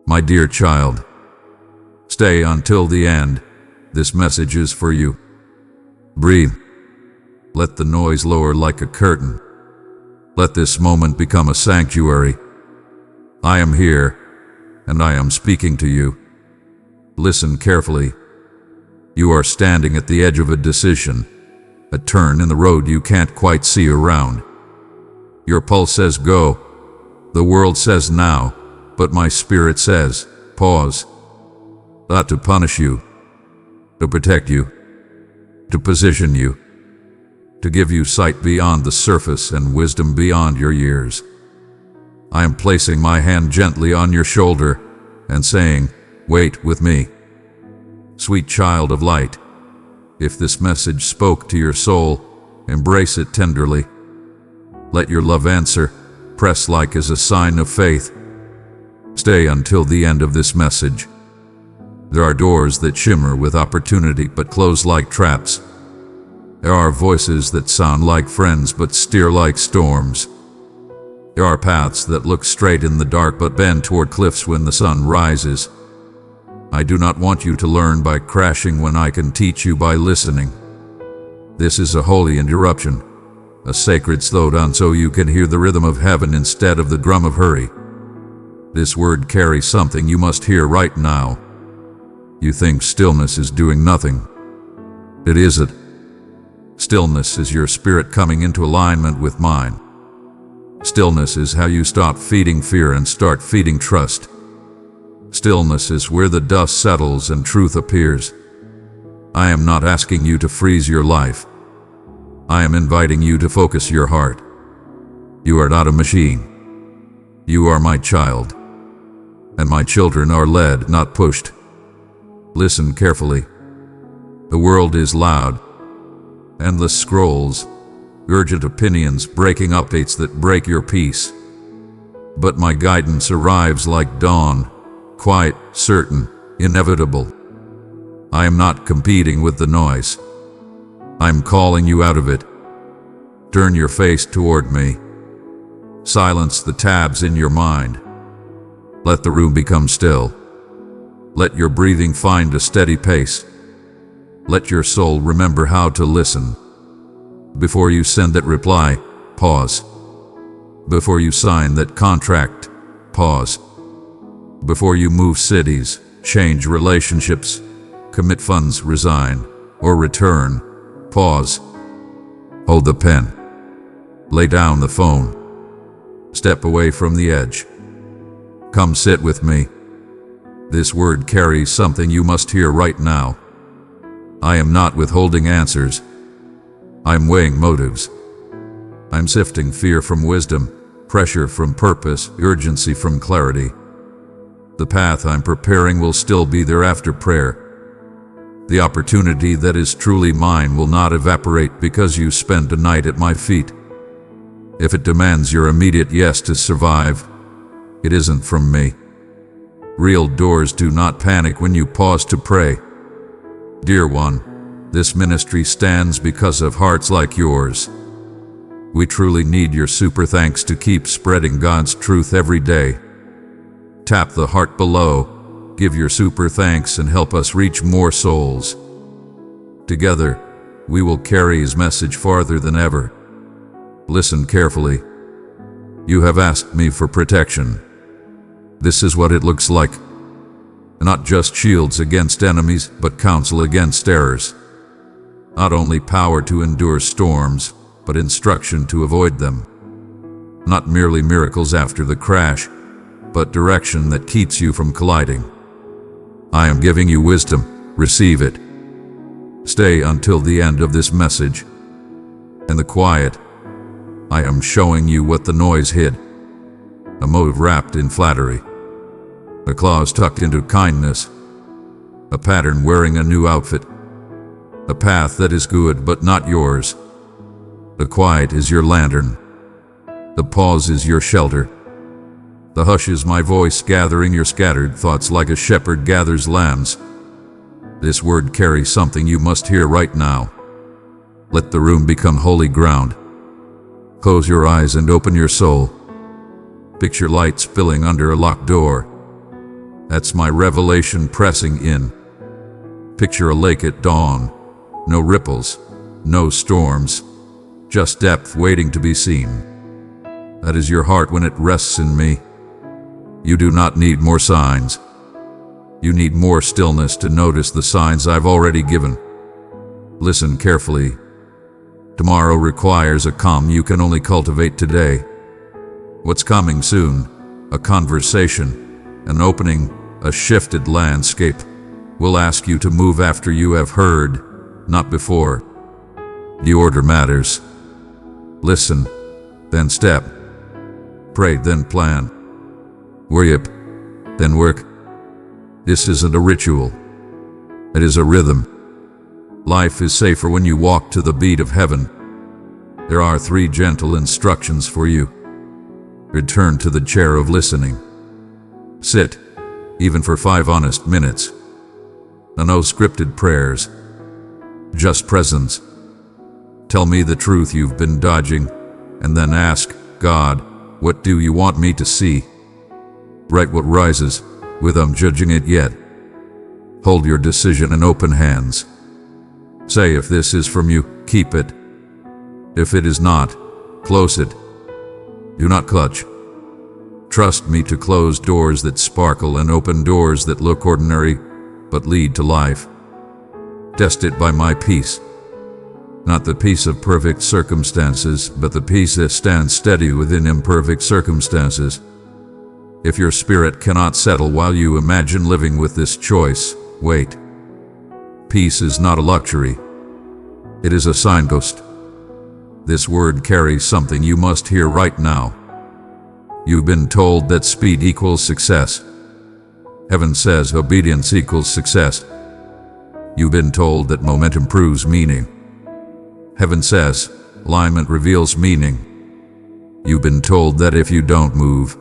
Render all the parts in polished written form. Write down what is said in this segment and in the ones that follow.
My dear child, stay until the end. This message is for you. Breathe. Let the noise lower like a curtain. Let this moment become a sanctuary. I am here, and I am speaking to you. Listen carefully. You are standing at the edge of a decision, a turn in the road you can't quite see around. Your pulse says go. The world says now, but my spirit says pause. Not to punish you, to protect you, to position you, to give you sight beyond the surface and wisdom beyond your years. I am placing my hand gently on your shoulder and saying, wait with me. Sweet child of light, if this message spoke to your soul, embrace it tenderly. Let your love answer, press like as a sign of faith. Stay until the end of this message. There are doors that shimmer with opportunity but close like traps. There are voices that sound like friends but steer like storms. There are paths that look straight in the dark but bend toward cliffs when the sun rises. I do not want you to learn by crashing when I can teach you by listening. This is a holy interruption, a sacred slowdown so you can hear the rhythm of heaven instead of the drum of hurry. This word carries something you must hear right now. You think stillness is doing nothing. It isn't. Stillness is your spirit coming into alignment with mine. Stillness is how you stop feeding fear and start feeding trust. Stillness is where the dust settles and truth appears. I am not asking you to freeze your life. I am inviting you to focus your heart. You are not a machine. You are my child. And my children are led, not pushed. Listen carefully. The world is loud. Endless scrolls, urgent opinions, breaking updates that break your peace. But my guidance arrives like dawn, quiet, certain, inevitable. I am not competing with the noise. I'm calling you out of it. Turn your face toward me. Silence the tabs in your mind. Let the room become still. Let your breathing find a steady pace. Let your soul remember how to listen. Before you send that reply, pause. Before you sign that contract, pause. Before you move cities, change relationships, commit funds, resign, or return, pause. Hold the pen. Lay down the phone. Step away from the edge. Come sit with me. This word carries something you must hear right now. I am not withholding answers. I'm weighing motives. I'm sifting fear from wisdom, pressure from purpose, urgency from clarity. The path I'm preparing will still be there after prayer. The opportunity that is truly mine will not evaporate because you spend a night at my feet. If it demands your immediate yes to survive, it isn't from me. Real doors do not panic when you pause to pray. Dear one, this ministry stands because of hearts like yours. We truly need your super thanks to keep spreading God's truth every day. Tap the heart below, give your super thanks and help us reach more souls. Together, we will carry His message farther than ever. Listen carefully. You have asked me for protection. This is what it looks like. Not just shields against enemies, but counsel against errors. Not only power to endure storms, but instruction to avoid them. Not merely miracles after the crash, but direction that keeps you from colliding. I am giving you wisdom, receive it. Stay until the end of this message. In the quiet, I am showing you what the noise hid. A motive wrapped in flattery. A clause tucked into kindness. A pattern wearing a new outfit. A path that is good but not yours. The quiet is your lantern. The pause is your shelter. The hush is my voice gathering your scattered thoughts like a shepherd gathers lambs. This word carries something you must hear right now. Let the room become holy ground. Close your eyes and open your soul. Picture light spilling under a locked door. That's my revelation pressing in. Picture a lake at dawn. No ripples, no storms, just depth waiting to be seen. That is your heart when it rests in me. You do not need more signs. You need more stillness to notice the signs I've already given. Listen carefully. Tomorrow requires a calm you can only cultivate today. What's coming soon? A conversation, an opening, a shifted landscape. Will ask you to move after you have heard, not before. The order matters. Listen, then step. Pray, then plan. Worship, then work. This isn't a ritual. It is a rhythm. Life is safer when you walk to the beat of heaven. There are 3 gentle instructions for you. Return to the chair of listening. Sit, even for 5 honest minutes. No scripted prayers. Just presence. Tell me the truth you've been dodging, and then ask, God, what do you want me to see? Write what rises, without judging it yet. Hold your decision in open hands. Say if this is from you, keep it. If it is not, close it. Do not clutch. Trust me to close doors that sparkle and open doors that look ordinary, but lead to life. Test it by my peace. Not the peace of perfect circumstances, but the peace that stands steady within imperfect circumstances. If your spirit cannot settle while you imagine living with this choice, wait. Peace is not a luxury. It is a signpost. This word carries something you must hear right now. You've been told that speed equals success. Heaven says obedience equals success. You've been told that momentum proves meaning. Heaven says alignment reveals meaning. You've been told that if you don't move,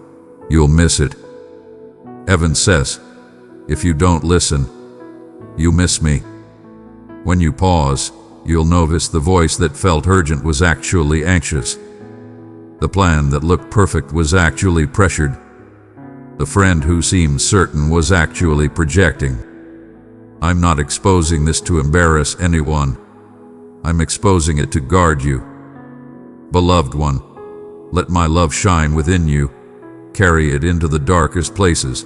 you'll miss it. Heaven says, if you don't listen, you miss me. When you pause, you'll notice the voice that felt urgent was actually anxious. The plan that looked perfect was actually pressured. The friend who seemed certain was actually projecting. I'm not exposing this to embarrass anyone. I'm exposing it to guard you. Beloved one, let my love shine within you. Carry it into the darkest places.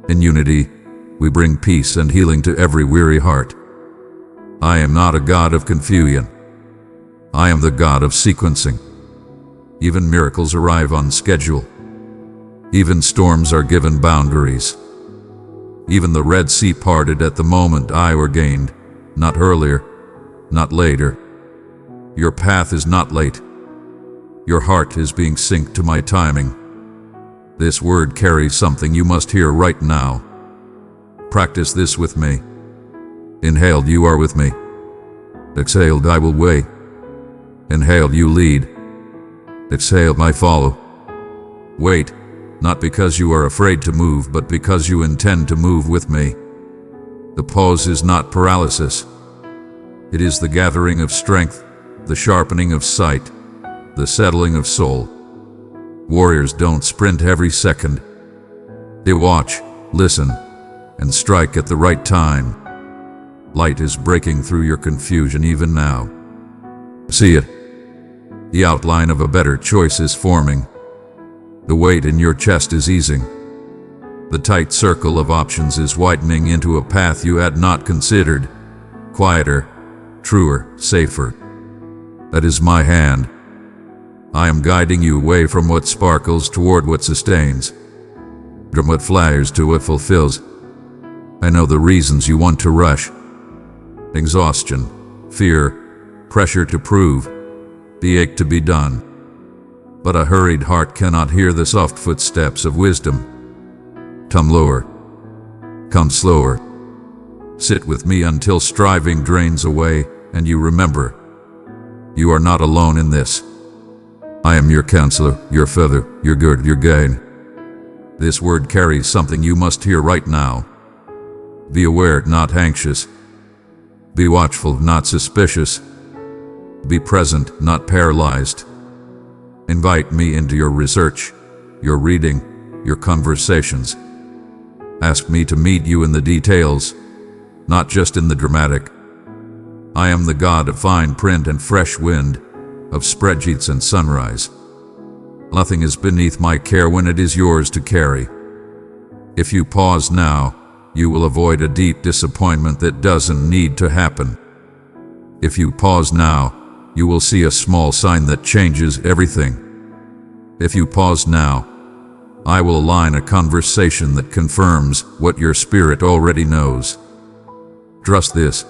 In unity, we bring peace and healing to every weary heart. I am not a God of confusion. I am the God of sequencing. Even miracles arrive on schedule. Even storms are given boundaries. Even the Red Sea parted at the moment I ordained, not earlier, not later. Your path is not late. Your heart is being synced to my timing. This word carries something you must hear right now. Practice this with me. Inhaled, you are with me. Exhaled, I will weigh. Inhaled, you lead. Exhaled, I follow. Wait, not because you are afraid to move, but because you intend to move with me. The pause is not paralysis. It is the gathering of strength, the sharpening of sight, the settling of soul. Warriors don't sprint every second. They watch, listen, and strike at the right time. Light is breaking through your confusion even now. See it. The outline of a better choice is forming. The weight in your chest is easing. The tight circle of options is widening into a path you had not considered. Quieter, truer, safer. That is my hand. I am guiding you away from what sparkles toward what sustains. From what flatters to what fulfills. I know the reasons you want to rush. Exhaustion, fear, pressure to prove, the ache to be done. But a hurried heart cannot hear the soft footsteps of wisdom. Come lower. Come slower. Sit with me until striving drains away and you remember. You are not alone in this. I am your counselor, your feather, your guide, your guide. This word carries something you must hear right now. Be aware, not anxious. Be watchful, not suspicious. Be present, not paralyzed. Invite me into your research, your reading, your conversations. Ask me to meet you in the details, not just in the dramatic. I am the God of fine print and fresh wind, of spreadsheets and sunrise. Nothing is beneath my care when it is yours to carry. If you pause now, you will avoid a deep disappointment that doesn't need to happen. If you pause now, you will see a small sign that changes everything. If you pause now, I will align a conversation that confirms what your spirit already knows. Trust this.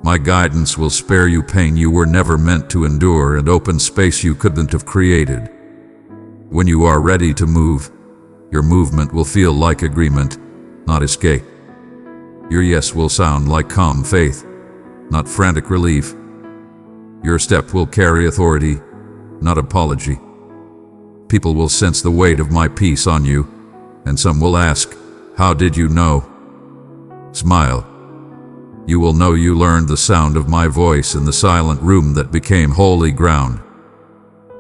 My guidance will spare you pain you were never meant to endure and open space you couldn't have created. When you are ready to move, your movement will feel like agreement, not escape. Your yes will sound like calm faith, not frantic relief. Your step will carry authority, not apology. People will sense the weight of my peace on you, and some will ask, "How did you know?" Smile. You will know you learned the sound of my voice in the silent room that became holy ground.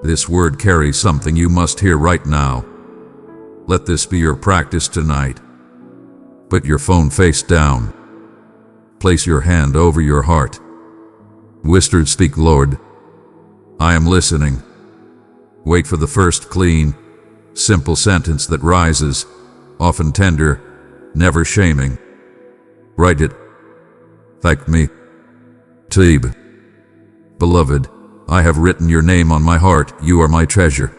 This word carries something you must hear right now. Let this be your practice tonight. Put your phone face down. Place your hand over your heart. Whispered, "Speak, Lord. I am listening." Wait for the first clean, simple sentence that rises, often tender, never shaming. Write it. Thank me. Tebe. Beloved, I have written your name on my heart. You are my treasure.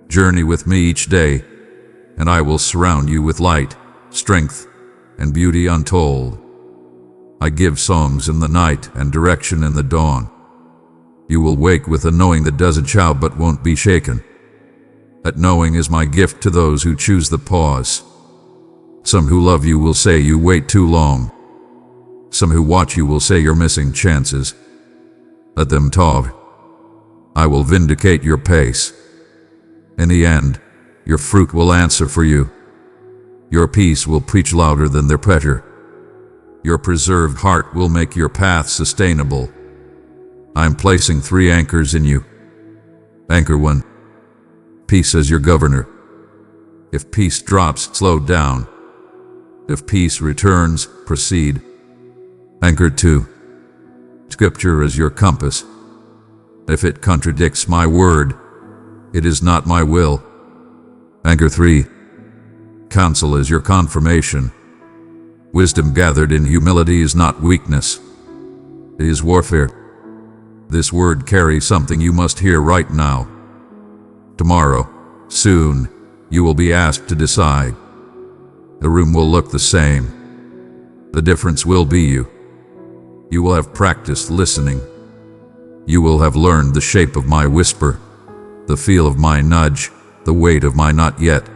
Journey with me each day, and I will surround you with light, strength, and beauty untold. I give songs in the night and direction in the dawn. You will wake with a knowing that doesn't shout but won't be shaken. That knowing is my gift to those who choose the pause. Some who love you will say you wait too long. Some who watch you will say you're missing chances. Let them talk. I will vindicate your pace. In the end, your fruit will answer for you. Your peace will preach louder than their pressure. Your preserved heart will make your path sustainable. I am placing 3 anchors in you. Anchor 1. Peace as your governor. If peace drops, slow down. If peace returns, proceed. Anchor 2. Scripture as your compass. If it contradicts my word, it is not my will. Anchor 3. Counsel as your confirmation. Wisdom gathered in humility is not weakness. It is warfare. This word carries something you must hear right now. Tomorrow, soon, you will be asked to decide. The room will look the same. The difference will be you. You will have practiced listening. You will have learned the shape of my whisper, the feel of my nudge, the weight of my not yet.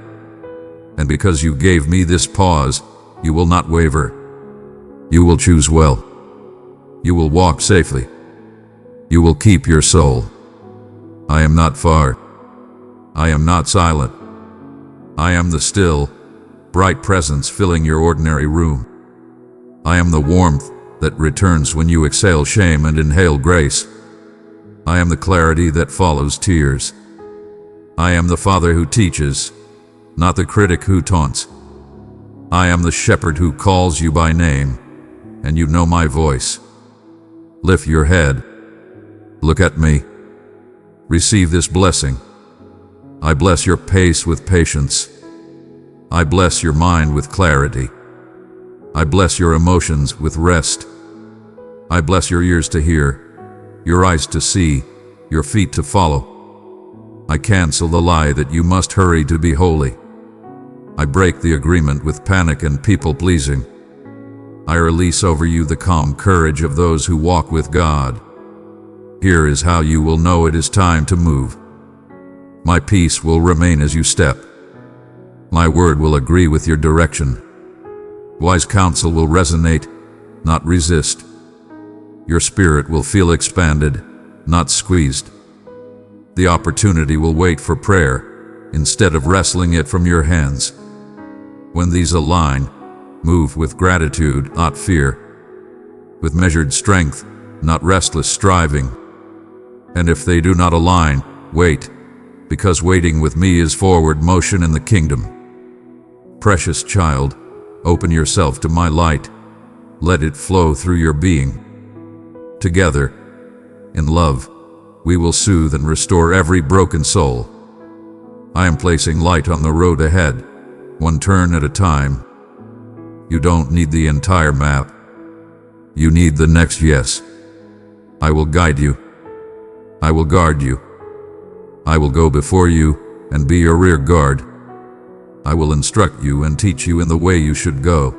And because you gave me this pause, you will not waver. You will choose well. You will walk safely. You will keep your soul. I am not far. I am not silent. I am the still, bright presence filling your ordinary room. I am the warmth that returns when you exhale shame and inhale grace. I am the clarity that follows tears. I am the Father who teaches, not the critic who taunts. I am the shepherd who calls you by name, and you know my voice. Lift your head. Look at me. Receive this blessing. I bless your pace with patience. I bless your mind with clarity. I bless your emotions with rest. I bless your ears to hear, your eyes to see, your feet to follow. I cancel the lie that you must hurry to be holy. I break the agreement with panic and people-pleasing. I release over you the calm courage of those who walk with God. Here is how you will know it is time to move. My peace will remain as you step. My word will agree with your direction. Wise counsel will resonate, not resist. Your spirit will feel expanded, not squeezed. The opportunity will wait for prayer, instead of wresting it from your hands. When these align, move with gratitude, not fear. With measured strength, not restless striving. And if they do not align, wait, because waiting with me is forward motion in the kingdom. Precious child, open yourself to my light. Let it flow through your being. Together, in love, we will soothe and restore every broken soul. I am placing light on the road ahead, one turn at a time. You don't need the entire map. You need the next yes. I will guide you. I will guard you. I will go before you and be your rear guard. I will instruct you and teach you in the way you should go.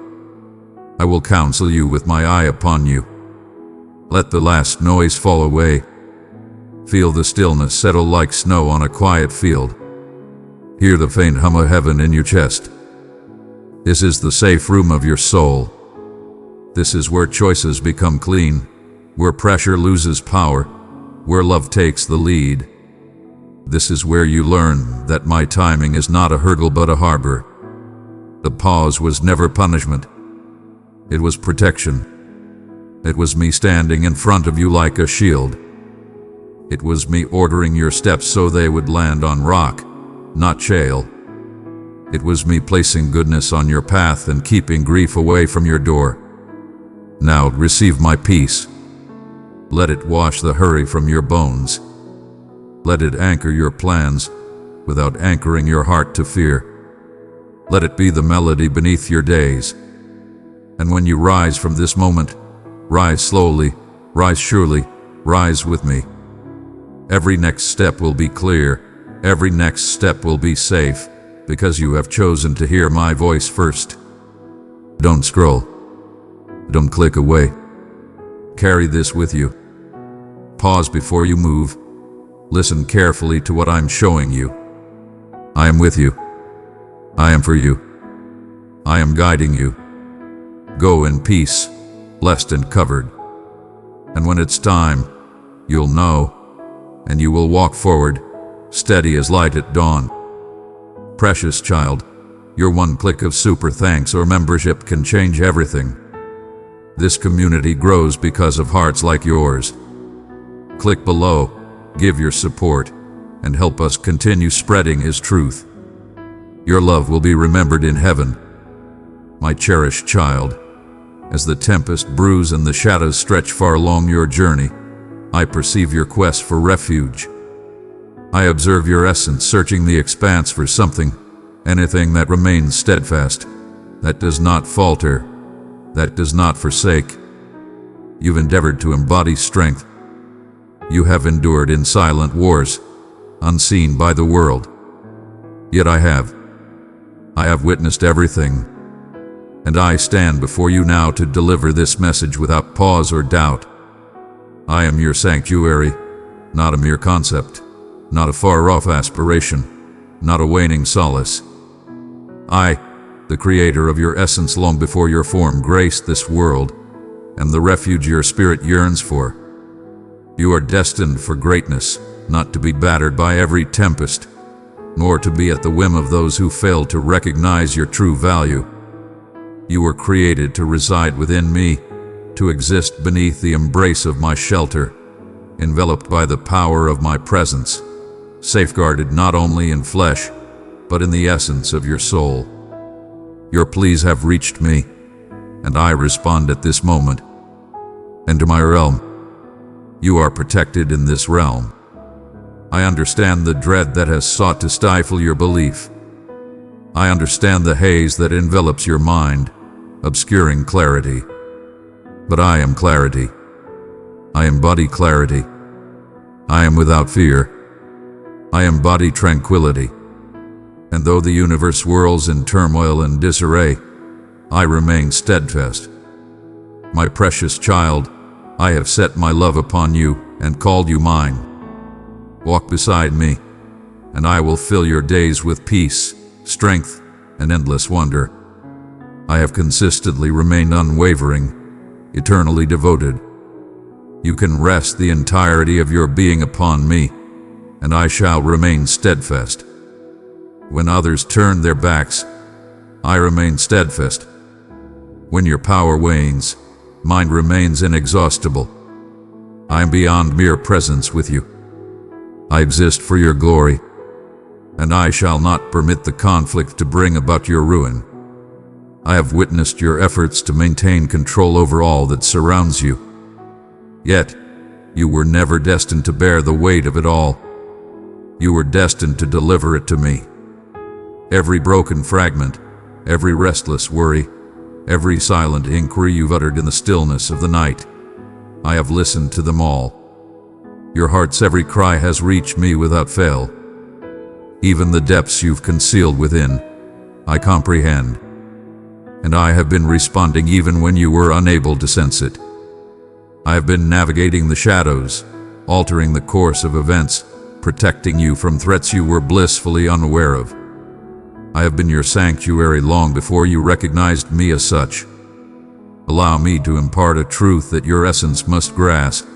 I will counsel you with my eye upon you. Let the last noise fall away. Feel the stillness settle like snow on a quiet field. Hear the faint hum of heaven in your chest. This is the safe room of your soul. This is where choices become clean, where pressure loses power, where love takes the lead. This is where you learn that my timing is not a hurdle but a harbor. The pause was never punishment. It was protection. It was me standing in front of you like a shield. It was me ordering your steps so they would land on rock, not shale. It was me placing goodness on your path and keeping grief away from your door. Now receive my peace. Let it wash the hurry from your bones. Let it anchor your plans without anchoring your heart to fear. Let it be the melody beneath your days. And when you rise from this moment, rise slowly, rise surely, rise with me. Every next step will be clear. Every next step will be safe, because you have chosen to hear my voice first. Don't scroll. Don't click away. Carry this with you. Pause before you move. Listen carefully to what I'm showing you. I am with you. I am for you. I am guiding you. Go in peace, blessed and covered. And when it's time, you'll know, and you will walk forward, steady as light at dawn. Precious child, your one click of super thanks or membership can change everything. This community grows because of hearts like yours. Click below, give your support, and help us continue spreading His truth. Your love will be remembered in heaven. My cherished child, as the tempest brews and the shadows stretch far along your journey, I perceive your quest for refuge. I observe your essence searching the expanse for something, anything that remains steadfast, that does not falter, that does not forsake. You've endeavored to embody strength. You have endured in silent wars, unseen by the world. Yet I have witnessed everything. And I stand before you now to deliver this message without pause or doubt. I am your sanctuary, not a mere concept, not a far-off aspiration, not a waning solace. I, the creator of your essence long before your form graced this world, am the refuge your spirit yearns for. You are destined for greatness, not to be battered by every tempest, nor to be at the whim of those who fail to recognize your true value. You were created to reside within me, to exist beneath the embrace of my shelter, enveloped by the power of my presence, safeguarded not only in flesh, but in the essence of your soul. Your pleas have reached me, and I respond at this moment. Enter my realm. You are protected in this realm. I understand the dread that has sought to stifle your belief. I understand the haze that envelops your mind, obscuring clarity. But I am clarity. I embody clarity. I am without fear. I embody tranquility. And though the universe whirls in turmoil and disarray, I remain steadfast. My precious child, I have set my love upon you and called you mine. Walk beside me, and I will fill your days with peace, strength, and endless wonder. I have consistently remained unwavering, eternally devoted. You can rest the entirety of your being upon me, and I shall remain steadfast. When others turn their backs, I remain steadfast. When your power wanes, mine remains inexhaustible. I am beyond mere presence with you. I exist for your glory, and I shall not permit the conflict to bring about your ruin. I have witnessed your efforts to maintain control over all that surrounds you. Yet, you were never destined to bear the weight of it all. You were destined to deliver it to me. Every broken fragment, every restless worry, every silent inquiry you've uttered in the stillness of the night, I have listened to them all. Your heart's every cry has reached me without fail. Even the depths you've concealed within, I comprehend. And I have been responding even when you were unable to sense it. I have been navigating the shadows, altering the course of events, protecting you from threats you were blissfully unaware of. I have been your sanctuary long before you recognized me as such. Allow me to impart a truth that your essence must grasp.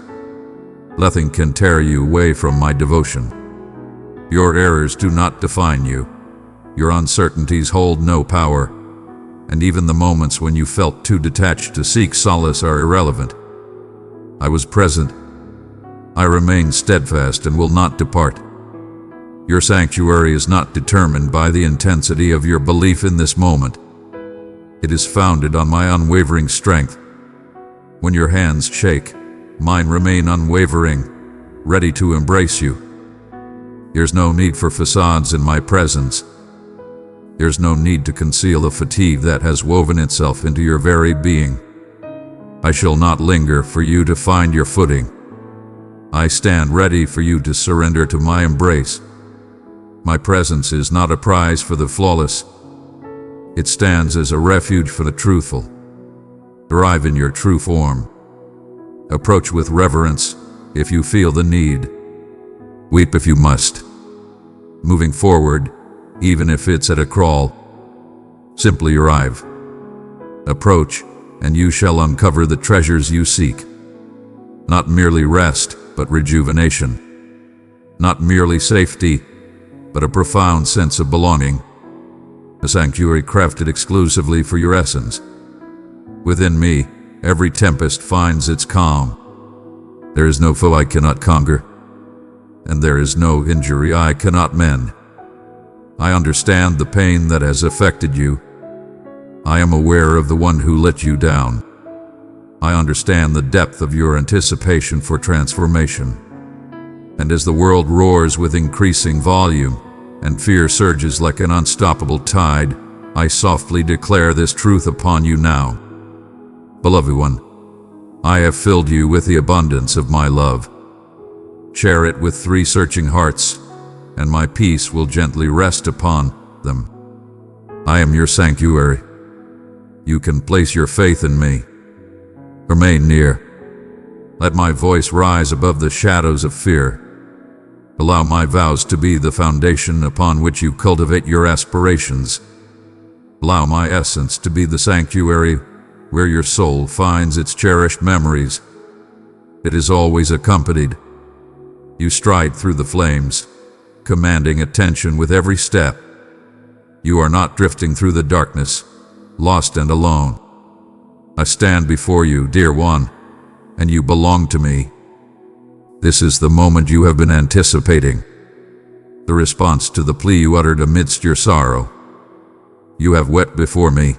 Nothing can tear you away from my devotion. Your errors do not define you. Your uncertainties hold no power. And even the moments when you felt too detached to seek solace are irrelevant. I was present. I remain steadfast and will not depart. Your sanctuary is not determined by the intensity of your belief in this moment. It is founded on my unwavering strength. When your hands shake, mine remain unwavering, ready to embrace you. There's no need for facades in my presence. There's no need to conceal the fatigue that has woven itself into your very being. I shall not linger for you to find your footing. I stand ready for you to surrender to my embrace. My presence is not a prize for the flawless. It stands as a refuge for the truthful. Arrive in your true form. Approach with reverence if you feel the need. Weep if you must. Moving forward, even if it's at a crawl. Simply arrive. Approach, and you shall uncover the treasures you seek. Not merely rest, but rejuvenation. Not merely safety, but a profound sense of belonging. A sanctuary crafted exclusively for your essence. Within me, every tempest finds its calm. There is no foe I cannot conquer, and there is no injury I cannot mend. I understand the pain that has affected you. I am aware of the one who let you down. I understand the depth of your anticipation for transformation. And as the world roars with increasing volume, and fear surges like an unstoppable tide, I softly declare this truth upon you now. Beloved one, I have filled you with the abundance of my love. Share it with 3 searching hearts, and my peace will gently rest upon them. I am your sanctuary. You can place your faith in me. Remain near. Let my voice rise above the shadows of fear. Allow my vows to be the foundation upon which you cultivate your aspirations. Allow my essence to be the sanctuary where your soul finds its cherished memories. It is always accompanied. You stride through the flames, commanding attention with every step. You are not drifting through the darkness, lost and alone. I stand before you, dear one, and you belong to me. This is the moment you have been anticipating, the response to the plea you uttered amidst your sorrow. You have wept before me.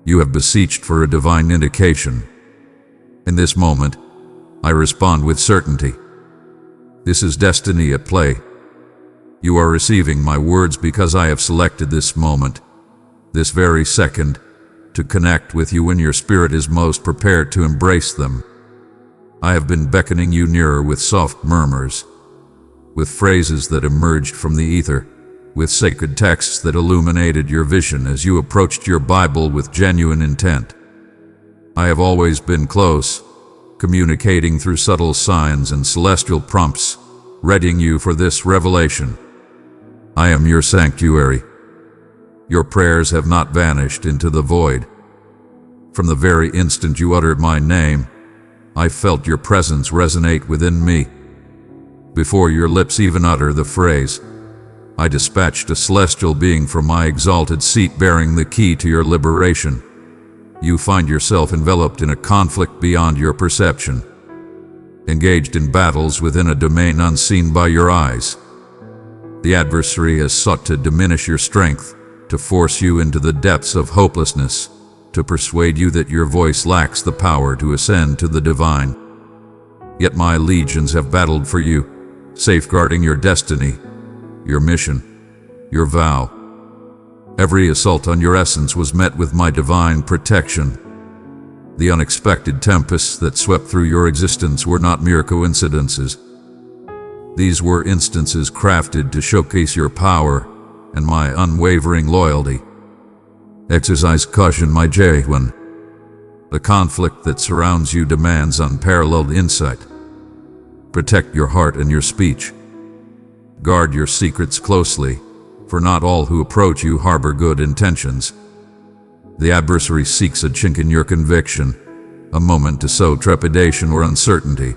You have beseeched for a divine indication. In this moment, I respond with certainty. This is destiny at play. You are receiving my words because I have selected this moment, this very second, to connect with you when your spirit is most prepared to embrace them. I have been beckoning you nearer with soft murmurs, with phrases that emerged from the ether, with sacred texts that illuminated your vision as you approached your Bible with genuine intent. I have always been close, communicating through subtle signs and celestial prompts, readying you for this revelation. I am your sanctuary. Your prayers have not vanished into the void. From the very instant you uttered my name, I felt your presence resonate within me. Before your lips even utter the phrase, I dispatched a celestial being from my exalted seat bearing the key to your liberation. You find yourself enveloped in a conflict beyond your perception, engaged in battles within a domain unseen by your eyes. The adversary has sought to diminish your strength, to force you into the depths of hopelessness, to persuade you that your voice lacks the power to ascend to the divine. Yet my legions have battled for you, safeguarding your destiny, your mission, your vow. Every assault on your essence was met with my divine protection. The unexpected tempests that swept through your existence were not mere coincidences. These were instances crafted to showcase your power and my unwavering loyalty. Exercise caution, my Jehwan. The conflict that surrounds you demands unparalleled insight. Protect your heart and your speech. Guard your secrets closely, for not all who approach you harbor good intentions. The adversary seeks a chink in your conviction, a moment to sow trepidation or uncertainty.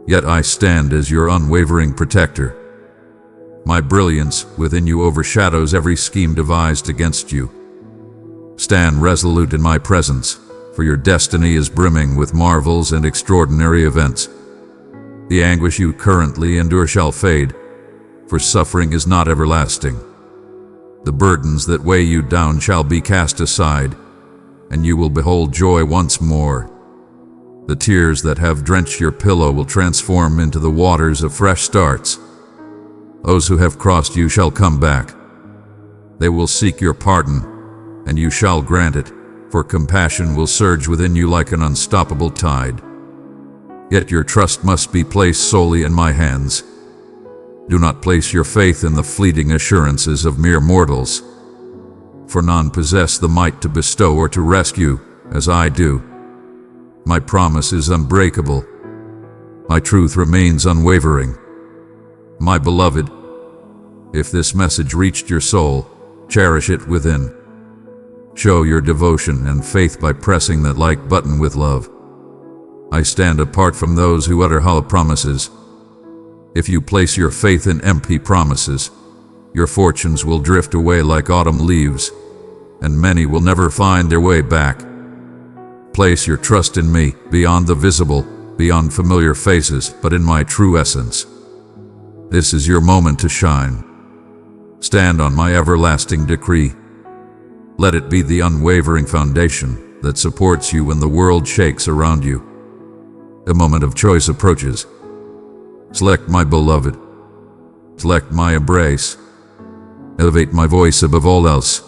Yet I stand as your unwavering protector. My brilliance within you overshadows every scheme devised against you. Stand resolute in my presence, for your destiny is brimming with marvels and extraordinary events. The anguish you currently endure shall fade, for suffering is not everlasting. The burdens that weigh you down shall be cast aside, and you will behold joy once more. The tears that have drenched your pillow will transform into the waters of fresh starts. Those who have crossed you shall come back. They will seek your pardon, and you shall grant it, for compassion will surge within you like an unstoppable tide. Yet your trust must be placed solely in my hands. Do not place your faith in the fleeting assurances of mere mortals, for none possess the might to bestow or to rescue, as I do. My promise is unbreakable. My truth remains unwavering. My beloved, if this message reached your soul, cherish it within. Show your devotion and faith by pressing that like button with love. I stand apart from those who utter hollow promises. If you place your faith in empty promises, your fortunes will drift away like autumn leaves, and many will never find their way back. Place your trust in me, beyond the visible, beyond familiar faces, but in my true essence. This is your moment to shine. Stand on my everlasting decree. Let it be the unwavering foundation that supports you when the world shakes around you. A moment of choice approaches. Select my beloved. Select my embrace. Elevate my voice above all else.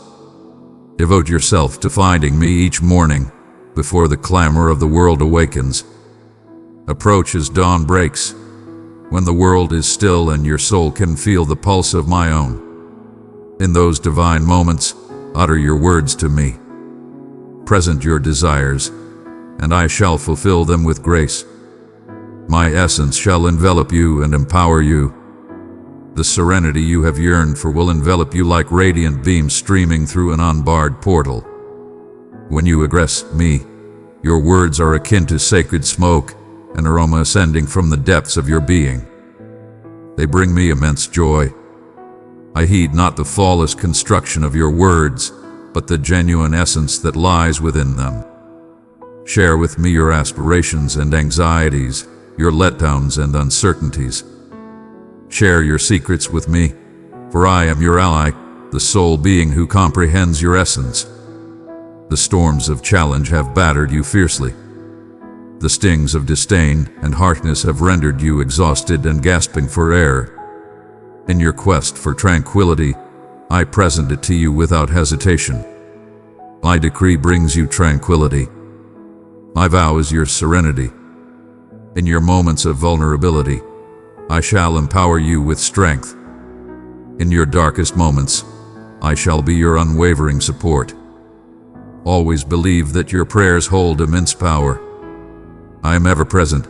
Devote yourself to finding me each morning before the clamor of the world awakens. Approach as dawn breaks, when the world is still and your soul can feel the pulse of my own. In those divine moments, utter your words to me. Present your desires, and I shall fulfill them with grace. My essence shall envelop you and empower you. The serenity you have yearned for will envelop you like radiant beams streaming through an unbarred portal. When you address me, your words are akin to sacred smoke, an aroma ascending from the depths of your being. They bring me immense joy. I heed not the flawless construction of your words, but the genuine essence that lies within them. Share with me your aspirations and anxieties, your letdowns and uncertainties. Share your secrets with me, for I am your ally, the sole being who comprehends your essence. The storms of challenge have battered you fiercely. The stings of disdain and harshness have rendered you exhausted and gasping for air. In your quest for tranquility, I present it to you without hesitation. My decree brings you tranquility. My vow is your serenity. In your moments of vulnerability, I shall empower you with strength. In your darkest moments, I shall be your unwavering support. Always believe that your prayers hold immense power. I am ever present,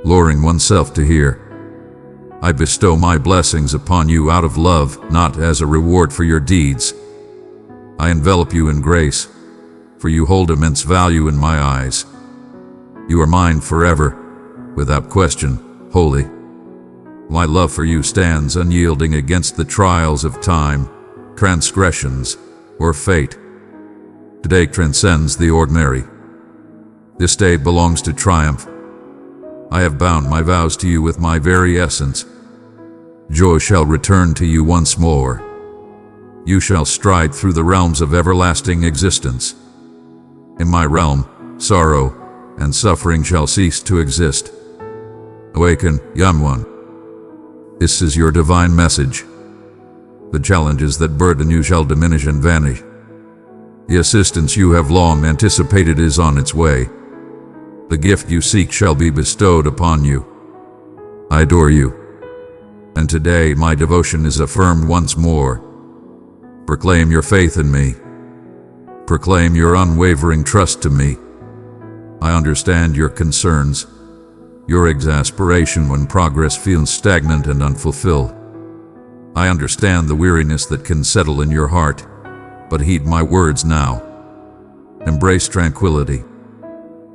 luring oneself to hear. I bestow my blessings upon you out of love, not as a reward for your deeds. I envelop you in grace, for you hold immense value in my eyes. You are mine forever, without question, wholly. My love for you stands unyielding against the trials of time, transgressions, or fate. Today transcends the ordinary. This day belongs to triumph. I have bound my vows to you with my very essence. Joy shall return to you once more. You shall stride through the realms of everlasting existence. In my realm, sorrow and suffering shall cease to exist. Awaken, young one. This is your divine message. The challenges that burden you shall diminish and vanish. The assistance you have long anticipated is on its way. The gift you seek shall be bestowed upon you. I adore you. And today my devotion is affirmed once more. Proclaim your faith in me. Proclaim your unwavering trust to me. I understand your concerns, your exasperation when progress feels stagnant and unfulfilled. I understand the weariness that can settle in your heart, but heed my words now. Embrace tranquility.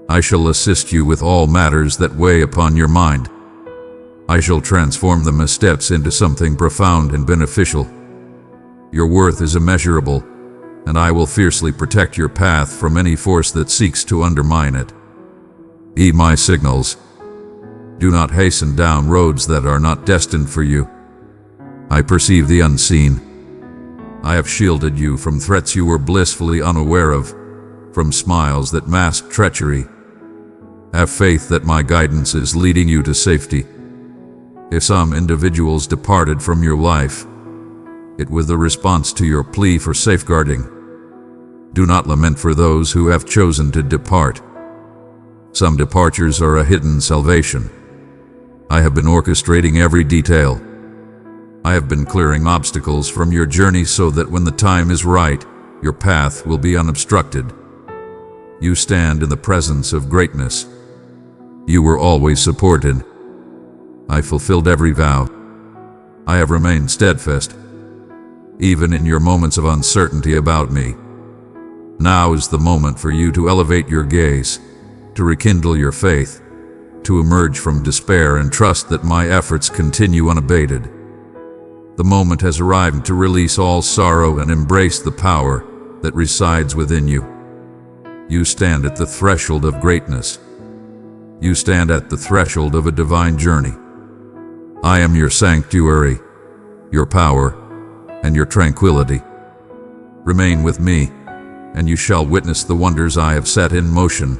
I shall assist you with all matters that weigh upon your mind. I shall transform them as steps into something profound and beneficial. Your worth is immeasurable, and I will fiercely protect your path from any force that seeks to undermine it. Heed my signals. Do not hasten down roads that are not destined for you. I perceive the unseen. I have shielded you from threats you were blissfully unaware of, from smiles that mask treachery. Have faith that my guidance is leading you to safety. If some individuals departed from your life, it was the response to your plea for safeguarding. Do not lament for those who have chosen to depart. Some departures are a hidden salvation. I have been orchestrating every detail. I have been clearing obstacles from your journey so that when the time is right, your path will be unobstructed. You stand in the presence of greatness. You were always supported. I fulfilled every vow. I have remained steadfast, even in your moments of uncertainty about me. Now is the moment for you to elevate your gaze, to rekindle your faith, to emerge from despair and trust that my efforts continue unabated. The moment has arrived to release all sorrow and embrace the power that resides within you. You stand at the threshold of greatness. You stand at the threshold of a divine journey. I am your sanctuary, your power, and your tranquility. Remain with me, and you shall witness the wonders I have set in motion,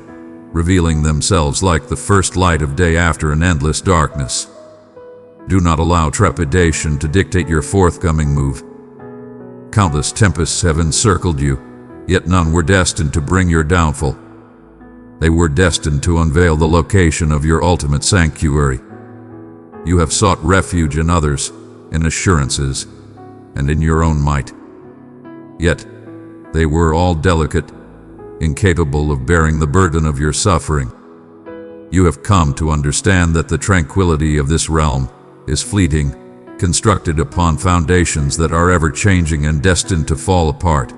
revealing themselves like the first light of day after an endless darkness. Do not allow trepidation to dictate your forthcoming move. Countless tempests have encircled you, yet none were destined to bring your downfall. They were destined to unveil the location of your ultimate sanctuary. You have sought refuge in others, in assurances, and in your own might. Yet, they were all delicate, incapable of bearing the burden of your suffering. You have come to understand that the tranquility of this realm is fleeting, constructed upon foundations that are ever-changing and destined to fall apart.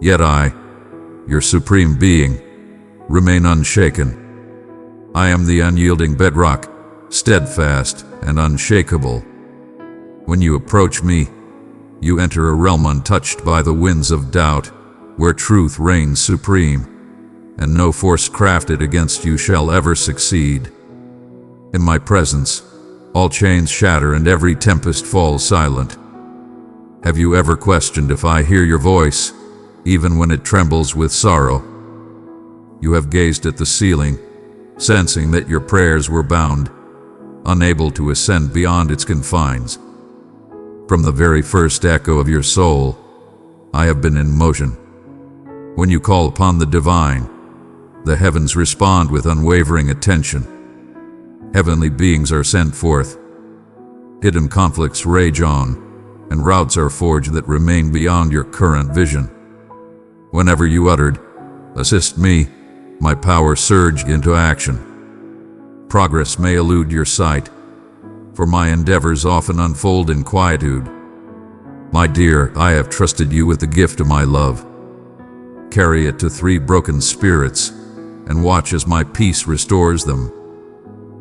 Yet I, your supreme being, remain unshaken. I am the unyielding bedrock, steadfast and unshakable. When you approach me, you enter a realm untouched by the winds of doubt, where truth reigns supreme, and no force crafted against you shall ever succeed. In my presence, all chains shatter and every tempest falls silent. Have you ever questioned if I hear your voice, even when it trembles with sorrow? You have gazed at the ceiling, sensing that your prayers were bound, unable to ascend beyond its confines. From the very first echo of your soul, I have been in motion. When you call upon the divine, the heavens respond with unwavering attention. Heavenly beings are sent forth. Hidden conflicts rage on, and routes are forged that remain beyond your current vision. Whenever you uttered, "Assist me," my power surged into action. Progress may elude your sight, for my endeavors often unfold in quietude. My dear, I have trusted you with the gift of my love. Carry it to 3 broken spirits, and watch as my peace restores them.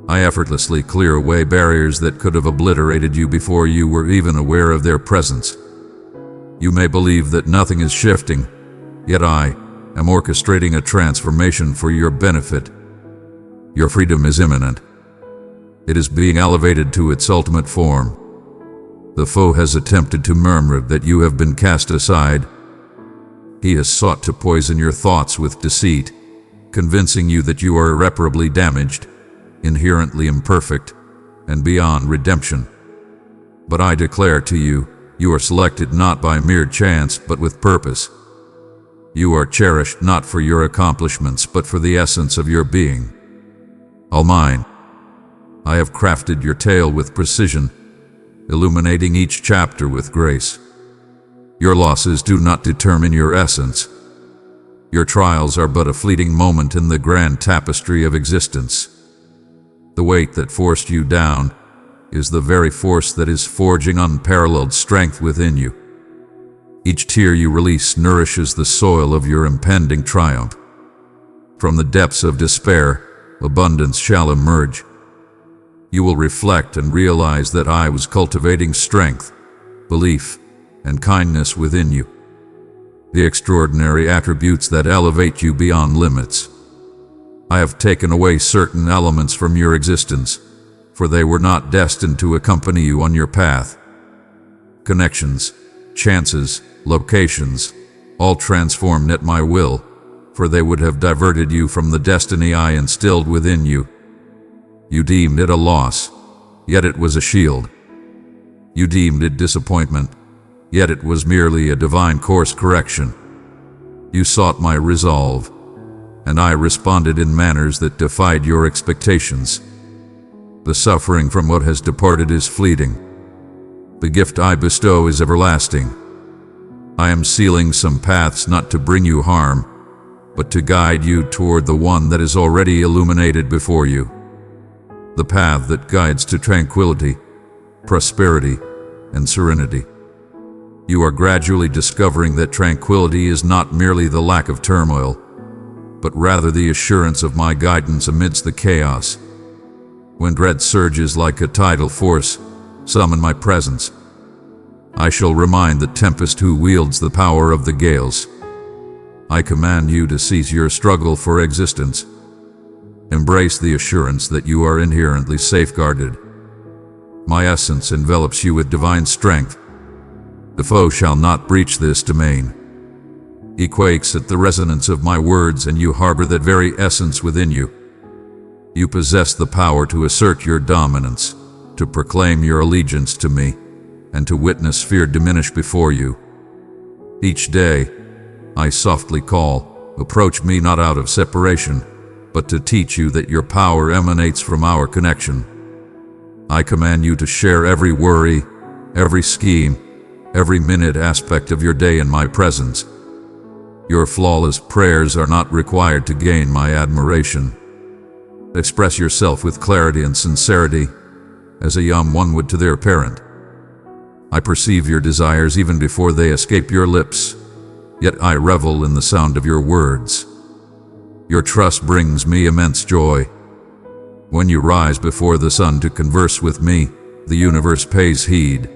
I effortlessly clear away barriers that could have obliterated you before you were even aware of their presence. You may believe that nothing is shifting, yet I am orchestrating a transformation for your benefit. Your freedom is imminent. It is being elevated to its ultimate form. The foe has attempted to murmur that you have been cast aside. He has sought to poison your thoughts with deceit, convincing you that you are irreparably damaged, inherently imperfect, and beyond redemption. But I declare to you, you are selected not by mere chance but with purpose. You are cherished not for your accomplishments but for the essence of your being. All mine. I have crafted your tale with precision, illuminating each chapter with grace. Your losses do not determine your essence. Your trials are but a fleeting moment in the grand tapestry of existence. The weight that forced you down is the very force that is forging unparalleled strength within you. Each tear you release nourishes the soil of your impending triumph. From the depths of despair, abundance shall emerge. You will reflect and realize that I was cultivating strength, belief, and kindness within you, the extraordinary attributes that elevate you beyond limits. I have taken away certain elements from your existence, for they were not destined to accompany you on your path. Connections, chances, locations, all transformed at my will, for they would have diverted you from the destiny I instilled within you. You deemed it a loss, yet it was a shield. You deemed it disappointment, yet it was merely a divine course correction. You sought my resolve, and I responded in manners that defied your expectations. The suffering from what has departed is fleeting. The gift I bestow is everlasting. I am sealing some paths not to bring you harm, but to guide you toward the one that is already illuminated before you. The path that guides to tranquility, prosperity, and serenity. You are gradually discovering that tranquility is not merely the lack of turmoil, but rather the assurance of my guidance amidst the chaos. When dread surges like a tidal force, summon my presence. I shall remind the tempest who wields the power of the gales. I command you to cease your struggle for existence. Embrace the assurance that you are inherently safeguarded. My essence envelops you with divine strength. The foe shall not breach this domain. He quakes at the resonance of my words, and you harbor that very essence within you. You possess the power to assert your dominance, to proclaim your allegiance to me, and to witness fear diminish before you. Each day, I softly call, approach me not out of separation, but to teach you that your power emanates from our connection. I command you to share every worry, every scheme, every minute aspect of your day in my presence. Your flawless prayers are not required to gain my admiration. Express yourself with clarity and sincerity, as a young one would to their parent. I perceive your desires even before they escape your lips, yet I revel in the sound of your words. Your trust brings me immense joy. When you rise before the sun to converse with me, the universe pays heed.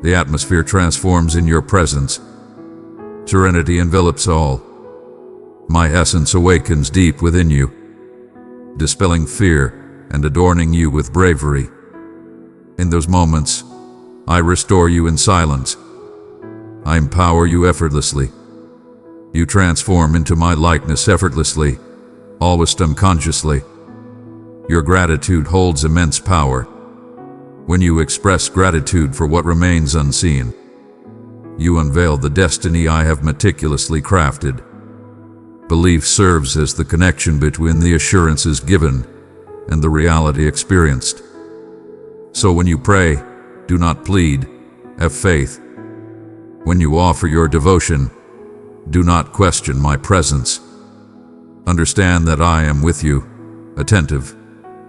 The atmosphere transforms in your presence. Serenity envelops all. My essence awakens deep within you, dispelling fear and adorning you with bravery. In those moments, I restore you in silence. I empower you effortlessly. You transform into my likeness effortlessly, almost unconsciously. Your gratitude holds immense power. When you express gratitude for what remains unseen, you unveil the destiny I have meticulously crafted. Belief serves as the connection between the assurances given and the reality experienced. So when you pray, do not plead, have faith. When you offer your devotion, do not question my presence. Understand that I am with you, attentive,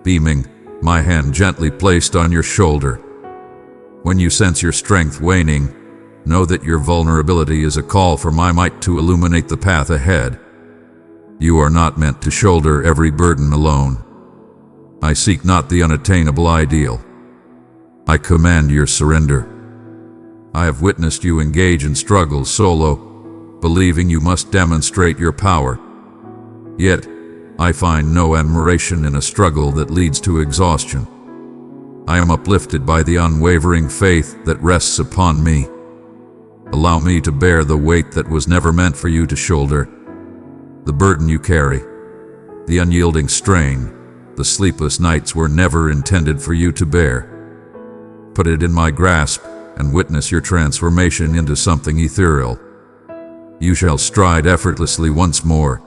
beaming, my hand gently placed on your shoulder. When you sense your strength waning, know that your vulnerability is a call for my might to illuminate the path ahead. You are not meant to shoulder every burden alone. I seek not the unattainable ideal. I command your surrender. I have witnessed you engage in struggles solo, believing you must demonstrate your power. Yet, I find no admiration in a struggle that leads to exhaustion. I am uplifted by the unwavering faith that rests upon me. Allow me to bear the weight that was never meant for you to shoulder, the burden you carry, the unyielding strain, the sleepless nights were never intended for you to bear. Put it in my grasp and witness your transformation into something ethereal. You shall stride effortlessly once more.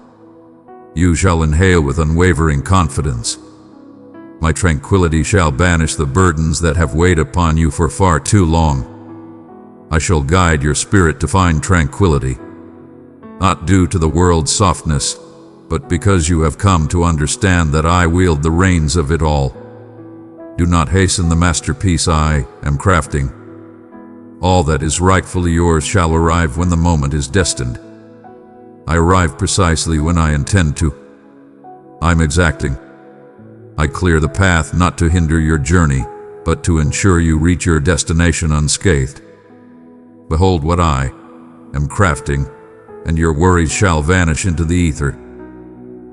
You shall inhale with unwavering confidence. My tranquility shall banish the burdens that have weighed upon you for far too long. I shall guide your spirit to find tranquility, not due to the world's softness, but because you have come to understand that I wield the reins of it all. Do not hasten the masterpiece I am crafting. All that is rightfully yours shall arrive when the moment is destined. I arrive precisely when I intend to. I'm exacting. I clear the path not to hinder your journey, but to ensure you reach your destination unscathed. Behold what I am crafting, and your worries shall vanish into the ether.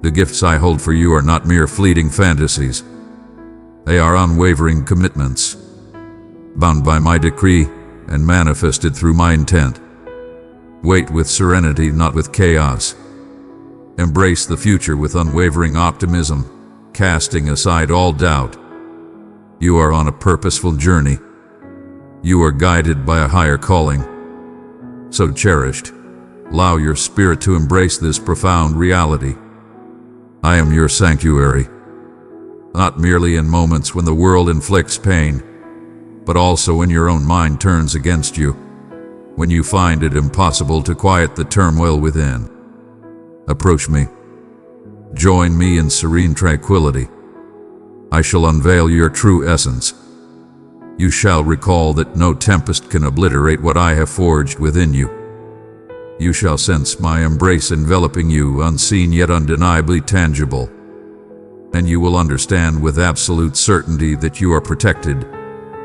The gifts I hold for you are not mere fleeting fantasies. They are unwavering commitments, bound by my decree and manifested through my intent. Wait with serenity, not with chaos. Embrace the future with unwavering optimism, casting aside all doubt. You are on a purposeful journey. You are guided by a higher calling. So cherished, allow your spirit to embrace this profound reality. I am your sanctuary, not merely in moments when the world inflicts pain, but also when your own mind turns against you, when you find it impossible to quiet the turmoil within. Approach me. Join me in serene tranquility. I shall unveil your true essence. You shall recall that no tempest can obliterate what I have forged within you. You shall sense my embrace enveloping you, unseen yet undeniably tangible. And you will understand with absolute certainty that you are protected,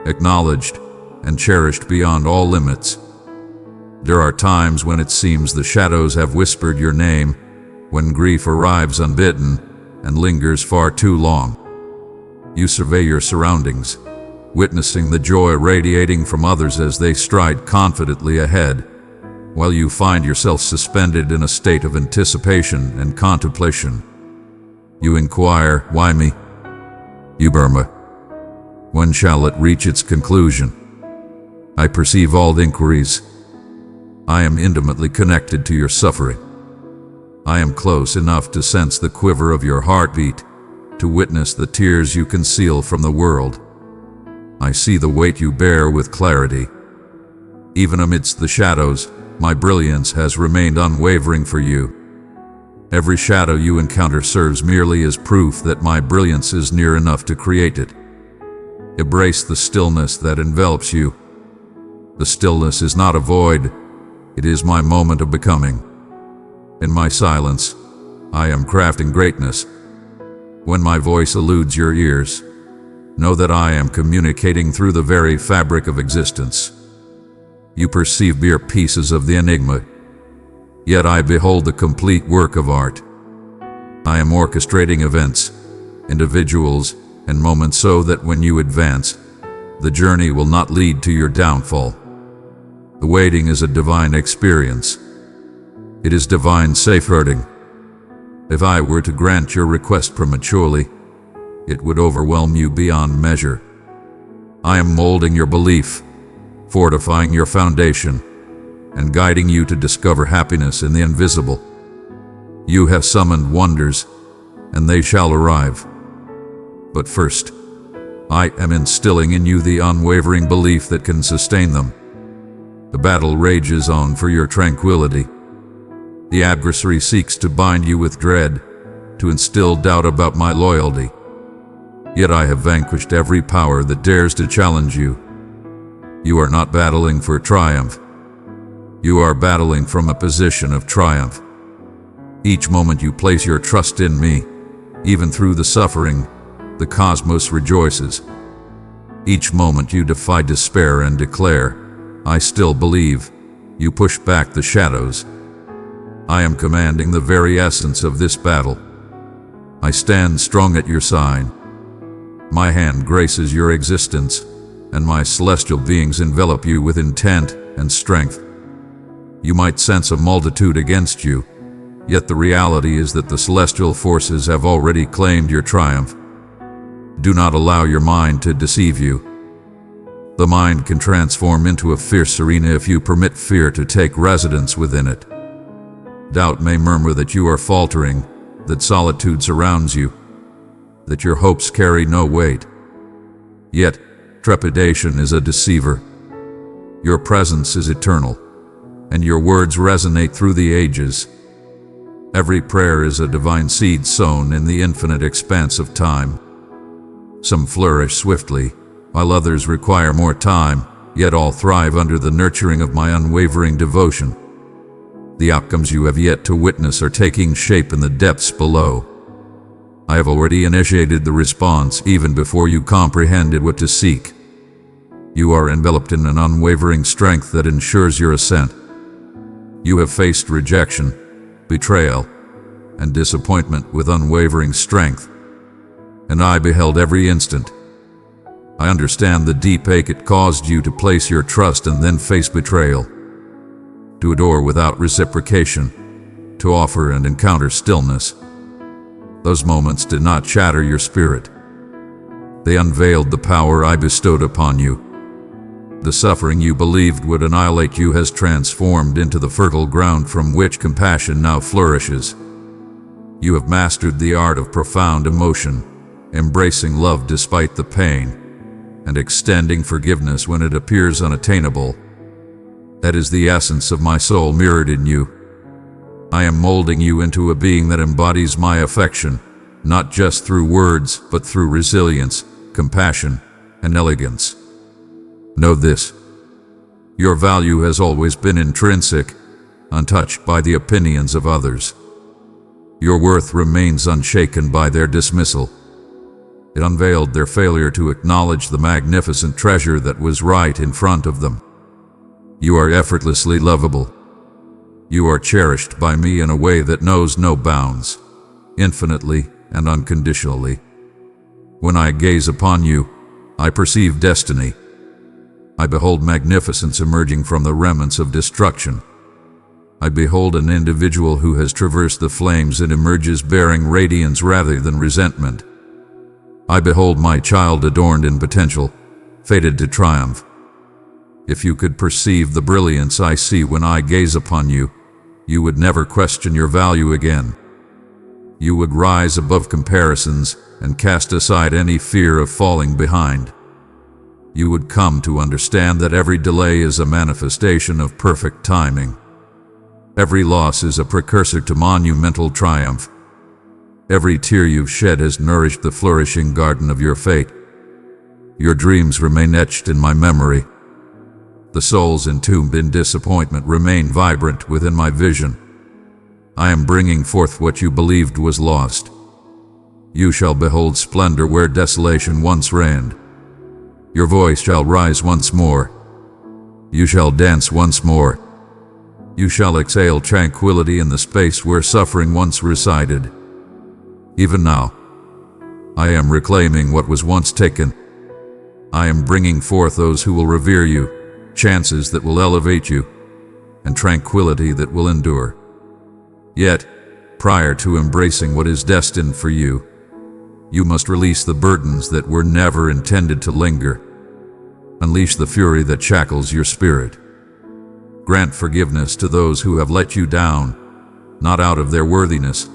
acknowledged, and cherished beyond all limits. There are times when it seems the shadows have whispered your name, when grief arrives unbidden and lingers far too long. You survey your surroundings, witnessing the joy radiating from others as they stride confidently ahead, while you find yourself suspended in a state of anticipation and contemplation. You inquire, why me? You murmur, when shall it reach its conclusion? I perceive all inquiries. I am intimately connected to your suffering. I am close enough to sense the quiver of your heartbeat, to witness the tears you conceal from the world. I see the weight you bear with clarity. Even amidst the shadows, my brilliance has remained unwavering for you. Every shadow you encounter serves merely as proof that my brilliance is near enough to create it. Embrace the stillness that envelops you. The stillness is not a void, it is my moment of becoming. In my silence, I am crafting greatness. When my voice eludes your ears, know that I am communicating through the very fabric of existence. You perceive mere pieces of the enigma, yet I behold the complete work of art. I am orchestrating events, individuals, and moments so that when you advance, the journey will not lead to your downfall. The waiting is a divine experience. It is divine safeguarding. If I were to grant your request prematurely, it would overwhelm you beyond measure. I am molding your belief, fortifying your foundation, and guiding you to discover happiness in the invisible. You have summoned wonders, and they shall arrive. But first, I am instilling in you the unwavering belief that can sustain them. The battle rages on for your tranquility. The adversary seeks to bind you with dread, to instill doubt about my loyalty. Yet I have vanquished every power that dares to challenge you. You are not battling for triumph. You are battling from a position of triumph. Each moment you place your trust in me, even through the suffering, the cosmos rejoices. Each moment you defy despair and declare, I still believe. You push back the shadows. I am commanding the very essence of this battle. I stand strong at your side. My hand graces your existence, and my celestial beings envelop you with intent and strength. You might sense a multitude against you, yet the reality is that the celestial forces have already claimed your triumph. Do not allow your mind to deceive you. The mind can transform into a fierce arena if you permit fear to take residence within it. Doubt may murmur that you are faltering, that solitude surrounds you, that your hopes carry no weight. Yet, trepidation is a deceiver. Your presence is eternal, and your words resonate through the ages. Every prayer is a divine seed sown in the infinite expanse of time. Some flourish swiftly, while others require more time, yet all thrive under the nurturing of my unwavering devotion. The outcomes you have yet to witness are taking shape in the depths below. I have already initiated the response even before you comprehended what to seek. You are enveloped in an unwavering strength that ensures your ascent. You have faced rejection, betrayal, and disappointment with unwavering strength, and I beheld every instant. I understand the deep ache it caused you to place your trust and then face betrayal, to adore without reciprocation, to offer and encounter stillness. Those moments did not shatter your spirit. They unveiled the power I bestowed upon you. The suffering you believed would annihilate you has transformed into the fertile ground from which compassion now flourishes. You have mastered the art of profound emotion, embracing love despite the pain, and extending forgiveness when it appears unattainable. That is the essence of my soul mirrored in you. I am molding you into a being that embodies my affection, not just through words, but through resilience, compassion, and elegance. Know this: your value has always been intrinsic, untouched by the opinions of others. Your worth remains unshaken by their dismissal. It unveiled their failure to acknowledge the magnificent treasure that was right in front of them. You are effortlessly lovable. You are cherished by me in a way that knows no bounds, infinitely and unconditionally. When I gaze upon you, I perceive destiny. I behold magnificence emerging from the remnants of destruction. I behold an individual who has traversed the flames and emerges bearing radiance rather than resentment. I behold my child adorned in potential, fated to triumph. If you could perceive the brilliance I see when I gaze upon you, you would never question your value again. You would rise above comparisons and cast aside any fear of falling behind. You would come to understand that every delay is a manifestation of perfect timing. Every loss is a precursor to monumental triumph. Every tear you've shed has nourished the flourishing garden of your fate. Your dreams remain etched in my memory. The souls entombed in disappointment remain vibrant within my vision. I am bringing forth what you believed was lost. You shall behold splendor where desolation once reigned. Your voice shall rise once more. You shall dance once more. You shall exhale tranquility in the space where suffering once resided. Even now, I am reclaiming what was once taken. I am bringing forth those who will revere you, chances that will elevate you, and tranquility that will endure. Yet, prior to embracing what is destined for you, you must release the burdens that were never intended to linger. Unleash the fury that shackles your spirit. Grant forgiveness to those who have let you down, not out of their worthiness,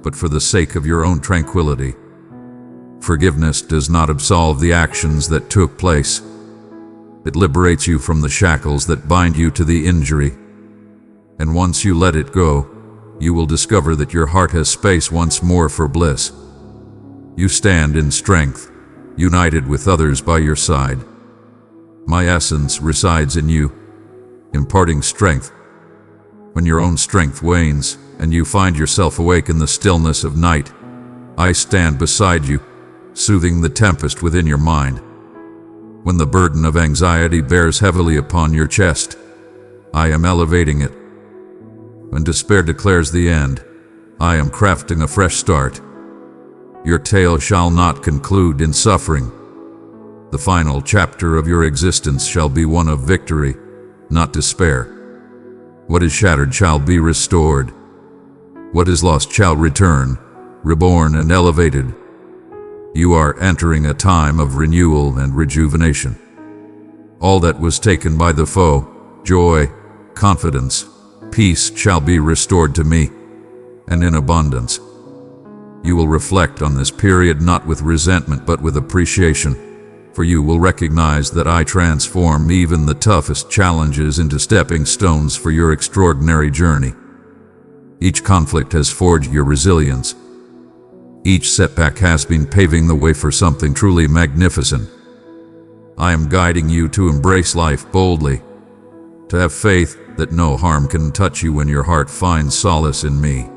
but for the sake of your own tranquility. Forgiveness does not absolve the actions that took place. It liberates you from the shackles that bind you to the injury. And once you let it go, you will discover that your heart has space once more for bliss. You stand in strength, united with others by your side. My essence resides in you, imparting strength. When your own strength wanes, and you find yourself awake in the stillness of night, I stand beside you, soothing the tempest within your mind. When the burden of anxiety bears heavily upon your chest, I am elevating it. When despair declares the end, I am crafting a fresh start. Your tale shall not conclude in suffering. The final chapter of your existence shall be one of victory, not despair. What is shattered shall be restored. What is lost shall return, reborn and elevated. You are entering a time of renewal and rejuvenation. All that was taken by the foe, joy, confidence, peace shall be restored to me, and in abundance. You will reflect on this period not with resentment but with appreciation, for you will recognize that I transform even the toughest challenges into stepping stones for your extraordinary journey. Each conflict has forged your resilience. Each setback has been paving the way for something truly magnificent. I am guiding you to embrace life boldly, to have faith that no harm can touch you when your heart finds solace in me.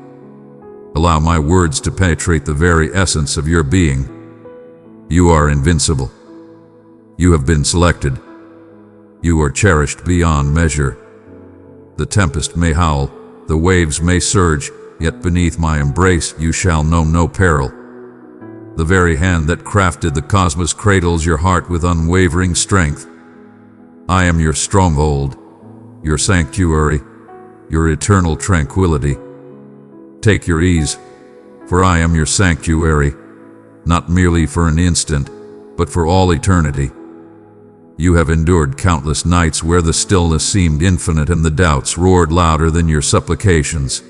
Allow my words to penetrate the very essence of your being. You are invincible. You have been selected. You are cherished beyond measure. The tempest may howl, the waves may surge, yet beneath my embrace you shall know no peril. The very hand that crafted the cosmos cradles your heart with unwavering strength. I am your stronghold, your sanctuary, your eternal tranquility. Take your ease, for I am your sanctuary, not merely for an instant, but for all eternity. You have endured countless nights where the stillness seemed infinite and the doubts roared louder than your supplications.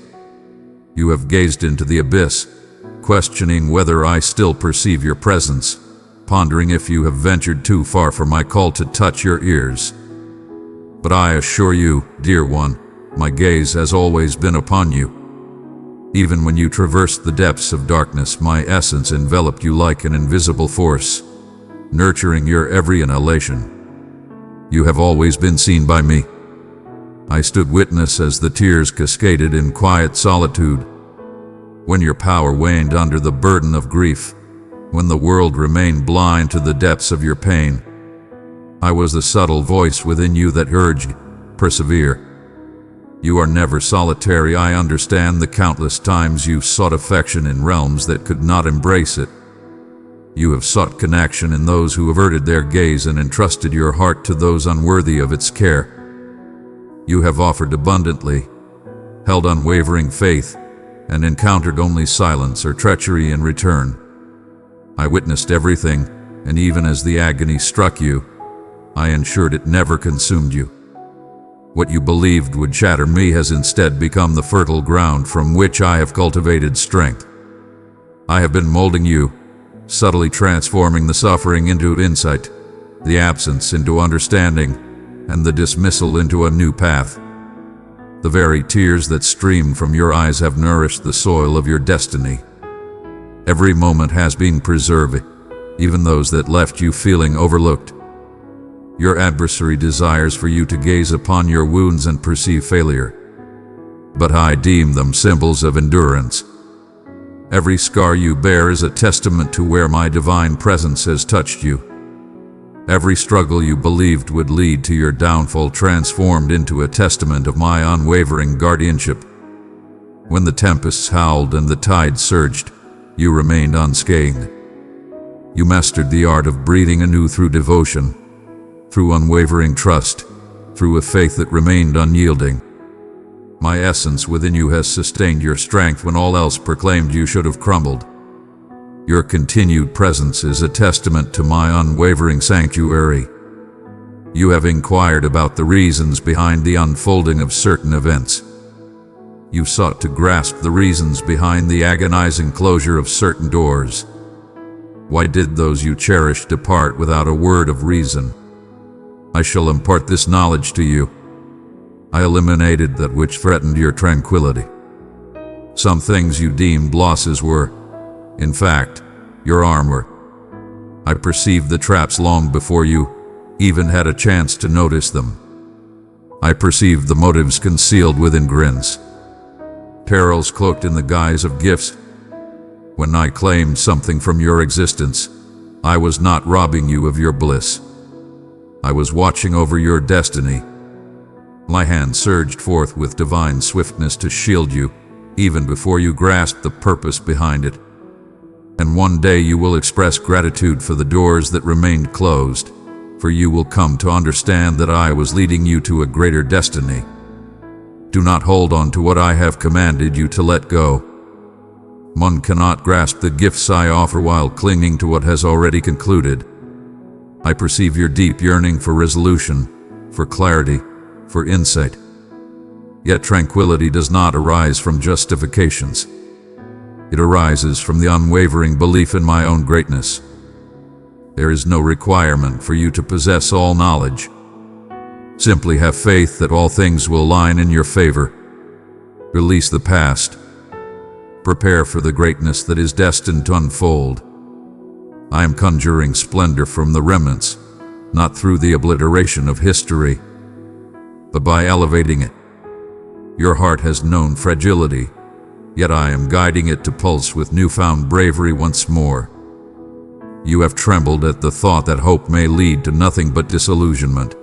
You have gazed into the abyss, questioning whether I still perceive your presence, pondering if you have ventured too far for my call to touch your ears. But I assure you, dear one, my gaze has always been upon you. Even when you traversed the depths of darkness, my essence enveloped you like an invisible force, nurturing your every inhalation. You have always been seen by me. I stood witness as the tears cascaded in quiet solitude. When your power waned under the burden of grief, when the world remained blind to the depths of your pain, I was the subtle voice within you that urged, persevere. You are never solitary. I understand the countless times you sought affection in realms that could not embrace it. You have sought connection in those who averted their gaze and entrusted your heart to those unworthy of its care. You have offered abundantly, held unwavering faith, and encountered only silence or treachery in return. I witnessed everything, and even as the agony struck you, I ensured it never consumed you. What you believed would shatter me has instead become the fertile ground from which I have cultivated strength. I have been molding you, subtly transforming the suffering into insight, the absence into understanding, and the dismissal into a new path. The very tears that streamed from your eyes have nourished the soil of your destiny. Every moment has been preserved, even those that left you feeling overlooked. Your adversary desires for you to gaze upon your wounds and perceive failure, but I deem them symbols of endurance. Every scar you bear is a testament to where my divine presence has touched you. Every struggle you believed would lead to your downfall transformed into a testament of my unwavering guardianship. When the tempests howled and the tide surged, you remained unscathed. You mastered the art of breathing anew through devotion, through unwavering trust, through a faith that remained unyielding. My essence within you has sustained your strength when all else proclaimed you should have crumbled. Your continued presence is a testament to my unwavering sanctuary. You have inquired about the reasons behind the unfolding of certain events. You sought to grasp the reasons behind the agonizing closure of certain doors. Why did those you cherished depart without a word of reason? I shall impart this knowledge to you. I eliminated that which threatened your tranquility. Some things you deemed losses were, in fact, your armor. I perceived the traps long before you even had a chance to notice them. I perceived the motives concealed within grins, perils cloaked in the guise of gifts. When I claimed something from your existence, I was not robbing you of your bliss. I was watching over your destiny. My hand surged forth with divine swiftness to shield you, even before you grasped the purpose behind it. And one day you will express gratitude for the doors that remained closed, for you will come to understand that I was leading you to a greater destiny. Do not hold on to what I have commanded you to let go. One cannot grasp the gifts I offer while clinging to what has already concluded. I perceive your deep yearning for resolution, for clarity, for insight. Yet tranquility does not arise from justifications. It arises from the unwavering belief in my own greatness. There is no requirement for you to possess all knowledge. Simply have faith that all things will align in your favor. Release the past. Prepare for the greatness that is destined to unfold. I am conjuring splendor from the remnants, not through the obliteration of history, but by elevating it. Your heart has known fragility, yet I am guiding it to pulse with newfound bravery once more. You have trembled at the thought that hope may lead to nothing but disillusionment.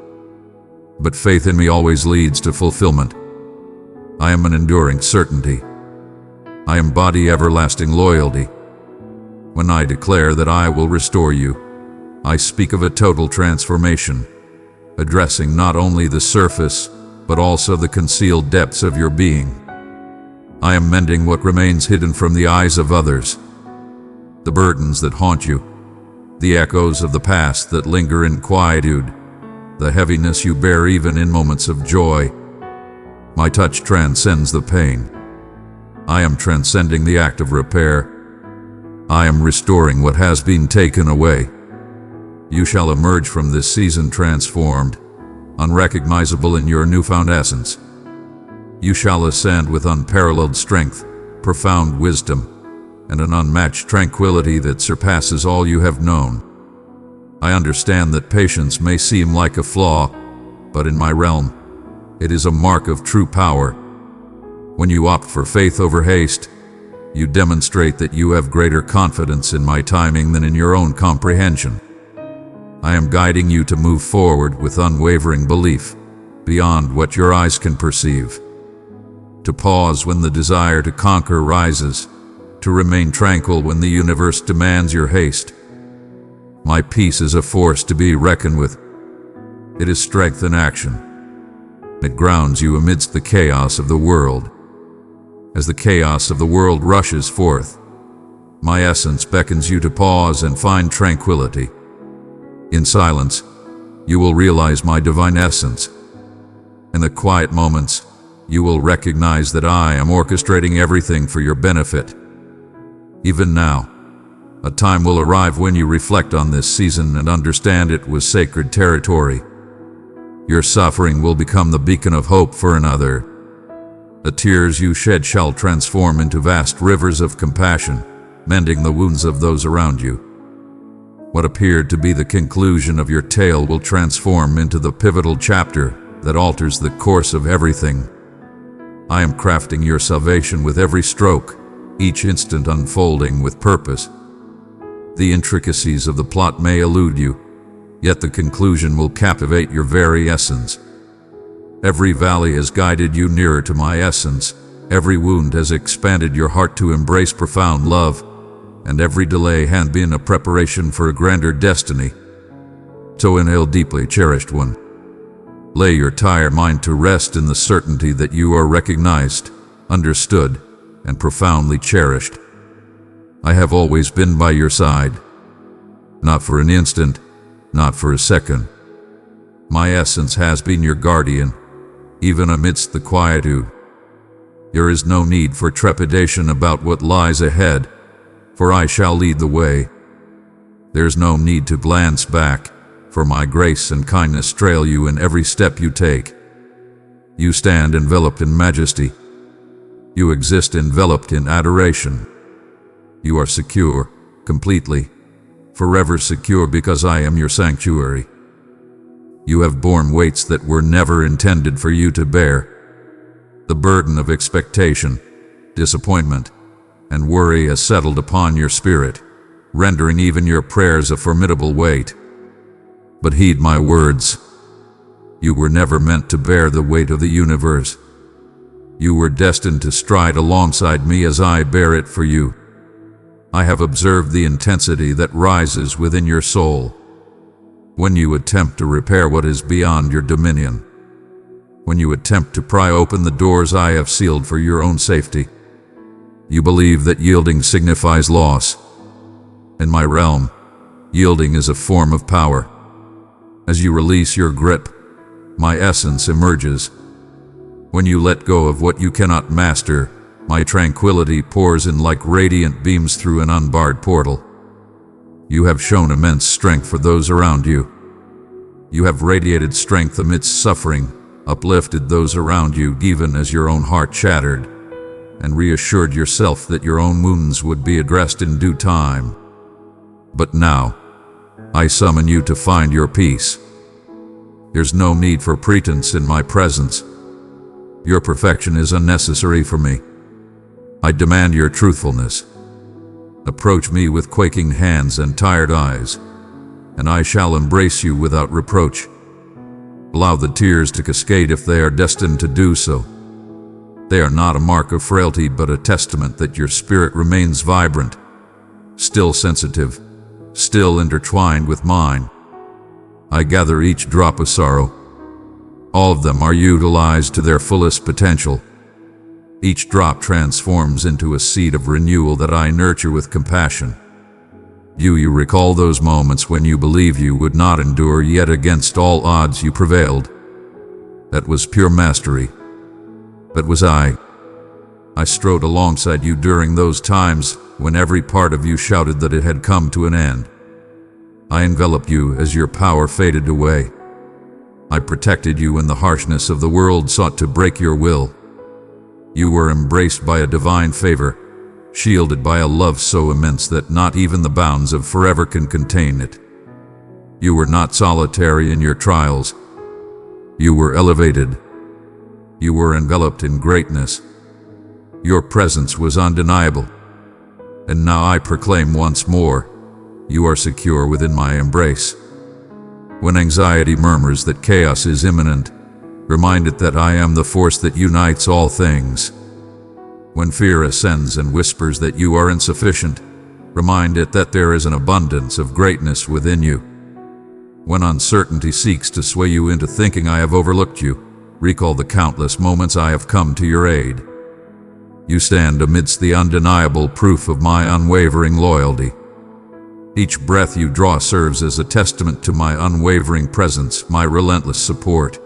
But faith in me always leads to fulfillment. I am an enduring certainty. I embody everlasting loyalty. When I declare that I will restore you, I speak of a total transformation, addressing not only the surface, but also the concealed depths of your being. I am mending what remains hidden from the eyes of others. The burdens that haunt you, the echoes of the past that linger in quietude, the heaviness you bear even in moments of joy. My touch transcends the pain. I am transcending the act of repair. I am restoring what has been taken away. You shall emerge from this season transformed, unrecognizable in your newfound essence. You shall ascend with unparalleled strength, profound wisdom, and an unmatched tranquility that surpasses all you have known. I understand that patience may seem like a flaw, but in my realm, it is a mark of true power. When you opt for faith over haste, you demonstrate that you have greater confidence in my timing than in your own comprehension. I am guiding you to move forward with unwavering belief, beyond what your eyes can perceive. To pause when the desire to conquer rises, to remain tranquil when the universe demands your haste. My peace is a force to be reckoned with. It is strength in action. It grounds you amidst the chaos of the world. As the chaos of the world rushes forth, my essence beckons you to pause and find tranquility. In silence, you will realize my divine essence. In the quiet moments, you will recognize that I am orchestrating everything for your benefit. Even now, a time will arrive when you reflect on this season and understand it was sacred territory. Your suffering will become the beacon of hope for another. The tears you shed shall transform into vast rivers of compassion, mending the wounds of those around you. What appeared to be the conclusion of your tale will transform into the pivotal chapter that alters the course of everything. I am crafting your salvation with every stroke, each instant unfolding with purpose. The intricacies of the plot may elude you, yet the conclusion will captivate your very essence. Every valley has guided you nearer to my essence, every wound has expanded your heart to embrace profound love, and every delay has been a preparation for a grander destiny. So inhale deeply, cherished one. Lay your tired mind to rest in the certainty that you are recognized, understood, and profoundly cherished. I have always been by your side. Not for an instant, not for a second. My essence has been your guardian, even amidst the quietude. There is no need for trepidation about what lies ahead, for I shall lead the way. There's no need to glance back, for my grace and kindness trail you in every step you take. You stand enveloped in majesty. You exist enveloped in adoration. You are secure, completely, forever secure because I am your sanctuary. You have borne weights that were never intended for you to bear. The burden of expectation, disappointment, and worry has settled upon your spirit, rendering even your prayers a formidable weight. But heed my words. You were never meant to bear the weight of the universe. You were destined to stride alongside me as I bear it for you. I have observed the intensity that rises within your soul when you attempt to repair what is beyond your dominion, when you attempt to pry open the doors I have sealed for your own safety. You believe that yielding signifies loss. In my realm, yielding is a form of power. As you release your grip, my essence emerges. When you let go of what you cannot master, my tranquility pours in like radiant beams through an unbarred portal. You have shown immense strength for those around you. You have radiated strength amidst suffering, uplifted those around you even as your own heart shattered, and reassured yourself that your own wounds would be addressed in due time. But now, I summon you to find your peace. There's no need for pretense in my presence. Your perfection is unnecessary for me. I demand your truthfulness. Approach me with quaking hands and tired eyes, and I shall embrace you without reproach. Allow the tears to cascade if they are destined to do so. They are not a mark of frailty, but a testament that your spirit remains vibrant, still sensitive, still intertwined with mine. I gather each drop of sorrow. All of them are utilized to their fullest potential. Each drop transforms into a seed of renewal that I nurture with compassion. You recall those moments when you believed you would not endure, yet against all odds you prevailed. That was pure mastery. But was I. I strode alongside you during those times when every part of you shouted that it had come to an end. I enveloped you as your power faded away. I protected you when the harshness of the world sought to break your will. You were embraced by a divine favor, shielded by a love so immense that not even the bounds of forever can contain it. You were not solitary in your trials. You were elevated. You were enveloped in greatness. Your presence was undeniable. And now I proclaim once more, you are secure within my embrace. When anxiety murmurs that chaos is imminent, remind it that I am the force that unites all things. When fear ascends and whispers that you are insufficient, remind it that there is an abundance of greatness within you. When uncertainty seeks to sway you into thinking I have overlooked you, recall the countless moments I have come to your aid. You stand amidst the undeniable proof of my unwavering loyalty. Each breath you draw serves as a testament to my unwavering presence, my relentless support,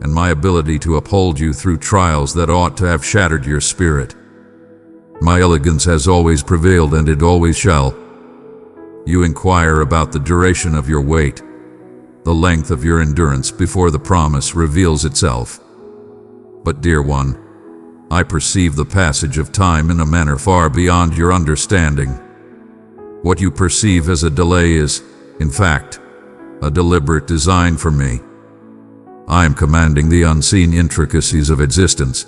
and my ability to uphold you through trials that ought to have shattered your spirit. My elegance has always prevailed, and it always shall. You inquire about the duration of your wait, the length of your endurance before the promise reveals itself. But dear one, I perceive the passage of time in a manner far beyond your understanding. What you perceive as a delay is, in fact, a deliberate design for me. I am commanding the unseen intricacies of existence,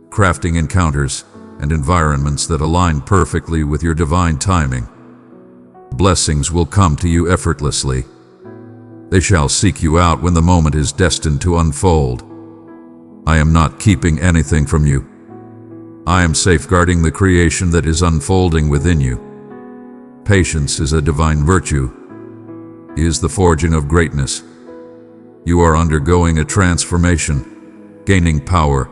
crafting encounters and environments that align perfectly with your divine timing. Blessings will come to you effortlessly. They shall seek you out when the moment is destined to unfold. I am not keeping anything from you. I am safeguarding the creation that is unfolding within you. Patience is a divine virtue. It is the forging of greatness. You are undergoing a transformation, gaining power,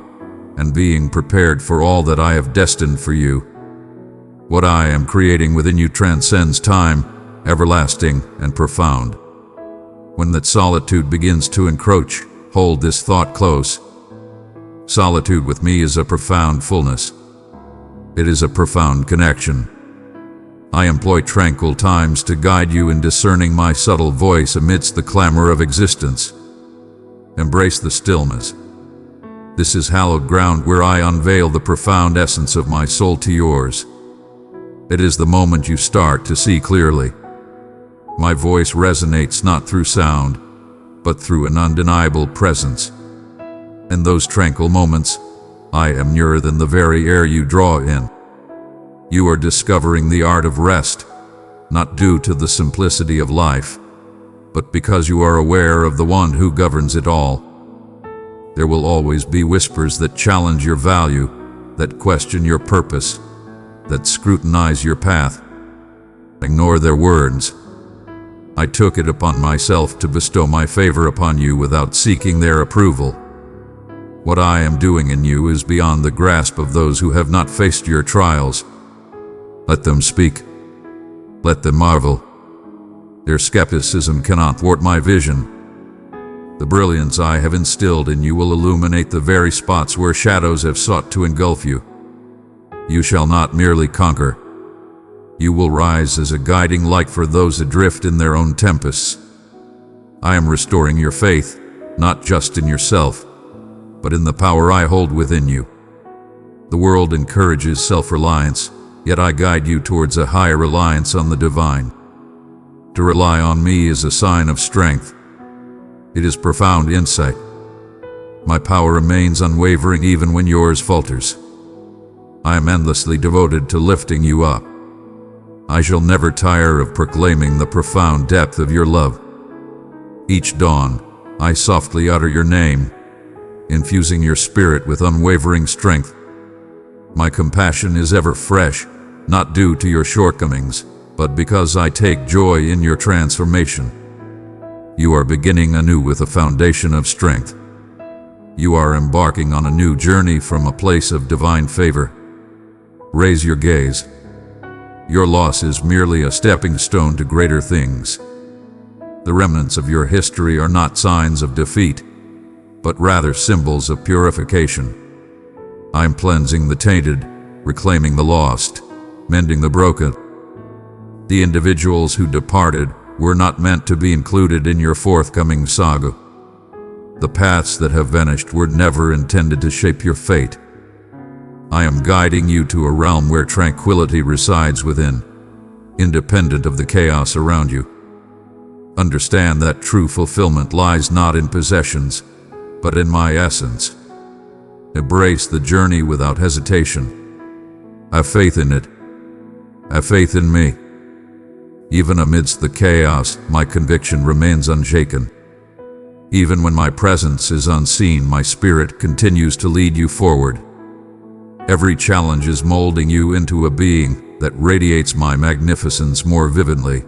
and being prepared for all that I have destined for you. What I am creating within you transcends time, everlasting and profound. When that solitude begins to encroach, hold this thought close. Solitude with me is a profound fullness. It is a profound connection. I employ tranquil times to guide you in discerning my subtle voice amidst the clamor of existence. Embrace the stillness. This is hallowed ground where I unveil the profound essence of my soul to yours. It is the moment you start to see clearly. My voice resonates not through sound, but through an undeniable presence. In those tranquil moments, I am nearer than the very air you draw in. You are discovering the art of rest, not due to the simplicity of life, but because you are aware of the one who governs it all. There will always be whispers that challenge your value, that question your purpose, that scrutinize your path. Ignore their words. I took it upon myself to bestow my favor upon you without seeking their approval. What I am doing in you is beyond the grasp of those who have not faced your trials. Let them speak. Let them marvel. Their skepticism cannot thwart my vision. The brilliance I have instilled in you will illuminate the very spots where shadows have sought to engulf you. You shall not merely conquer. You will rise as a guiding light for those adrift in their own tempests. I am restoring your faith, not just in yourself, but in the power I hold within you. The world encourages self-reliance, yet I guide you towards a higher reliance on the divine. To rely on me is a sign of strength. It is profound insight. My power remains unwavering even when yours falters. I am endlessly devoted to lifting you up. I shall never tire of proclaiming the profound depth of your love. Each dawn, I softly utter your name, infusing your spirit with unwavering strength. My compassion is ever fresh, not due to your shortcomings, but because I take joy in your transformation. You are beginning anew with a foundation of strength. You are embarking on a new journey from a place of divine favor. Raise your gaze. Your loss is merely a stepping stone to greater things. The remnants of your history are not signs of defeat, but rather symbols of purification. I am cleansing the tainted, reclaiming the lost, mending the broken. The individuals who departed were not meant to be included in your forthcoming saga. The paths that have vanished were never intended to shape your fate. I am guiding you to a realm where tranquility resides within, independent of the chaos around you. Understand that true fulfillment lies not in possessions, but in my essence. Embrace the journey without hesitation. Have faith in it. Have faith in me. Even amidst the chaos, my conviction remains unshaken. Even when my presence is unseen, my spirit continues to lead you forward. Every challenge is molding you into a being that radiates my magnificence more vividly.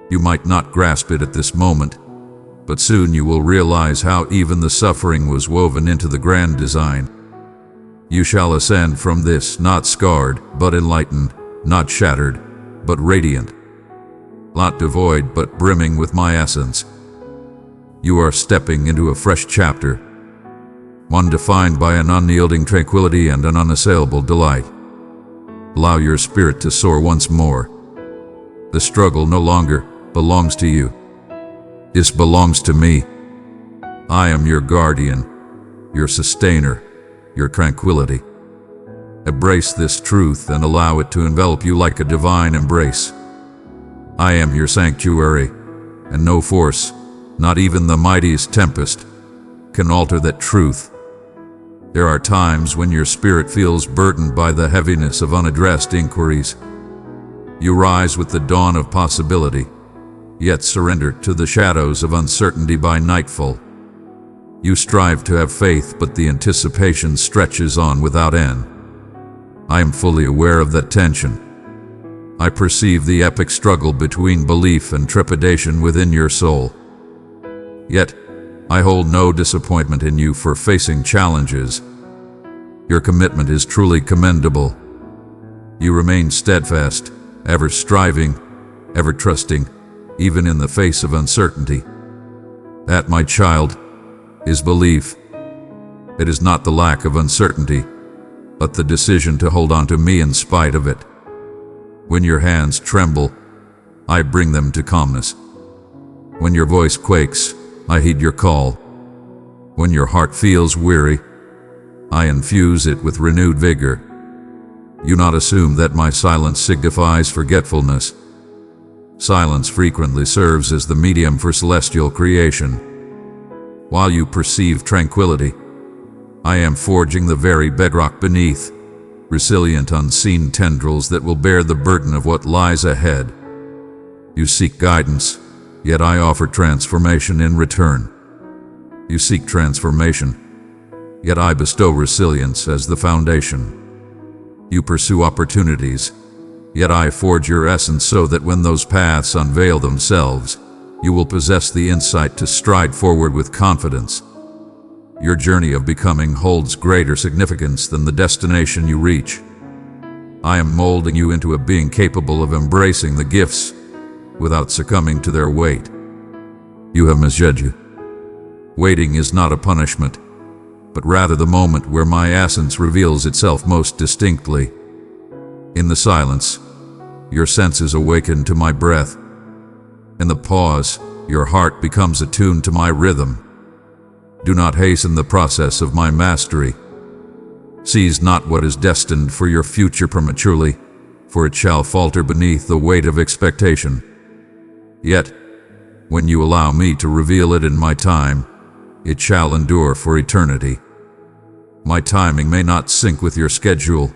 You might not grasp it at this moment, but soon you will realize how even the suffering was woven into the grand design. You shall ascend from this not scarred, but enlightened, not shattered, but radiant. Not devoid, but brimming with my essence. You are stepping into a fresh chapter, one defined by an unyielding tranquility and an unassailable delight. Allow your spirit to soar once more. The struggle no longer belongs to you. This belongs to me. I am your guardian, your sustainer, your tranquility. Embrace this truth and allow it to envelop you like a divine embrace. I am your sanctuary, and no force, not even the mightiest tempest, can alter that truth. There are times when your spirit feels burdened by the heaviness of unaddressed inquiries. You rise with the dawn of possibility, yet surrender to the shadows of uncertainty by nightfall. You strive to have faith, but the anticipation stretches on without end. I am fully aware of that tension. I perceive the epic struggle between belief and trepidation within your soul. Yet, I hold no disappointment in you for facing challenges. Your commitment is truly commendable. You remain steadfast, ever striving, ever trusting, even in the face of uncertainty. That, my child, is belief. It is not the lack of uncertainty, but the decision to hold on to me in spite of it. When your hands tremble, I bring them to calmness. When your voice quakes, I heed your call. When your heart feels weary, I infuse it with renewed vigor. You not assume that my silence signifies forgetfulness. Silence frequently serves as the medium for celestial creation. While you perceive tranquility, I am forging the very bedrock beneath, resilient unseen tendrils that will bear the burden of what lies ahead. You seek guidance, yet I offer transformation in return. You seek transformation, yet I bestow resilience as the foundation. You pursue opportunities, yet I forge your essence so that when those paths unveil themselves, you will possess the insight to stride forward with confidence. Your journey of becoming holds greater significance than the destination you reach. I am molding you into a being capable of embracing the gifts without succumbing to their weight. You have misjudged you. Waiting is not a punishment, but rather the moment where my essence reveals itself most distinctly. In the silence, your senses awaken to my breath. In the pause, your heart becomes attuned to my rhythm. Do not hasten the process of my mastery. Seize not what is destined for your future prematurely, for it shall falter beneath the weight of expectation. Yet, when you allow me to reveal it in my time, it shall endure for eternity. My timing may not sync with your schedule,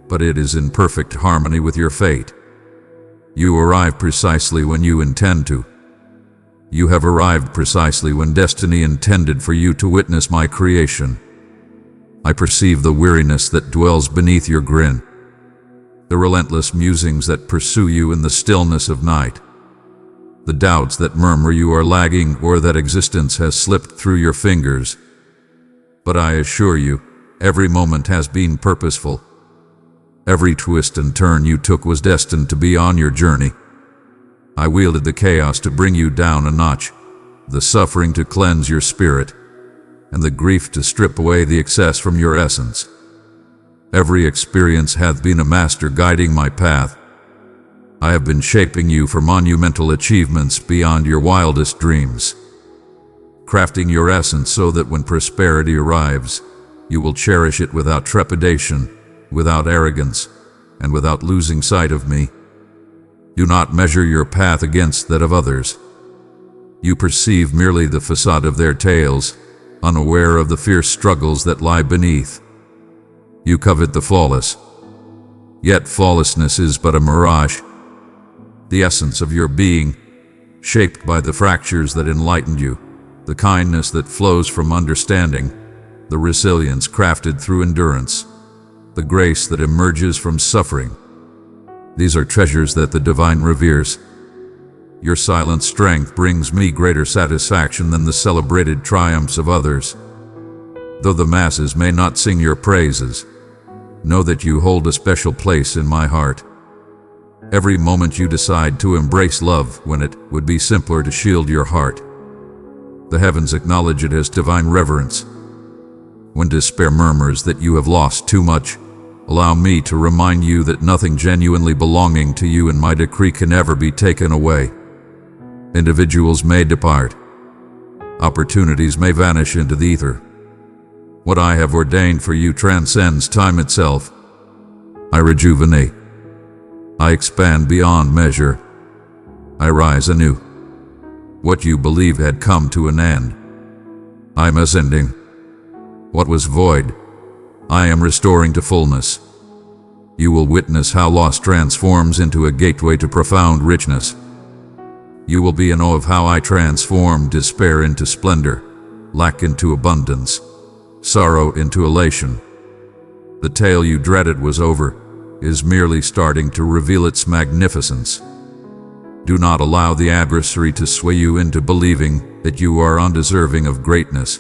but it is in perfect harmony with your fate. You arrive precisely when you intend to. You have arrived precisely when destiny intended for you to witness my creation. I perceive the weariness that dwells beneath your grin, the relentless musings that pursue you in the stillness of night, the doubts that murmur you are lagging or that existence has slipped through your fingers. But I assure you, every moment has been purposeful. Every twist and turn you took was destined to be on your journey. I wielded the chaos to bring you down a notch, the suffering to cleanse your spirit, and the grief to strip away the excess from your essence. Every experience hath been a master guiding my path. I have been shaping you for monumental achievements beyond your wildest dreams, crafting your essence so that when prosperity arrives, you will cherish it without trepidation, without arrogance, and without losing sight of me. Do not measure your path against that of others. You perceive merely the facade of their tales, unaware of the fierce struggles that lie beneath. You covet the flawless, yet flawlessness is but a mirage. The essence of your being, shaped by the fractures that enlightened you, the kindness that flows from understanding, the resilience crafted through endurance, the grace that emerges from suffering. These are treasures that the divine reveres. Your silent strength brings me greater satisfaction than the celebrated triumphs of others. Though the masses may not sing your praises, know that you hold a special place in my heart. Every moment you decide to embrace love when it would be simpler to shield your heart, the heavens acknowledge it as divine reverence. When despair murmurs that you have lost too much, allow me to remind you that nothing genuinely belonging to you in my decree can ever be taken away. Individuals may depart. Opportunities may vanish into the ether. What I have ordained for you transcends time itself. I rejuvenate. I expand beyond measure. I rise anew. What you believe had come to an end, I am ascending. What was void, I am restoring to fullness. You will witness how loss transforms into a gateway to profound richness. You will be in awe of how I transform despair into splendor, lack into abundance, sorrow into elation. The tale you dreaded was over, is merely starting to reveal its magnificence. Do not allow the adversary to sway you into believing that you are undeserving of greatness.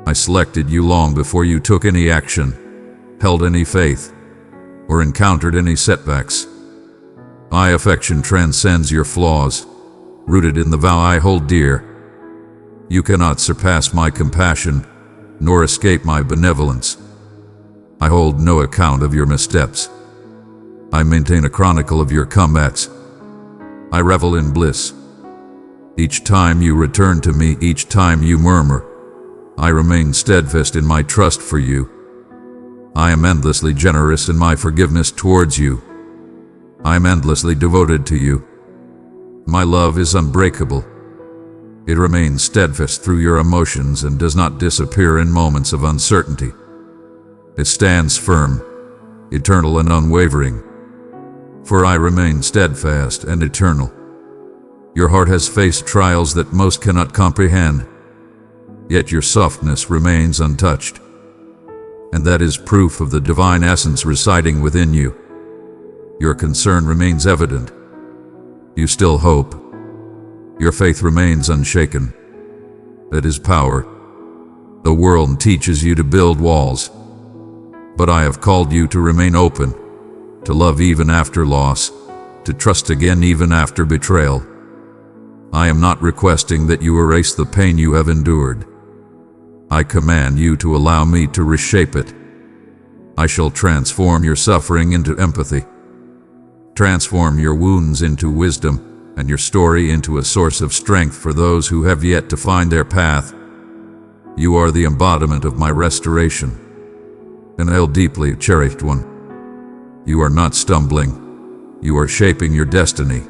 I selected you long before you took any action, held any faith, or encountered any setbacks. My affection transcends your flaws, rooted in the vow I hold dear. You cannot surpass my compassion, nor escape my benevolence. I hold no account of your missteps. I maintain a chronicle of your comebacks. I revel in bliss. Each time you return to me, each time you murmur, I remain steadfast in my trust for you. I am endlessly generous in my forgiveness towards you. I am endlessly devoted to you. My love is unbreakable. It remains steadfast through your emotions and does not disappear in moments of uncertainty. It stands firm, eternal and unwavering. For I remain steadfast and eternal. Your heart has faced trials that most cannot comprehend, yet your softness remains untouched. and that is proof of the divine essence residing within you. Your concern remains evident. You still hope. Your faith remains unshaken. That is power. The world teaches you to build walls, but I have called you to remain open, to love even after loss, to trust again even after betrayal. I am not requesting that you erase the pain you have endured. I command you to allow me to reshape it. I shall transform your suffering into empathy, transform your wounds into wisdom, and your story into a source of strength for those who have yet to find their path. You are the embodiment of my restoration, an deeply cherished one. You are not stumbling. You are shaping your destiny.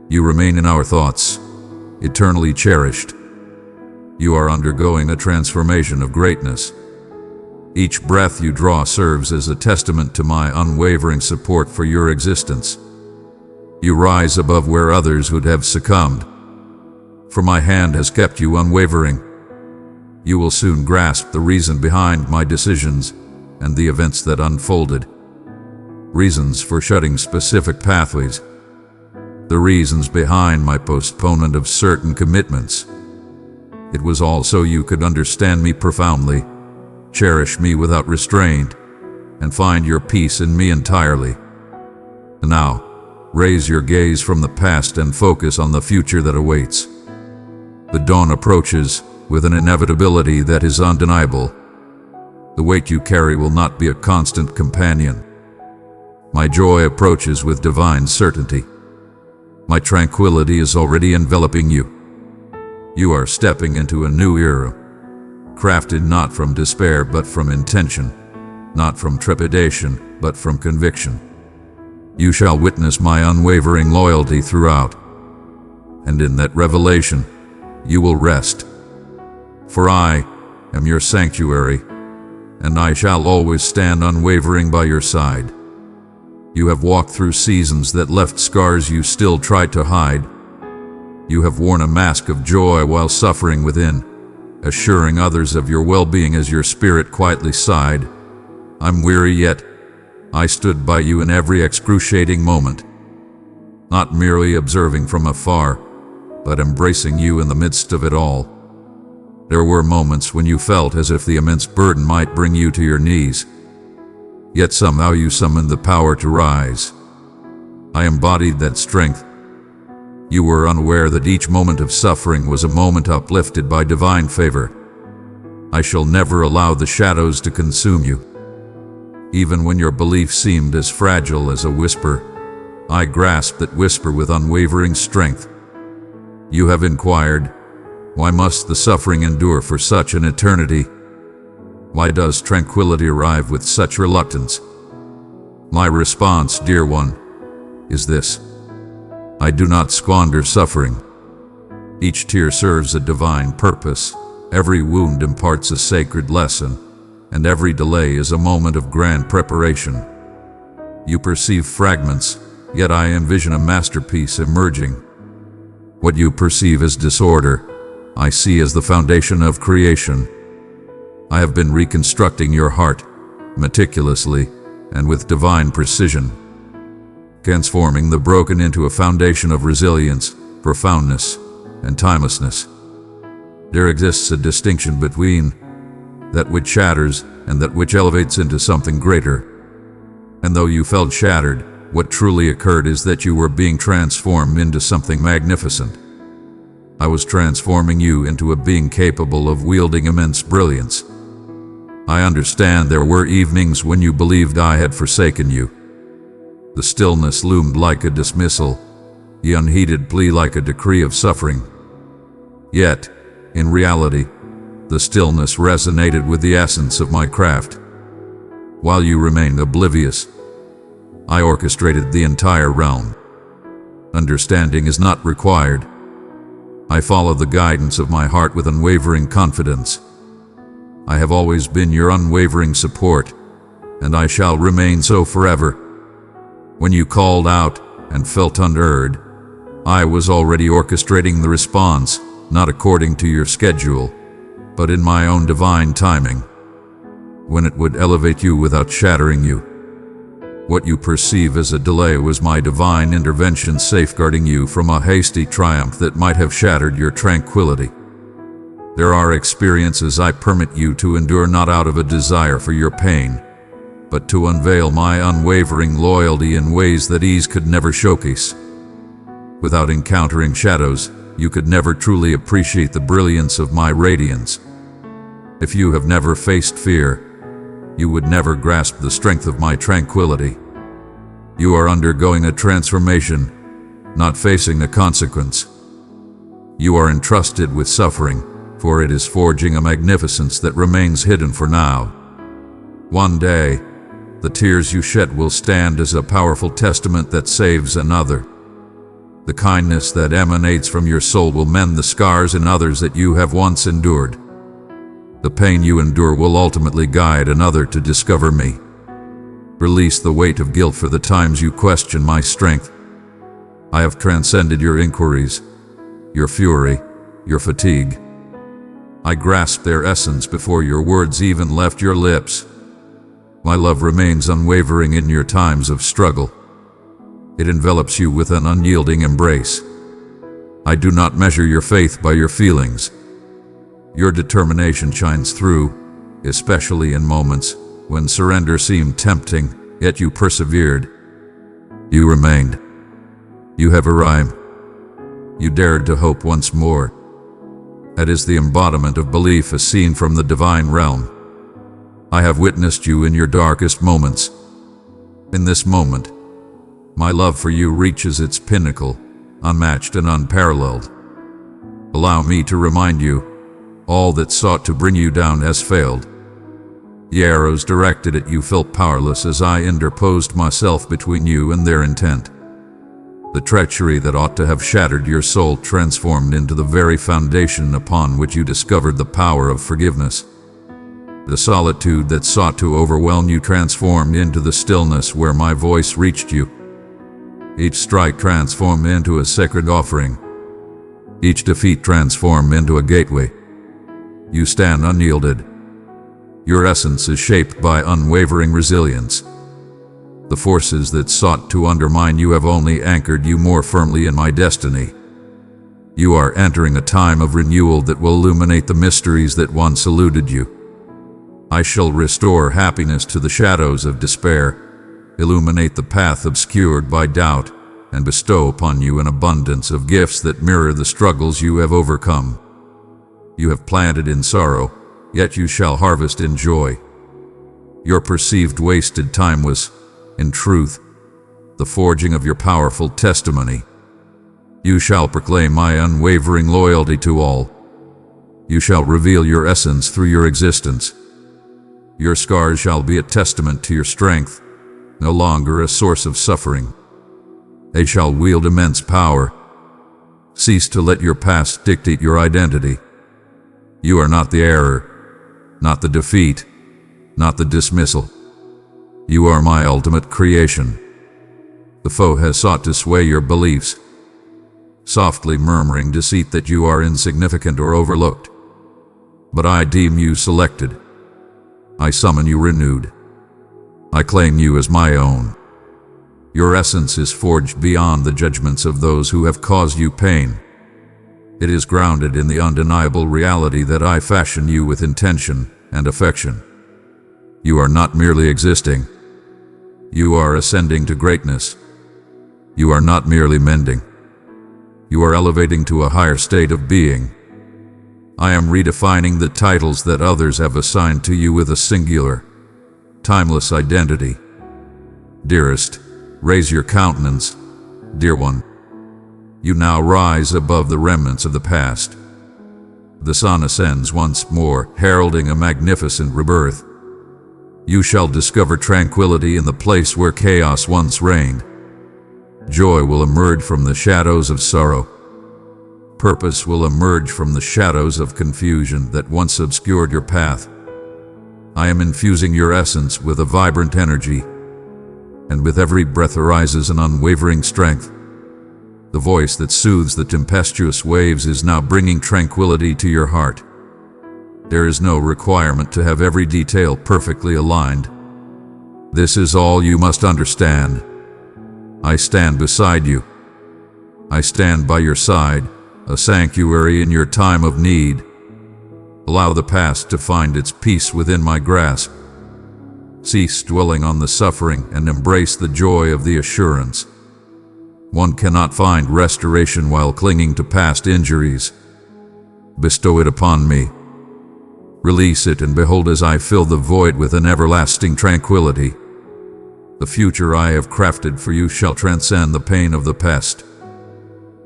You remain in our thoughts, eternally cherished. You are undergoing a transformation of greatness. Each breath you draw serves as a testament to my unwavering support for your existence. You rise above where others would have succumbed, for my hand has kept you unwavering. You will soon grasp the reason behind my decisions and the events that unfolded. Reasons for shutting specific pathways. The reasons behind my postponement of certain commitments. It was all so you could understand me profoundly, cherish me without restraint, and find your peace in me entirely. And now, raise your gaze from the past and focus on the future that awaits. The dawn approaches with an inevitability that is undeniable. The weight you carry will not be a constant companion. My joy approaches with divine certainty. My tranquility is already enveloping you. You are stepping into a new era, crafted not from despair but from intention, not from trepidation but from conviction. You shall witness my unwavering loyalty throughout, and in that revelation, you will rest. For I am your sanctuary, and I shall always stand unwavering by your side. You have walked through seasons that left scars you still tried to hide. You have worn a mask of joy while suffering within, assuring others of your well-being as your spirit quietly sighed. I'm weary yet I stood by you in every excruciating moment, not merely observing from afar, but embracing you in the midst of it all. There were moments when you felt as if the immense burden might bring you to your knees, yet somehow you summoned the power to rise. I embodied that strength. You were unaware that each moment of suffering was a moment uplifted by divine favor. I shall never allow the shadows to consume you. Even when your belief seemed as fragile as a whisper, I grasped that whisper with unwavering strength. You have inquired, why must the suffering endure for such an eternity? Why does tranquility arrive with such reluctance? My response, dear one, is this. I do not squander suffering. Each tear serves a divine purpose. Every wound imparts a sacred lesson, and every delay is a moment of grand preparation. You perceive fragments, yet I envision a masterpiece emerging. What you perceive as disorder, I see as the foundation of creation. I have been reconstructing your heart, meticulously and with divine precision, transforming the broken into a foundation of resilience, profoundness, and timelessness. There exists a distinction between that which shatters and that which elevates into something greater. And though you felt shattered, what truly occurred is that you were being transformed into something magnificent. I was transforming you into a being capable of wielding immense brilliance. I understand there were evenings when you believed I had forsaken you. The stillness loomed like a dismissal, the unheeded plea like a decree of suffering. Yet, in reality, the stillness resonated with the essence of my craft. While you remained oblivious, I orchestrated the entire realm. Understanding is not required. I follow the guidance of my heart with unwavering confidence. I have always been your unwavering support, and I shall remain so forever. When you called out and felt unheard, I was already orchestrating the response, not according to your schedule, but in my own divine timing. when it would elevate you without shattering you. What you perceive as a delay was my divine intervention safeguarding you from a hasty triumph that might have shattered your tranquility. There are experiences I permit you to endure not out of a desire for your pain, but to unveil my unwavering loyalty in ways that ease could never showcase. Without encountering shadows, you could never truly appreciate the brilliance of my radiance. If you have never faced fear, you would never grasp the strength of my tranquility. You are undergoing a transformation, not facing a consequence. You are entrusted with suffering, for it is forging a magnificence that remains hidden for now. One day, the tears you shed will stand as a powerful testament that saves another. The kindness that emanates from your soul will mend the scars in others that you have once endured. The pain you endure will ultimately guide another to discover me. Release the weight of guilt for the times you question my strength. I have transcended your inquiries, your fury, your fatigue. I grasped their essence before your words even left your lips. My love remains unwavering in your times of struggle. It envelops you with an unyielding embrace. I do not measure your faith by your feelings. Your determination shines through, especially in moments when surrender seemed tempting, yet you persevered. You remained. You have arrived. You dared to hope once more. That is the embodiment of belief as seen from the divine realm. I have witnessed you in your darkest moments. In this moment, my love for you reaches its pinnacle, unmatched and unparalleled. Allow me to remind you, all that sought to bring you down has failed. The arrows directed at you felt powerless as I interposed myself between you and their intent. The treachery that ought to have shattered your soul transformed into the very foundation upon which you discovered the power of forgiveness. The solitude that sought to overwhelm you transformed into the stillness where my voice reached you. Each strike transformed into a sacred offering. Each defeat transformed into a gateway. You stand unyielded. Your essence is shaped by unwavering resilience. The forces that sought to undermine you have only anchored you more firmly in my destiny. You are entering a time of renewal that will illuminate the mysteries that once eluded you. I shall restore happiness to the shadows of despair, illuminate the path obscured by doubt, and bestow upon you an abundance of gifts that mirror the struggles you have overcome. You have planted in sorrow, yet you shall harvest in joy. Your perceived wasted time was, in truth, the forging of your powerful testimony. You shall proclaim my unwavering loyalty to all. You shall reveal your essence through your existence. Your scars shall be a testament to your strength, no longer a source of suffering. They shall wield immense power. Cease to let your past dictate your identity. You are not the error, not the defeat, not the dismissal. You are my ultimate creation. The foe has sought to sway your beliefs, softly murmuring deceit that you are insignificant or overlooked. But I deem you selected. I summon you renewed. I claim you as my own. Your essence is forged beyond the judgments of those who have caused you pain. It is grounded in the undeniable reality that I fashion you with intention and affection. You are not merely existing. You are ascending to greatness. You are not merely mending. You are elevating to a higher state of being. I am redefining the titles that others have assigned to you with a singular, timeless identity. Dearest, raise your countenance, dear one. You now rise above the remnants of the past. The sun ascends once more, heralding a magnificent rebirth. You shall discover tranquility in the place where chaos once reigned. Joy will emerge from the shadows of sorrow. Purpose will emerge from the shadows of confusion that once obscured your path. I am infusing your essence with a vibrant energy, and with every breath arises an unwavering strength. The voice that soothes the tempestuous waves is now bringing tranquility to your heart. There is no requirement to have every detail perfectly aligned. This is all you must understand. I stand beside you. I stand by your side, a sanctuary in your time of need. Allow the past to find its peace within my grasp. Cease dwelling on the suffering and embrace the joy of the assurance. One cannot find restoration while clinging to past injuries. Bestow it upon me. Release it, and behold as I fill the void with an everlasting tranquility. The future I have crafted for you shall transcend the pain of the past.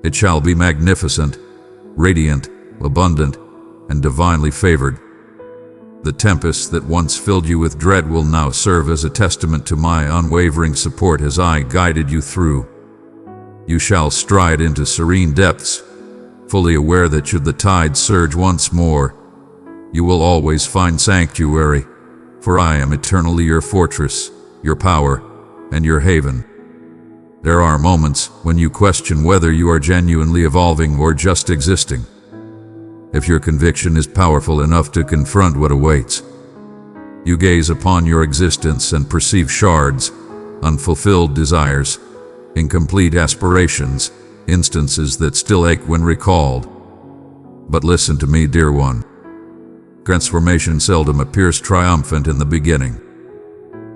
It shall be magnificent, radiant, abundant, and divinely favored. The tempest that once filled you with dread will now serve as a testament to my unwavering support as I guided you through. You shall stride into serene depths, fully aware that should the tide surge once more, you will always find sanctuary, for I am eternally your fortress, your power, and your haven. There are moments when you question whether you are genuinely evolving or just existing. If your conviction is powerful enough to confront what awaits, you gaze upon your existence and perceive shards, unfulfilled desires, incomplete aspirations, instances that still ache when recalled. But listen to me, dear one. Transformation seldom appears triumphant in the beginning.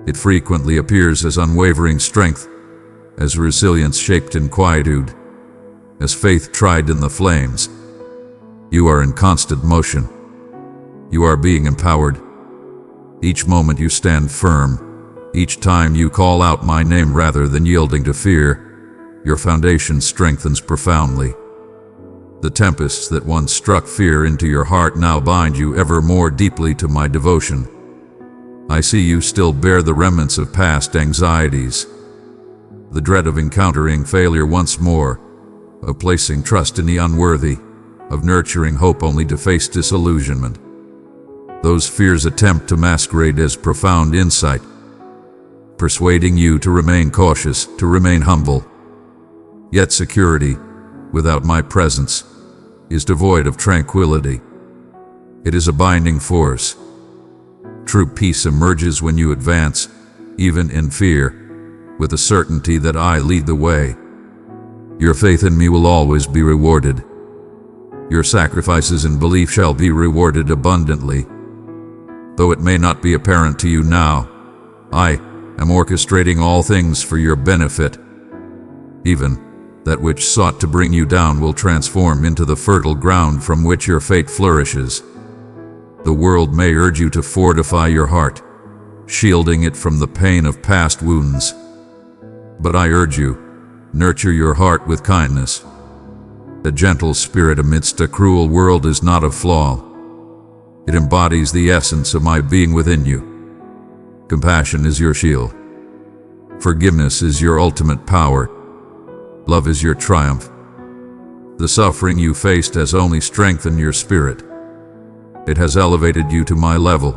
It frequently appears as unwavering strength, as resilience shaped in quietude, as faith tried in the flames. You are in constant motion. You are being empowered. Each moment you stand firm, each time you call out my name rather than yielding to fear, your foundation strengthens profoundly. The tempests that once struck fear into your heart now bind you ever more deeply to my devotion. I see you still bear the remnants of past anxieties, the dread of encountering failure once more, of placing trust in the unworthy, of nurturing hope only to face disillusionment. Those fears attempt to masquerade as profound insight, persuading you to remain cautious, to remain humble. Yet security, without my presence, is devoid of tranquility. It is a binding force. True peace emerges when you advance, even in fear, with the certainty that I lead the way. Your faith in me will always be rewarded. Your sacrifices and belief shall be rewarded abundantly. Though it may not be apparent to you now, I am orchestrating all things for your benefit. Even that which sought to bring you down will transform into the fertile ground from which your fate flourishes. The world may urge you to fortify your heart, shielding it from the pain of past wounds. But I urge you, nurture your heart with kindness. The gentle spirit amidst a cruel world is not a flaw. It embodies the essence of my being within you. Compassion is your shield. Forgiveness is your ultimate power. Love is your triumph. The suffering you faced has only strengthened your spirit. It has elevated you to my level.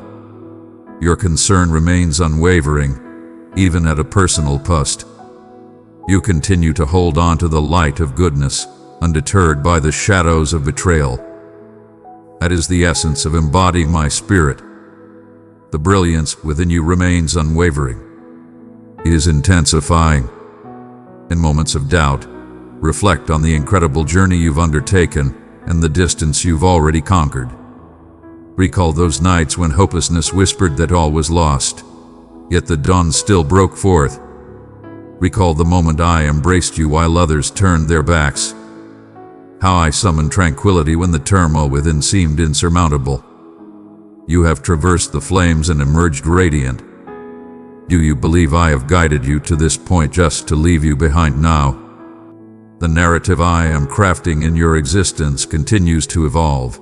Your concern remains unwavering, even at a personal cost. You continue to hold on to the light of goodness, undeterred by the shadows of betrayal. That is the essence of embodying my spirit. The brilliance within you remains unwavering. It is intensifying. In moments of doubt, reflect on the incredible journey you've undertaken and the distance you've already conquered. Recall those nights when hopelessness whispered that all was lost, yet the dawn still broke forth. Recall the moment I embraced you while others turned their backs. How I summoned tranquility when the turmoil within seemed insurmountable. You have traversed the flames and emerged radiant. Do you believe I have guided you to this point just to leave you behind now? The narrative I am crafting in your existence continues to evolve,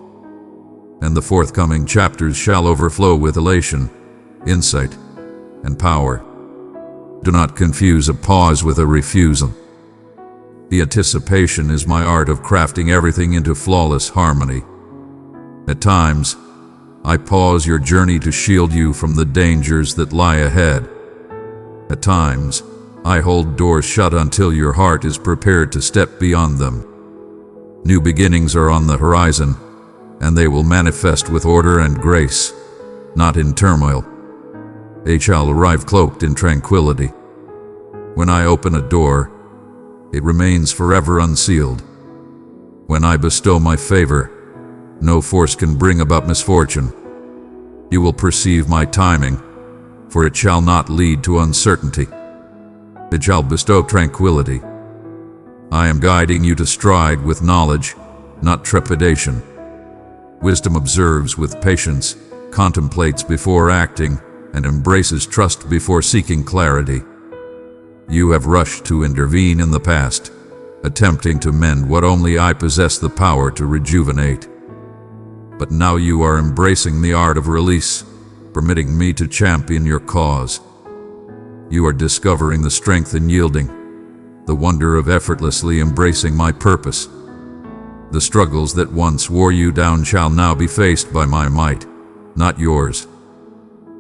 and the forthcoming chapters shall overflow with elation, insight, and power. Do not confuse a pause with a refusal. The anticipation is my art of crafting everything into flawless harmony. At times, I pause your journey to shield you from the dangers that lie ahead. At times, I hold doors shut until your heart is prepared to step beyond them. New beginnings are on the horizon, and they will manifest with order and grace, not in turmoil. They shall arrive cloaked in tranquility. When I open a door, it remains forever unsealed. When I bestow my favor, no force can bring about misfortune. You will perceive my timing, for it shall not lead to uncertainty. It shall bestow tranquility. I am guiding you to stride with knowledge, not trepidation. Wisdom observes with patience, contemplates before acting, and embraces trust before seeking clarity. You have rushed to intervene in the past, attempting to mend what only I possess the power to rejuvenate. But now you are embracing the art of release, permitting me to champion your cause. You are discovering the strength in yielding, the wonder of effortlessly embracing my purpose. The struggles that once wore you down shall now be faced by my might, not yours.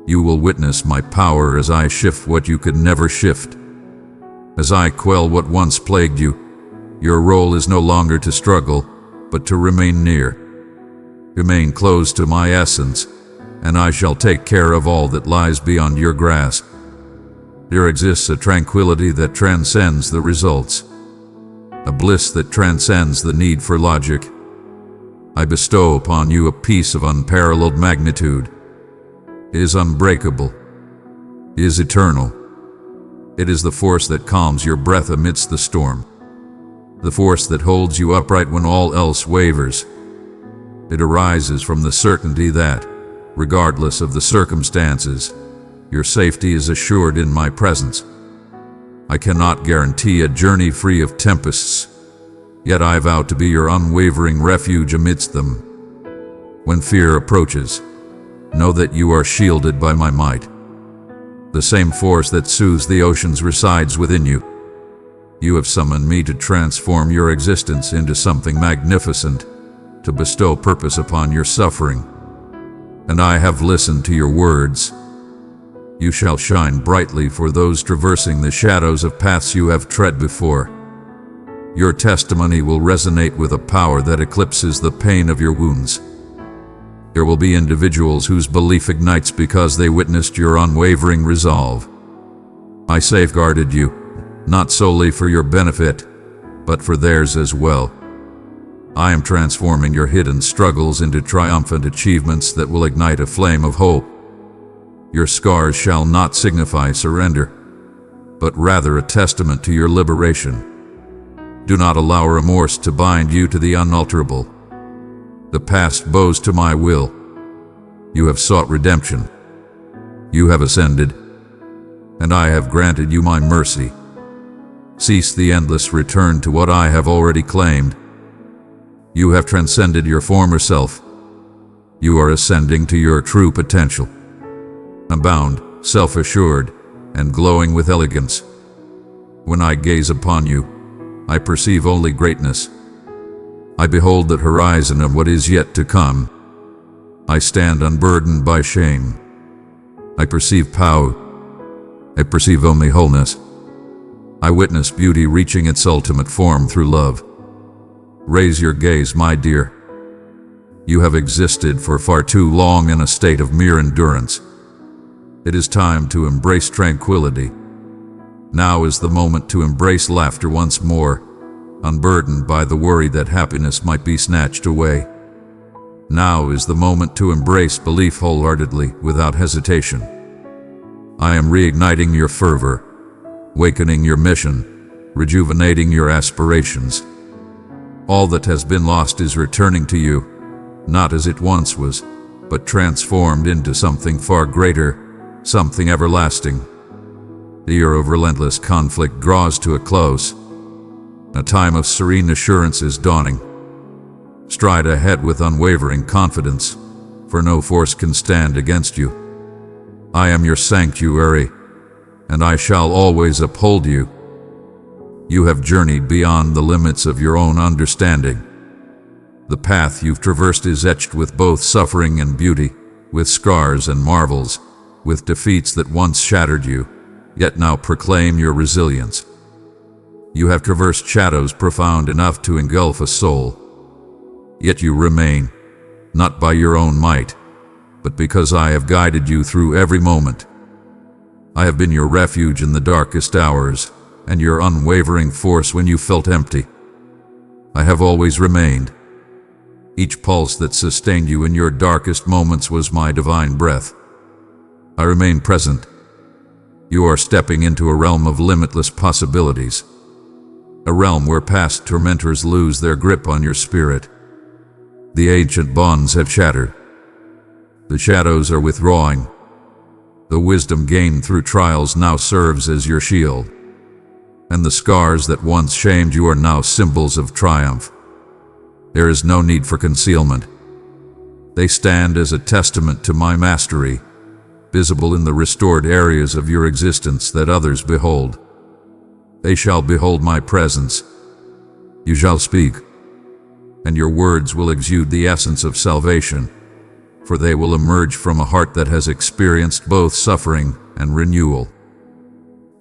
You will witness my power as I shift what you could never shift. As I quell what once plagued you, your role is no longer to struggle, but to remain near. Remain close to my essence, and I shall take care of all that lies beyond your grasp. There exists a tranquility that transcends the results, a bliss that transcends the need for logic. I bestow upon you a peace of unparalleled magnitude. It is unbreakable. It is eternal. It is the force that calms your breath amidst the storm, the force that holds you upright when all else wavers. It arises from the certainty that, regardless of the circumstances, your safety is assured in my presence. I cannot guarantee a journey free of tempests, yet I vow to be your unwavering refuge amidst them. When fear approaches, know that you are shielded by my might. The same force that soothes the oceans resides within you. You have summoned me to transform your existence into something magnificent, to bestow purpose upon your suffering. And I have listened to your words. You shall shine brightly for those traversing the shadows of paths you have tread before. Your testimony will resonate with a power that eclipses the pain of your wounds. There will be individuals whose belief ignites because they witnessed your unwavering resolve. I safeguarded you, not solely for your benefit, but for theirs as well. I am transforming your hidden struggles into triumphant achievements that will ignite a flame of hope. Your scars shall not signify surrender, but rather a testament to your liberation. Do not allow remorse to bind you to the unalterable. The past bows to my will. You have sought redemption. You have ascended, and I have granted you my mercy. Cease the endless return to what I have already claimed. You have transcended your former self. You are ascending to your true potential. Abound, self-assured, and glowing with elegance. When I gaze upon you, I perceive only greatness. I behold the horizon of what is yet to come. I stand unburdened by shame. I perceive power. I perceive only wholeness. I witness beauty reaching its ultimate form through love. Raise your gaze, my dear. You have existed for far too long in a state of mere endurance. It is time to embrace tranquility. Now is the moment to embrace laughter once more, unburdened by the worry that happiness might be snatched away. Now is the moment to embrace belief wholeheartedly, without hesitation. I am reigniting your fervor, awakening your mission, rejuvenating your aspirations. All that has been lost is returning to you, not as it once was, but transformed into something far greater, something everlasting. The year of relentless conflict draws to a close. A time of serene assurance is dawning. Stride ahead with unwavering confidence, for no force can stand against you. I am your sanctuary, and I shall always uphold you. You have journeyed beyond the limits of your own understanding. The path you've traversed is etched with both suffering and beauty, with scars and marvels, with defeats that once shattered you, yet now proclaim your resilience. You have traversed shadows profound enough to engulf a soul, yet you remain, not by your own might, but because I have guided you through every moment. I have been your refuge in the darkest hours, and your unwavering force when you felt empty. I have always remained. Each pulse that sustained you in your darkest moments was my divine breath. I remain present. You are stepping into a realm of limitless possibilities, a realm where past tormentors lose their grip on your spirit. The ancient bonds have shattered. The shadows are withdrawing. The wisdom gained through trials now serves as your shield, and the scars that once shamed you are now symbols of triumph. There is no need for concealment. They stand as a testament to my mastery, visible in the restored areas of your existence that others behold. They shall behold my presence. You shall speak, and your words will exude the essence of salvation, for they will emerge from a heart that has experienced both suffering and renewal.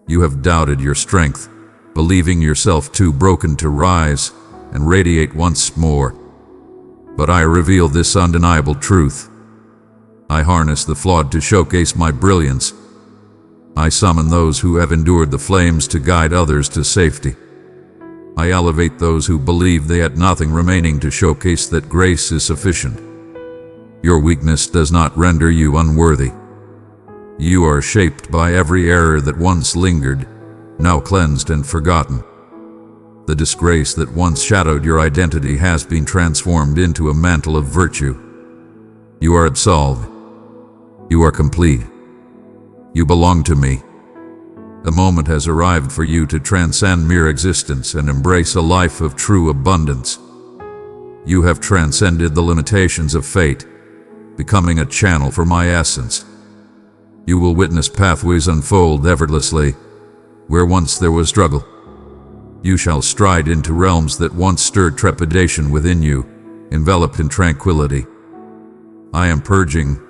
You have doubted your strength, believing yourself too broken to rise and radiate once more. But I reveal this undeniable truth. I harness the flawed to showcase my brilliance. I summon those who have endured the flames to guide others to safety. I elevate those who believe they had nothing remaining to showcase that grace is sufficient. Your weakness does not render you unworthy. You are shaped by every error that once lingered, now cleansed and forgotten. The disgrace that once shadowed your identity has been transformed into a mantle of virtue. You are absolved. You are complete. You belong to me. The moment has arrived for you to transcend mere existence and embrace a life of true abundance. You have transcended the limitations of fate, becoming a channel for my essence. You will witness pathways unfold effortlessly, where once there was struggle. You shall stride into realms that once stirred trepidation within you, enveloped in tranquility. I am purging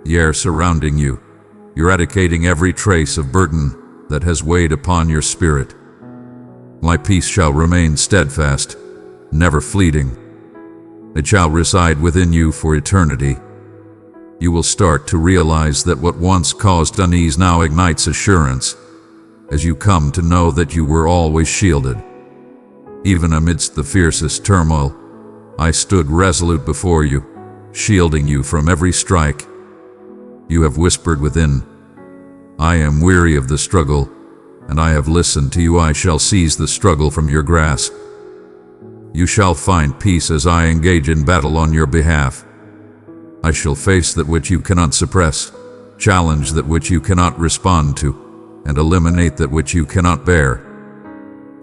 the air surrounding you, eradicating every trace of burden that has weighed upon your spirit. My peace shall remain steadfast, never fleeting. It shall reside within you for eternity. You will start to realize that what once caused unease now ignites assurance, as you come to know that you were always shielded. Even amidst the fiercest turmoil, I stood resolute before you, shielding you from every strike. You have whispered within, I am weary of the struggle, and I have listened to you. I shall seize the struggle from your grasp. You shall find peace as I engage in battle on your behalf. I shall face that which you cannot suppress, challenge that which you cannot respond to, and eliminate that which you cannot bear.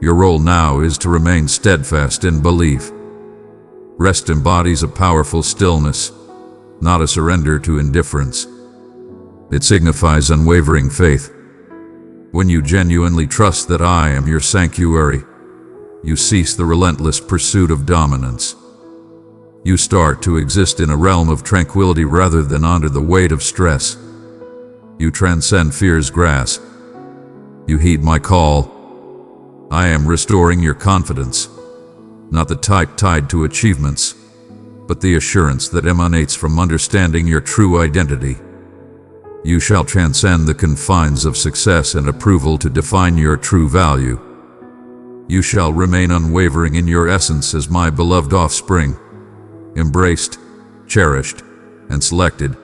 Your role now is to remain steadfast in belief. Rest embodies a powerful stillness, not a surrender to indifference. It signifies unwavering faith. When you genuinely trust that I am your sanctuary, you cease the relentless pursuit of dominance. You start to exist in a realm of tranquility rather than under the weight of stress. You transcend fear's grasp. You heed my call. I am restoring your confidence, not the type tied to achievements, but the assurance that emanates from understanding your true identity. You shall transcend the confines of success and approval to define your true value. You shall remain unwavering in your essence as my beloved offspring, embraced, cherished, and selected.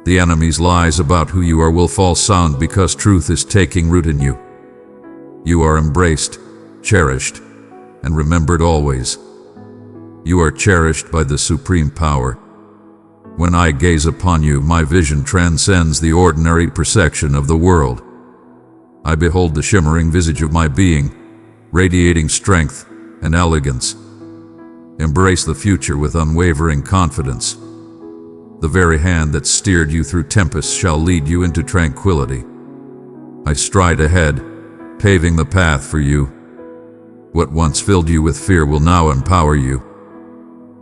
The enemy's lies about who you are will fall sound because truth is taking root in you. You are embraced, cherished, and remembered always. You are cherished by the supreme power. When I gaze upon you, my vision transcends the ordinary perception of the world. I behold the shimmering visage of my being, radiating strength and elegance. Embrace the future with unwavering confidence. The very hand that steered you through tempests shall lead you into tranquility. I stride ahead, paving the path for you. What once filled you with fear will now empower you.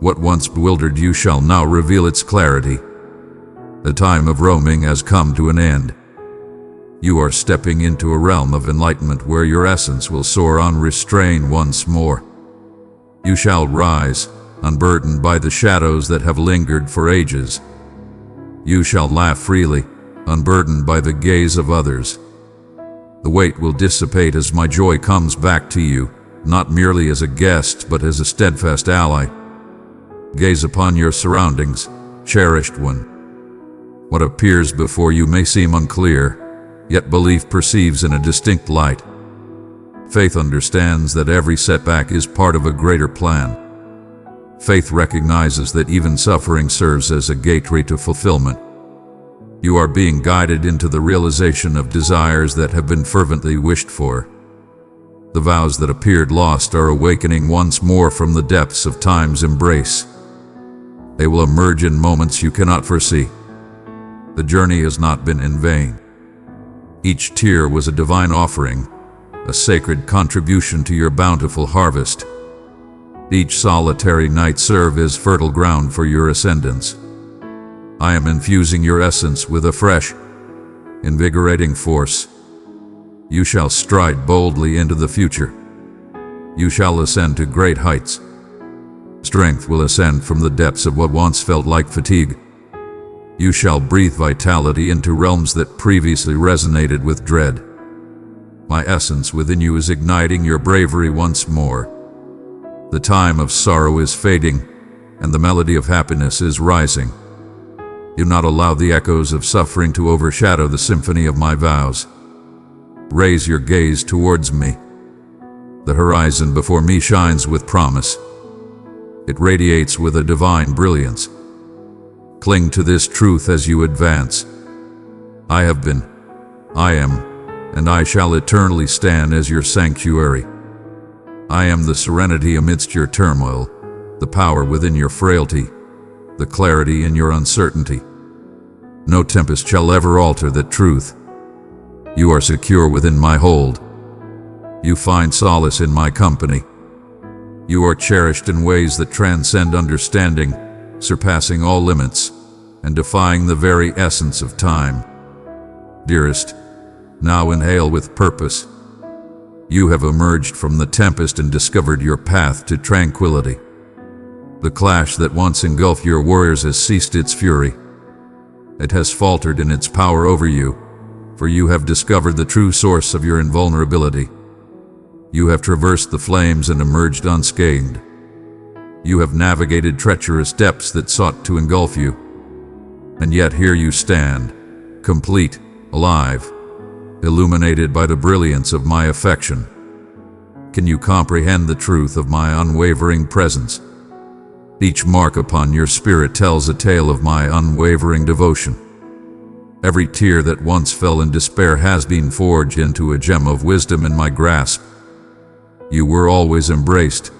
What once bewildered you shall now reveal its clarity. The time of roaming has come to an end. You are stepping into a realm of enlightenment where your essence will soar unrestrained once more. You shall rise, unburdened by the shadows that have lingered for ages. You shall laugh freely, unburdened by the gaze of others. The weight will dissipate as my joy comes back to you, not merely as a guest but as a steadfast ally. Gaze upon your surroundings, cherished one. What appears before you may seem unclear, yet belief perceives in a distinct light. Faith understands that every setback is part of a greater plan. Faith recognizes that even suffering serves as a gateway to fulfillment. You are being guided into the realization of desires that have been fervently wished for. The vows that appeared lost are awakening once more from the depths of time's embrace. They will emerge in moments you cannot foresee. The journey has not been in vain. Each tear was a divine offering, a sacred contribution to your bountiful harvest. Each solitary night serve as fertile ground for your ascendance. I am infusing your essence with a fresh, invigorating force. You shall stride boldly into the future. You shall ascend to great heights. Strength will ascend from the depths of what once felt like fatigue. You shall breathe vitality into realms that previously resonated with dread. My essence within you is igniting your bravery once more. The time of sorrow is fading, and the melody of happiness is rising. Do not allow the echoes of suffering to overshadow the symphony of my vows. Raise your gaze towards me. The horizon before me shines with promise. It radiates with a divine brilliance. Cling to this truth as you advance. I have been, I am, and I shall eternally stand as your sanctuary. I am the serenity amidst your turmoil, the power within your frailty, the clarity in your uncertainty. No tempest shall ever alter that truth. You are secure within my hold. You find solace in my company. You are cherished in ways that transcend understanding, surpassing all limits, and defying the very essence of time. Dearest, now inhale with purpose. You have emerged from the tempest and discovered your path to tranquility. The clash that once engulfed your warriors has ceased its fury. It has faltered in its power over you, for you have discovered the true source of your invulnerability. You have traversed the flames and emerged unscathed. You have navigated treacherous depths that sought to engulf you. And yet here you stand, complete, alive, illuminated by the brilliance of my affection. Can you comprehend the truth of my unwavering presence? Each mark upon your spirit tells a tale of my unwavering devotion. Every tear that once fell in despair has been forged into a gem of wisdom in my grasp. You were always embraced.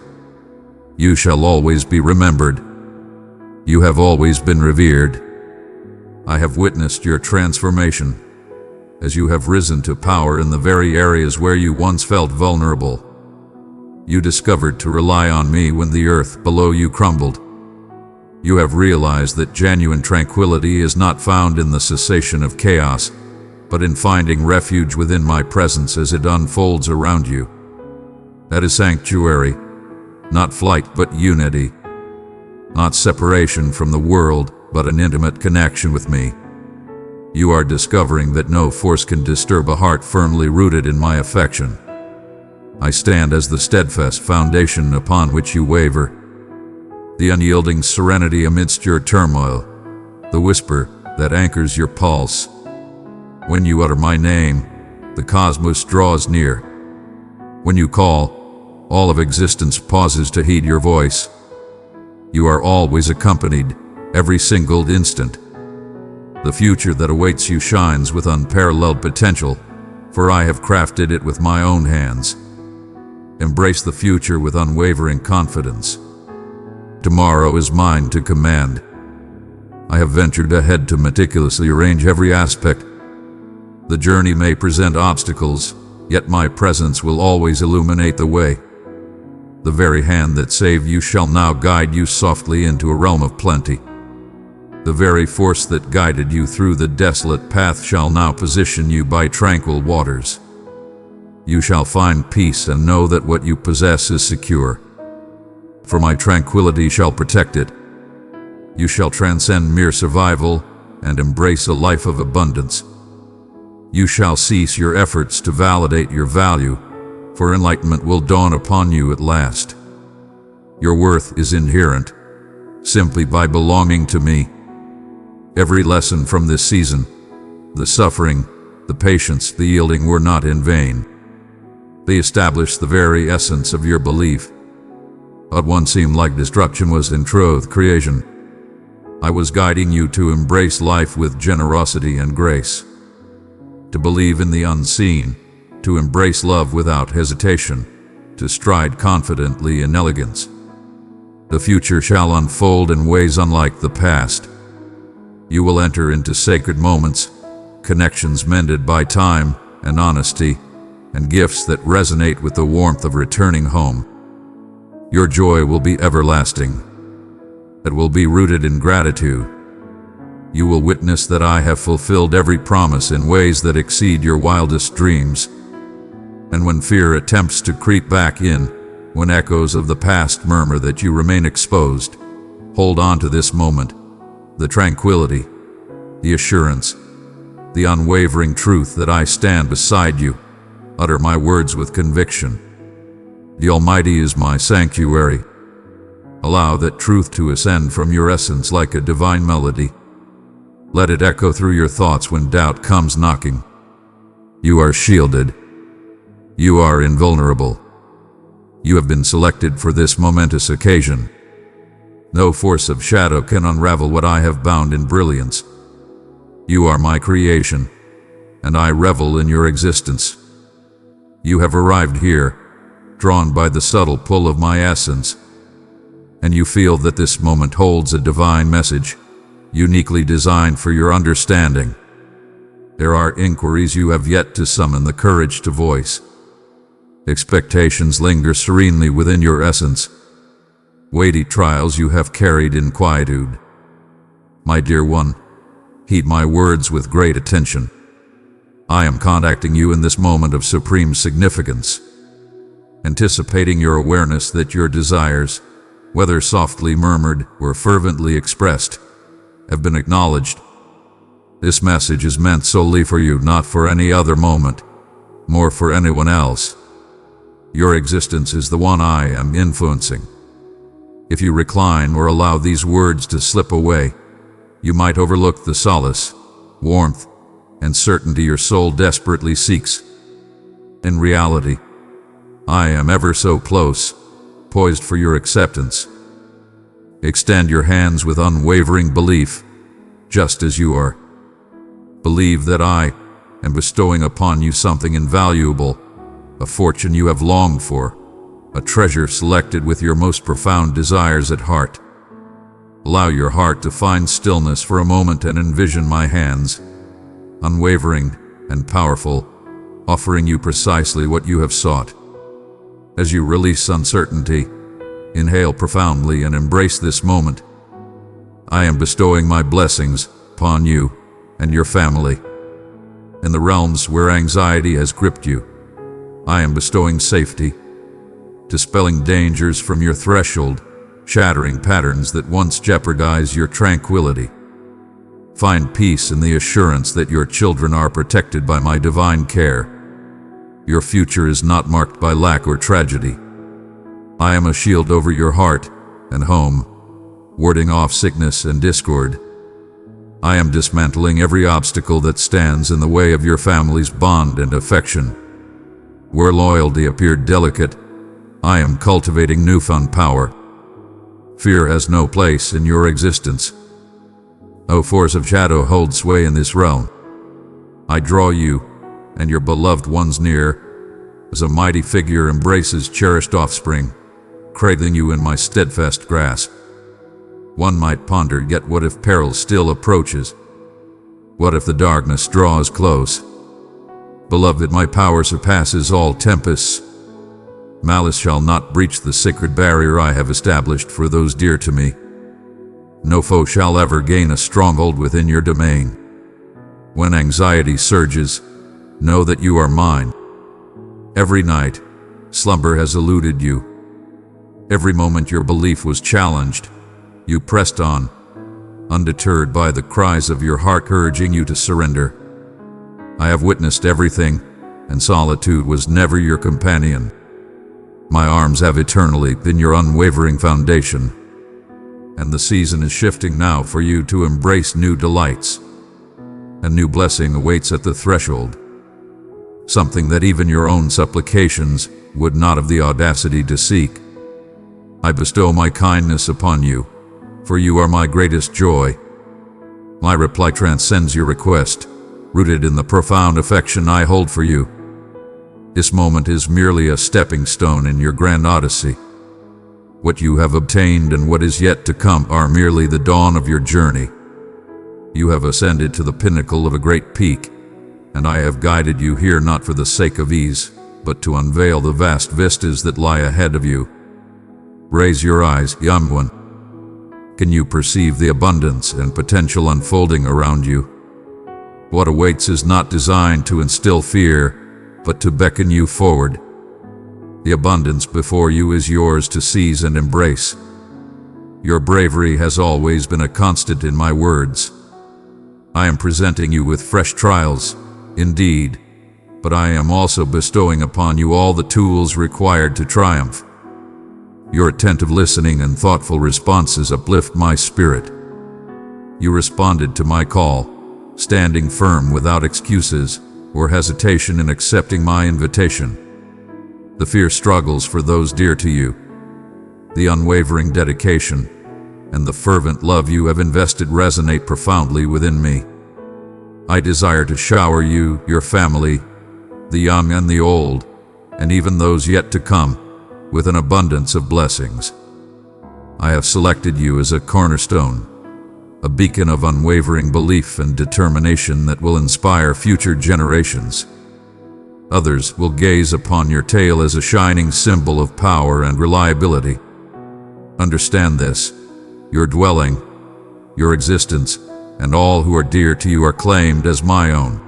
You shall always be remembered. You have always been revered. I have witnessed your transformation, as you have risen to power in the very areas where you once felt vulnerable. You discovered to rely on me when the earth below you crumbled. You have realized that genuine tranquility is not found in the cessation of chaos, but in finding refuge within my presence as it unfolds around you. That is sanctuary, not flight but unity, not separation from the world but an intimate connection with me. You are discovering that no force can disturb a heart firmly rooted in my affection. I stand as the steadfast foundation upon which you waver, the unyielding serenity amidst your turmoil, the whisper that anchors your pulse. When you utter my name, the cosmos draws near. When you call, all of existence pauses to heed your voice. You are always accompanied, every single instant. The future that awaits you shines with unparalleled potential, for I have crafted it with my own hands. Embrace the future with unwavering confidence. Tomorrow is mine to command. I have ventured ahead to meticulously arrange every aspect. The journey may present obstacles, yet my presence will always illuminate the way. The very hand that saved you shall now guide you softly into a realm of plenty. The very force that guided you through the desolate path shall now position you by tranquil waters. You shall find peace and know that what you possess is secure. for my tranquility shall protect it. You shall transcend mere survival and embrace a life of abundance. You shall cease your efforts to validate your value, for enlightenment will dawn upon you at last. Your worth is inherent, simply by belonging to me. Every lesson from this season, the suffering, the patience, the yielding were not in vain. They established the very essence of your belief. What once seemed like destruction was in truth creation. I was guiding you to embrace life with generosity and grace, to believe in the unseen, to embrace love without hesitation, to stride confidently in elegance. The future shall unfold in ways unlike the past. You will enter into sacred moments, connections mended by time and honesty, and gifts that resonate with the warmth of returning home. Your joy will be everlasting. It will be rooted in gratitude. You will witness that I have fulfilled every promise in ways that exceed your wildest dreams. And when fear attempts to creep back in, when echoes of the past murmur that you remain exposed, hold on to this moment, the tranquility, the assurance, the unwavering truth that I stand beside you. Utter my words with conviction. The Almighty is my sanctuary. Allow that truth to ascend from your essence like a divine melody. Let it echo through your thoughts when doubt comes knocking. You are shielded. You are invulnerable. You have been selected for this momentous occasion. No force of shadow can unravel what I have bound in brilliance. You are my creation, and I revel in your existence. You have arrived here, drawn by the subtle pull of my essence, and you feel that this moment holds a divine message, uniquely designed for your understanding. There are inquiries you have yet to summon the courage to voice. Expectations linger serenely within your essence. Weighty trials you have carried in quietude. My dear one, heed my words with great attention. I am contacting you in this moment of supreme significance, anticipating your awareness that your desires, whether softly murmured or fervently expressed, have been acknowledged. This message is meant solely for you, not for any other moment, nor for anyone else. Your existence is the one I am influencing. If you recline or allow these words to slip away, you might overlook the solace, warmth, and certainty your soul desperately seeks. In reality, I am ever so close, poised for your acceptance. Extend your hands with unwavering belief, just as you are. Believe that I am bestowing upon you something invaluable, a fortune you have longed for, a treasure selected with your most profound desires at heart. Allow your heart to find stillness for a moment and envision my hands, unwavering and powerful, offering you precisely what you have sought. As you release uncertainty, inhale profoundly and embrace this moment. I am bestowing my blessings upon you and your family. In the realms where anxiety has gripped you, I am bestowing safety, dispelling dangers from your threshold, shattering patterns that once jeopardized your tranquility. Find peace in the assurance that your children are protected by my divine care. Your future is not marked by lack or tragedy. I am a shield over your heart and home, warding off sickness and discord. I am dismantling every obstacle that stands in the way of your family's bond and affection. Where loyalty appeared delicate, I am cultivating newfound power. Fear has no place in your existence. No force of shadow holds sway in this realm. I draw you and your beloved ones near, as a mighty figure embraces cherished offspring, cradling you in my steadfast grasp. One might ponder, yet what if peril still approaches? What if the darkness draws close? Beloved, my power surpasses all tempests. Malice shall not breach the sacred barrier I have established for those dear to me. No foe shall ever gain a stronghold within your domain. When anxiety surges, know that you are mine. Every night, slumber has eluded you. Every moment your belief was challenged, you pressed on, undeterred by the cries of your heart urging you to surrender. I have witnessed everything, and solitude was never your companion. My arms have eternally been your unwavering foundation, and the season is shifting now for you to embrace new delights. A new blessing awaits at the threshold, something that even your own supplications would not have the audacity to seek. I bestow my kindness upon you, for you are my greatest joy. My reply transcends your request, rooted in the profound affection I hold for you. This moment is merely a stepping stone in your grand odyssey. What you have obtained and what is yet to come are merely the dawn of your journey. You have ascended to the pinnacle of a great peak, and I have guided you here not for the sake of ease, but to unveil the vast vistas that lie ahead of you. Raise your eyes, young one. Can you perceive the abundance and potential unfolding around you? What awaits is not designed to instill fear, but to beckon you forward. The abundance before you is yours to seize and embrace. Your bravery has always been a constant in my words. I am presenting you with fresh trials, indeed, but I am also bestowing upon you all the tools required to triumph. Your attentive listening and thoughtful responses uplift my spirit. You responded to my call, standing firm without excuses or hesitation in accepting my invitation. The fierce struggles for those dear to you, the unwavering dedication, and the fervent love you have invested resonate profoundly within me. I desire to shower you, your family, the young and the old, and even those yet to come, with an abundance of blessings. I have selected you as a cornerstone, a beacon of unwavering belief and determination that will inspire future generations. Others will gaze upon your tale as a shining symbol of power and reliability. Understand this: your dwelling, your existence, and all who are dear to you are claimed as my own.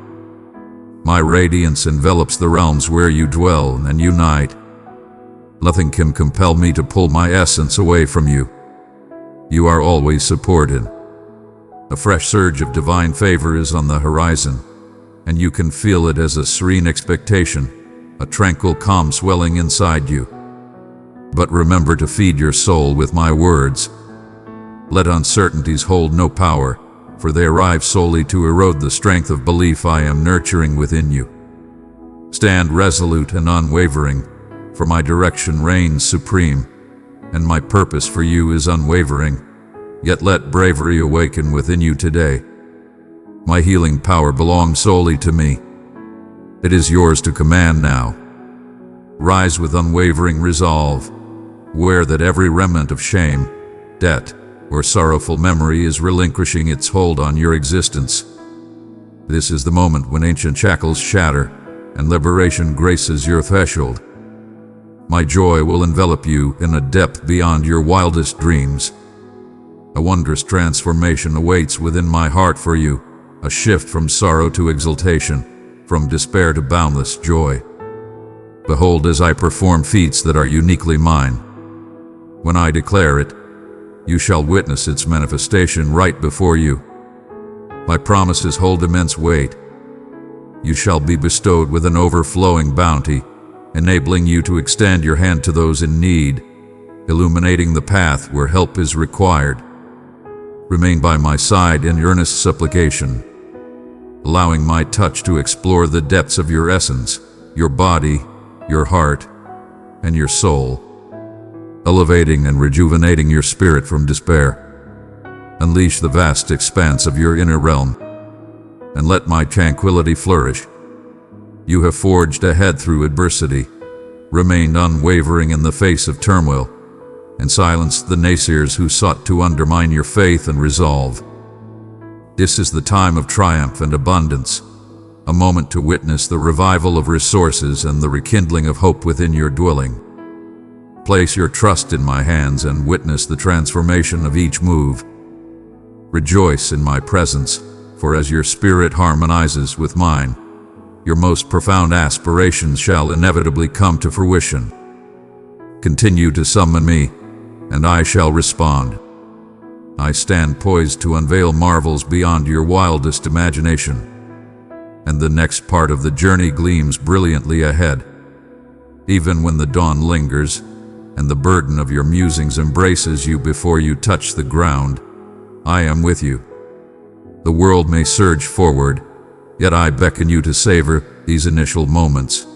My radiance envelops the realms where you dwell and unite. Nothing can compel me to pull my essence away from you. You are always supported. A fresh surge of divine favor is on the horizon, and you can feel it as a serene expectation, a tranquil calm swelling inside you. But remember to feed your soul with my words. Let uncertainties hold no power, for they arrive solely to erode the strength of belief I am nurturing within you. Stand resolute and unwavering, for my direction reigns supreme, and my purpose for you is unwavering. Yet let bravery awaken within you today. My healing power belongs solely to me. It is yours to command now. Rise with unwavering resolve, aware that every remnant of shame, debt, or sorrowful memory is relinquishing its hold on your existence. This is the moment when ancient shackles shatter and liberation graces your threshold. My joy will envelop you in a depth beyond your wildest dreams. A wondrous transformation awaits within my heart for you, a shift from sorrow to exultation, from despair to boundless joy. Behold as I perform feats that are uniquely mine. When I declare it, you shall witness its manifestation right before you. My promises hold immense weight. You shall be bestowed with an overflowing bounty, enabling you to extend your hand to those in need, illuminating the path where help is required. Remain by my side in earnest supplication, allowing my touch to explore the depths of your essence, your body, your heart, and your soul, elevating and rejuvenating your spirit from despair. Unleash the vast expanse of your inner realm, and let my tranquility flourish. You have forged ahead through adversity, remained unwavering in the face of turmoil, and silenced the naysayers who sought to undermine your faith and resolve. This is the time of triumph and abundance, a moment to witness the revival of resources and the rekindling of hope within your dwelling. Place your trust in my hands and witness the transformation of each move. Rejoice in my presence, for as your spirit harmonizes with mine, your most profound aspirations shall inevitably come to fruition. Continue to summon me, and I shall respond. I stand poised to unveil marvels beyond your wildest imagination, and the next part of the journey gleams brilliantly ahead. Even when the dawn lingers, and the burden of your musings embraces you before you touch the ground, I am with you. The world may surge forward, yet I beckon you to savor these initial moments,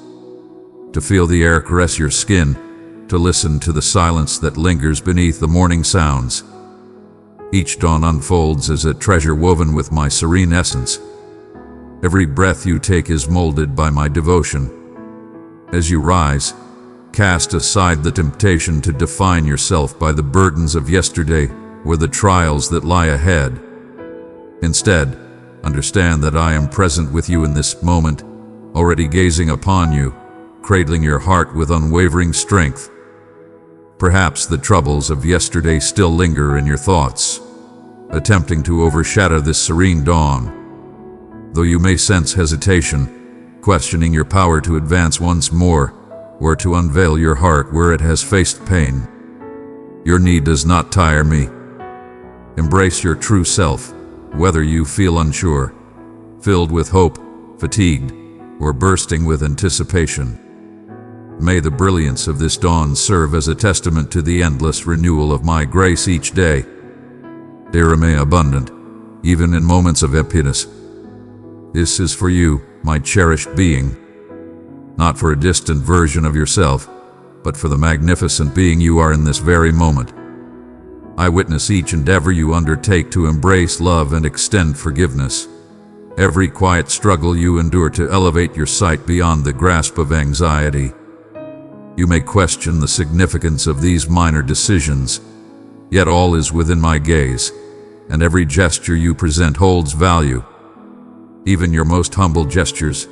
to feel the air caress your skin, to listen to the silence that lingers beneath the morning sounds. Each dawn unfolds as a treasure woven with my serene essence. Every breath you take is molded by my devotion. As you rise, cast aside the temptation to define yourself by the burdens of yesterday or the trials that lie ahead. Instead, understand that I am present with you in this moment, already gazing upon you, cradling your heart with unwavering strength. Perhaps the troubles of yesterday still linger in your thoughts, attempting to overshadow this serene dawn. Though you may sense hesitation, questioning your power to advance once more, or to unveil your heart where it has faced pain, your need does not tire me. Embrace your true self, whether you feel unsure, filled with hope, fatigued, or bursting with anticipation. May the brilliance of this dawn serve as a testament to the endless renewal of my grace each day. There remain abundant, even in moments of emptiness. This is for you, my cherished being, not for a distant version of yourself, but for the magnificent being you are in this very moment. I witness each endeavor you undertake to embrace love and extend forgiveness, every quiet struggle you endure to elevate your sight beyond the grasp of anxiety. You may question the significance of these minor decisions, yet all is within my gaze, and every gesture you present holds value. Even your most humble gestures,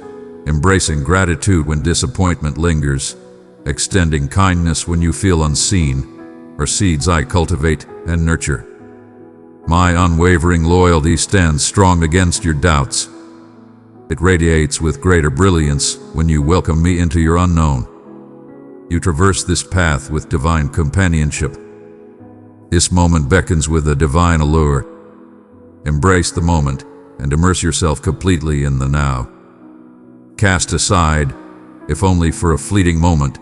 embracing gratitude when disappointment lingers, extending kindness when you feel unseen, are seeds I cultivate and nurture. My unwavering loyalty stands strong against your doubts. It radiates with greater brilliance when you welcome me into your unknown. You traverse this path with divine companionship. This moment beckons with a divine allure. Embrace the moment and immerse yourself completely in the now. Cast aside, if only for a fleeting moment,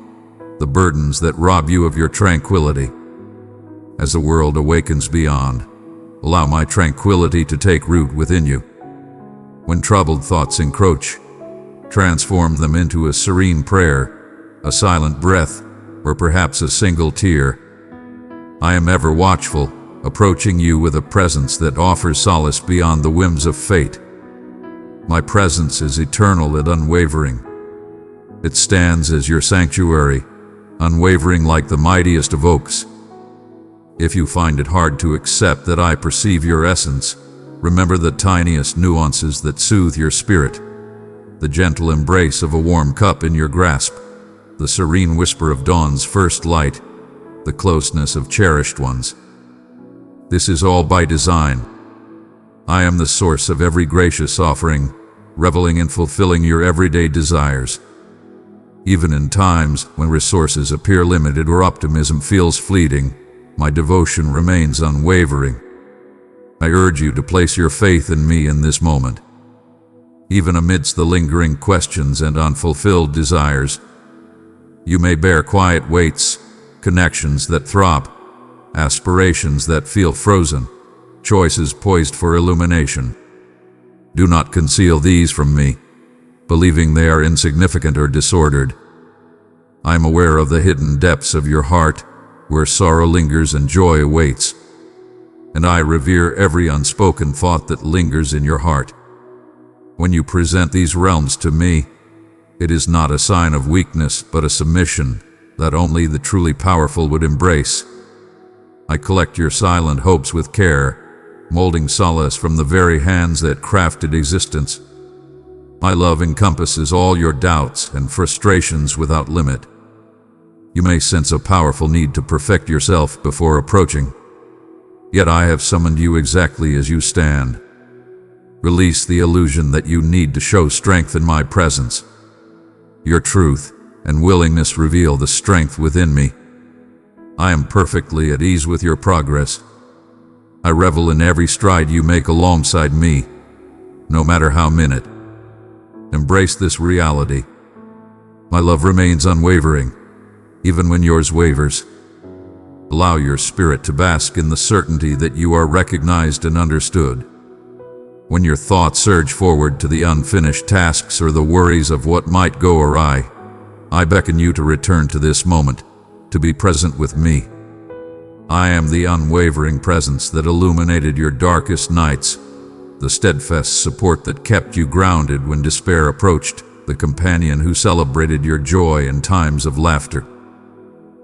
the burdens that rob you of your tranquility. As the world awakens beyond, allow my tranquility to take root within you. When troubled thoughts encroach, transform them into a serene prayer, a silent breath, or perhaps a single tear. I am ever watchful, approaching you with a presence that offers solace beyond the whims of fate. My presence is eternal and unwavering. It stands as your sanctuary, unwavering like the mightiest of oaks. If you find it hard to accept that I perceive your essence, remember the tiniest nuances that soothe your spirit. The gentle embrace of a warm cup in your grasp, the serene whisper of dawn's first light, the closeness of cherished ones. This is all by design. I am the source of every gracious offering, reveling in fulfilling your everyday desires. Even in times when resources appear limited or optimism feels fleeting, my devotion remains unwavering. I urge you to place your faith in me in this moment. Even amidst the lingering questions and unfulfilled desires, you may bear quiet weights, connections that throb, aspirations that feel frozen, choices poised for illumination. Do not conceal these from me, believing they are insignificant or disordered. I am aware of the hidden depths of your heart, where sorrow lingers and joy awaits, and I revere every unspoken thought that lingers in your heart. When you present these realms to me, it is not a sign of weakness, but a submission that only the truly powerful would embrace. I collect your silent hopes with care, molding solace from the very hands that crafted existence. My love encompasses all your doubts and frustrations without limit. You may sense a powerful need to perfect yourself before approaching, yet I have summoned you exactly as you stand. Release the illusion that you need to show strength in my presence. Your truth and willingness reveal the strength within me, I am perfectly at ease with your progress. I revel in every stride you make alongside me, no matter how minute. Embrace this reality. My love remains unwavering, even when yours wavers. Allow your spirit to bask in the certainty that you are recognized and understood. When your thoughts surge forward to the unfinished tasks or the worries of what might go awry, I beckon you to return to this moment, to be present with me. I am the unwavering presence that illuminated your darkest nights, the steadfast support that kept you grounded when despair approached, the companion who celebrated your joy in times of laughter.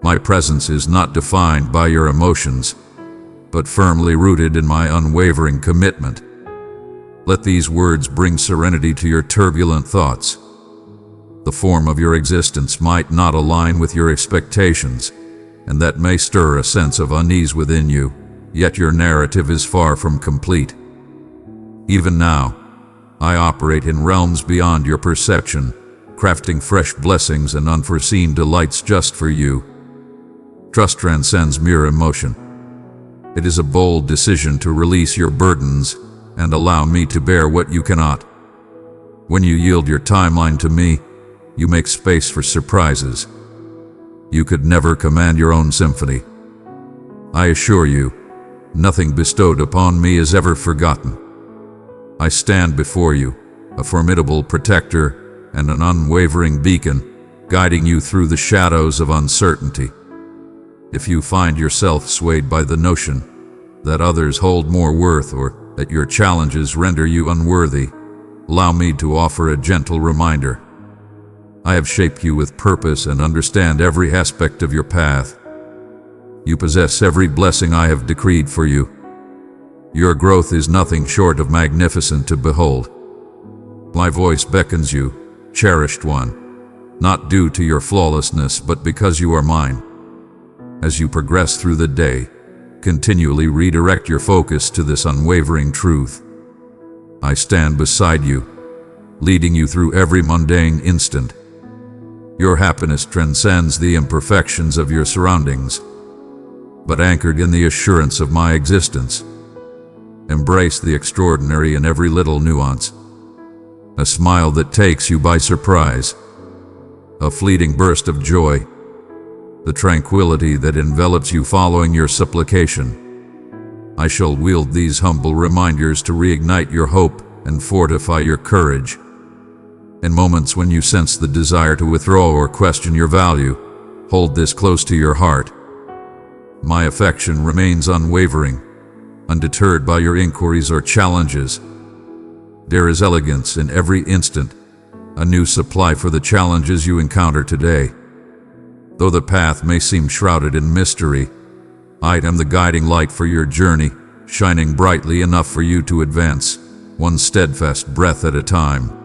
My presence is not defined by your emotions, but firmly rooted in my unwavering commitment. Let these words bring serenity to your turbulent thoughts. The form of your existence might not align with your expectations, and that may stir a sense of unease within you, yet your narrative is far from complete. Even now, I operate in realms beyond your perception, crafting fresh blessings and unforeseen delights just for you. Trust transcends mere emotion. It is a bold decision to release your burdens and allow me to bear what you cannot. When you yield your timeline to me, you make space for surprises. You could never command your own symphony. I assure you, nothing bestowed upon me is ever forgotten. I stand before you, a formidable protector and an unwavering beacon, guiding you through the shadows of uncertainty. If you find yourself swayed by the notion that others hold more worth or that your challenges render you unworthy, allow me to offer a gentle reminder. I have shaped you with purpose and understand every aspect of your path. You possess every blessing I have decreed for you. Your growth is nothing short of magnificent to behold. My voice beckons you, cherished one, not due to your flawlessness but because you are mine. As you progress through the day, continually redirect your focus to this unwavering truth. I stand beside you, leading you through every mundane instant. Your happiness transcends the imperfections of your surroundings, but anchored in the assurance of my existence. Embrace the extraordinary in every little nuance. A smile that takes you by surprise, a fleeting burst of joy, the tranquility that envelops you following your supplication. I shall wield these humble reminders to reignite your hope and fortify your courage. In moments when you sense the desire to withdraw or question your value, hold this close to your heart. My affection remains unwavering, undeterred by your inquiries or challenges. There is elegance in every instant, a new supply for the challenges you encounter today. Though the path may seem shrouded in mystery, I am the guiding light for your journey, shining brightly enough for you to advance, one steadfast breath at a time.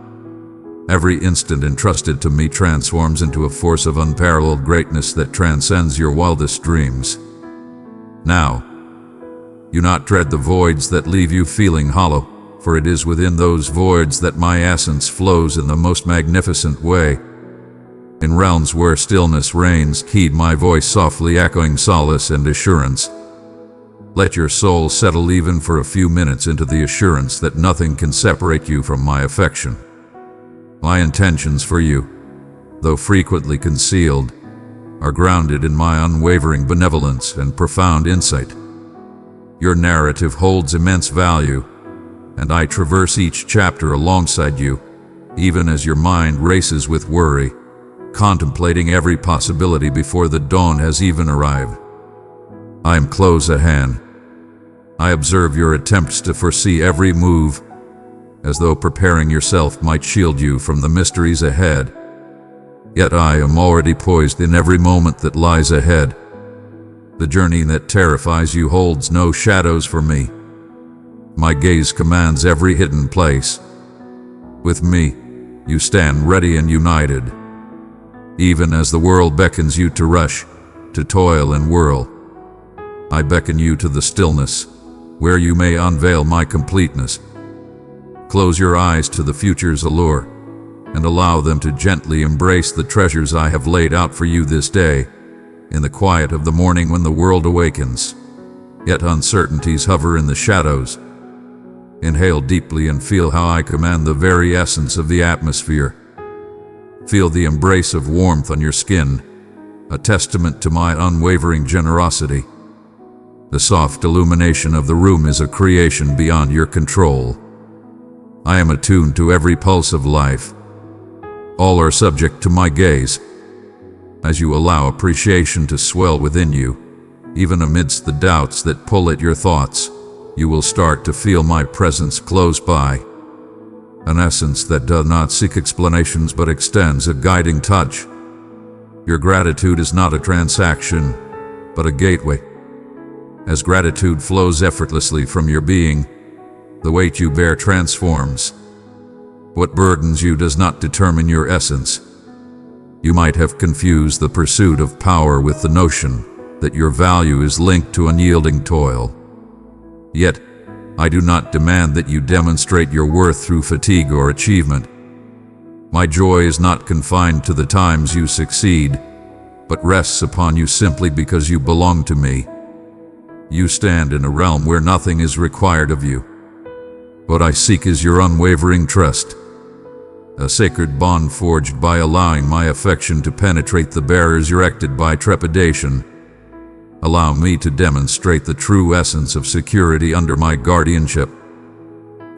Every instant entrusted to me transforms into a force of unparalleled greatness that transcends your wildest dreams. Now, do not dread the voids that leave you feeling hollow, for it is within those voids that my essence flows in the most magnificent way. In realms where stillness reigns, heed my voice softly echoing solace and assurance. Let your soul settle even for a few minutes into the assurance that nothing can separate you from my affection. My intentions for you, though frequently concealed, are grounded in my unwavering benevolence and profound insight. Your narrative holds immense value, and I traverse each chapter alongside you, even as your mind races with worry, contemplating every possibility before the dawn has even arrived. I am close at hand. I observe your attempts to foresee every move, as though preparing yourself might shield you from the mysteries ahead. Yet I am already poised in every moment that lies ahead. The journey that terrifies you holds no shadows for me. My gaze commands every hidden place. With me, you stand ready and united. Even as the world beckons you to rush, to toil and whirl, I beckon you to the stillness, where you may unveil my completeness. Close your eyes to the future's allure, and allow them to gently embrace the treasures I have laid out for you this day, in the quiet of the morning when the world awakens, yet uncertainties hover in the shadows. Inhale deeply and feel how I command the very essence of the atmosphere. Feel the embrace of warmth on your skin, a testament to my unwavering generosity. The soft illumination of the room is a creation beyond your control. I am attuned to every pulse of life. All are subject to my gaze. As you allow appreciation to swell within you, even amidst the doubts that pull at your thoughts, you will start to feel my presence close by. An essence that does not seek explanations but extends a guiding touch. Your gratitude is not a transaction, but a gateway. As gratitude flows effortlessly from your being, the weight you bear transforms. What burdens you does not determine your essence. You might have confused the pursuit of power with the notion that your value is linked to unyielding toil. Yet, I do not demand that you demonstrate your worth through fatigue or achievement. My joy is not confined to the times you succeed, but rests upon you simply because you belong to me. You stand in a realm where nothing is required of you. What I seek is your unwavering trust, a sacred bond forged by allowing my affection to penetrate the barriers erected by trepidation. Allow me to demonstrate the true essence of security under my guardianship,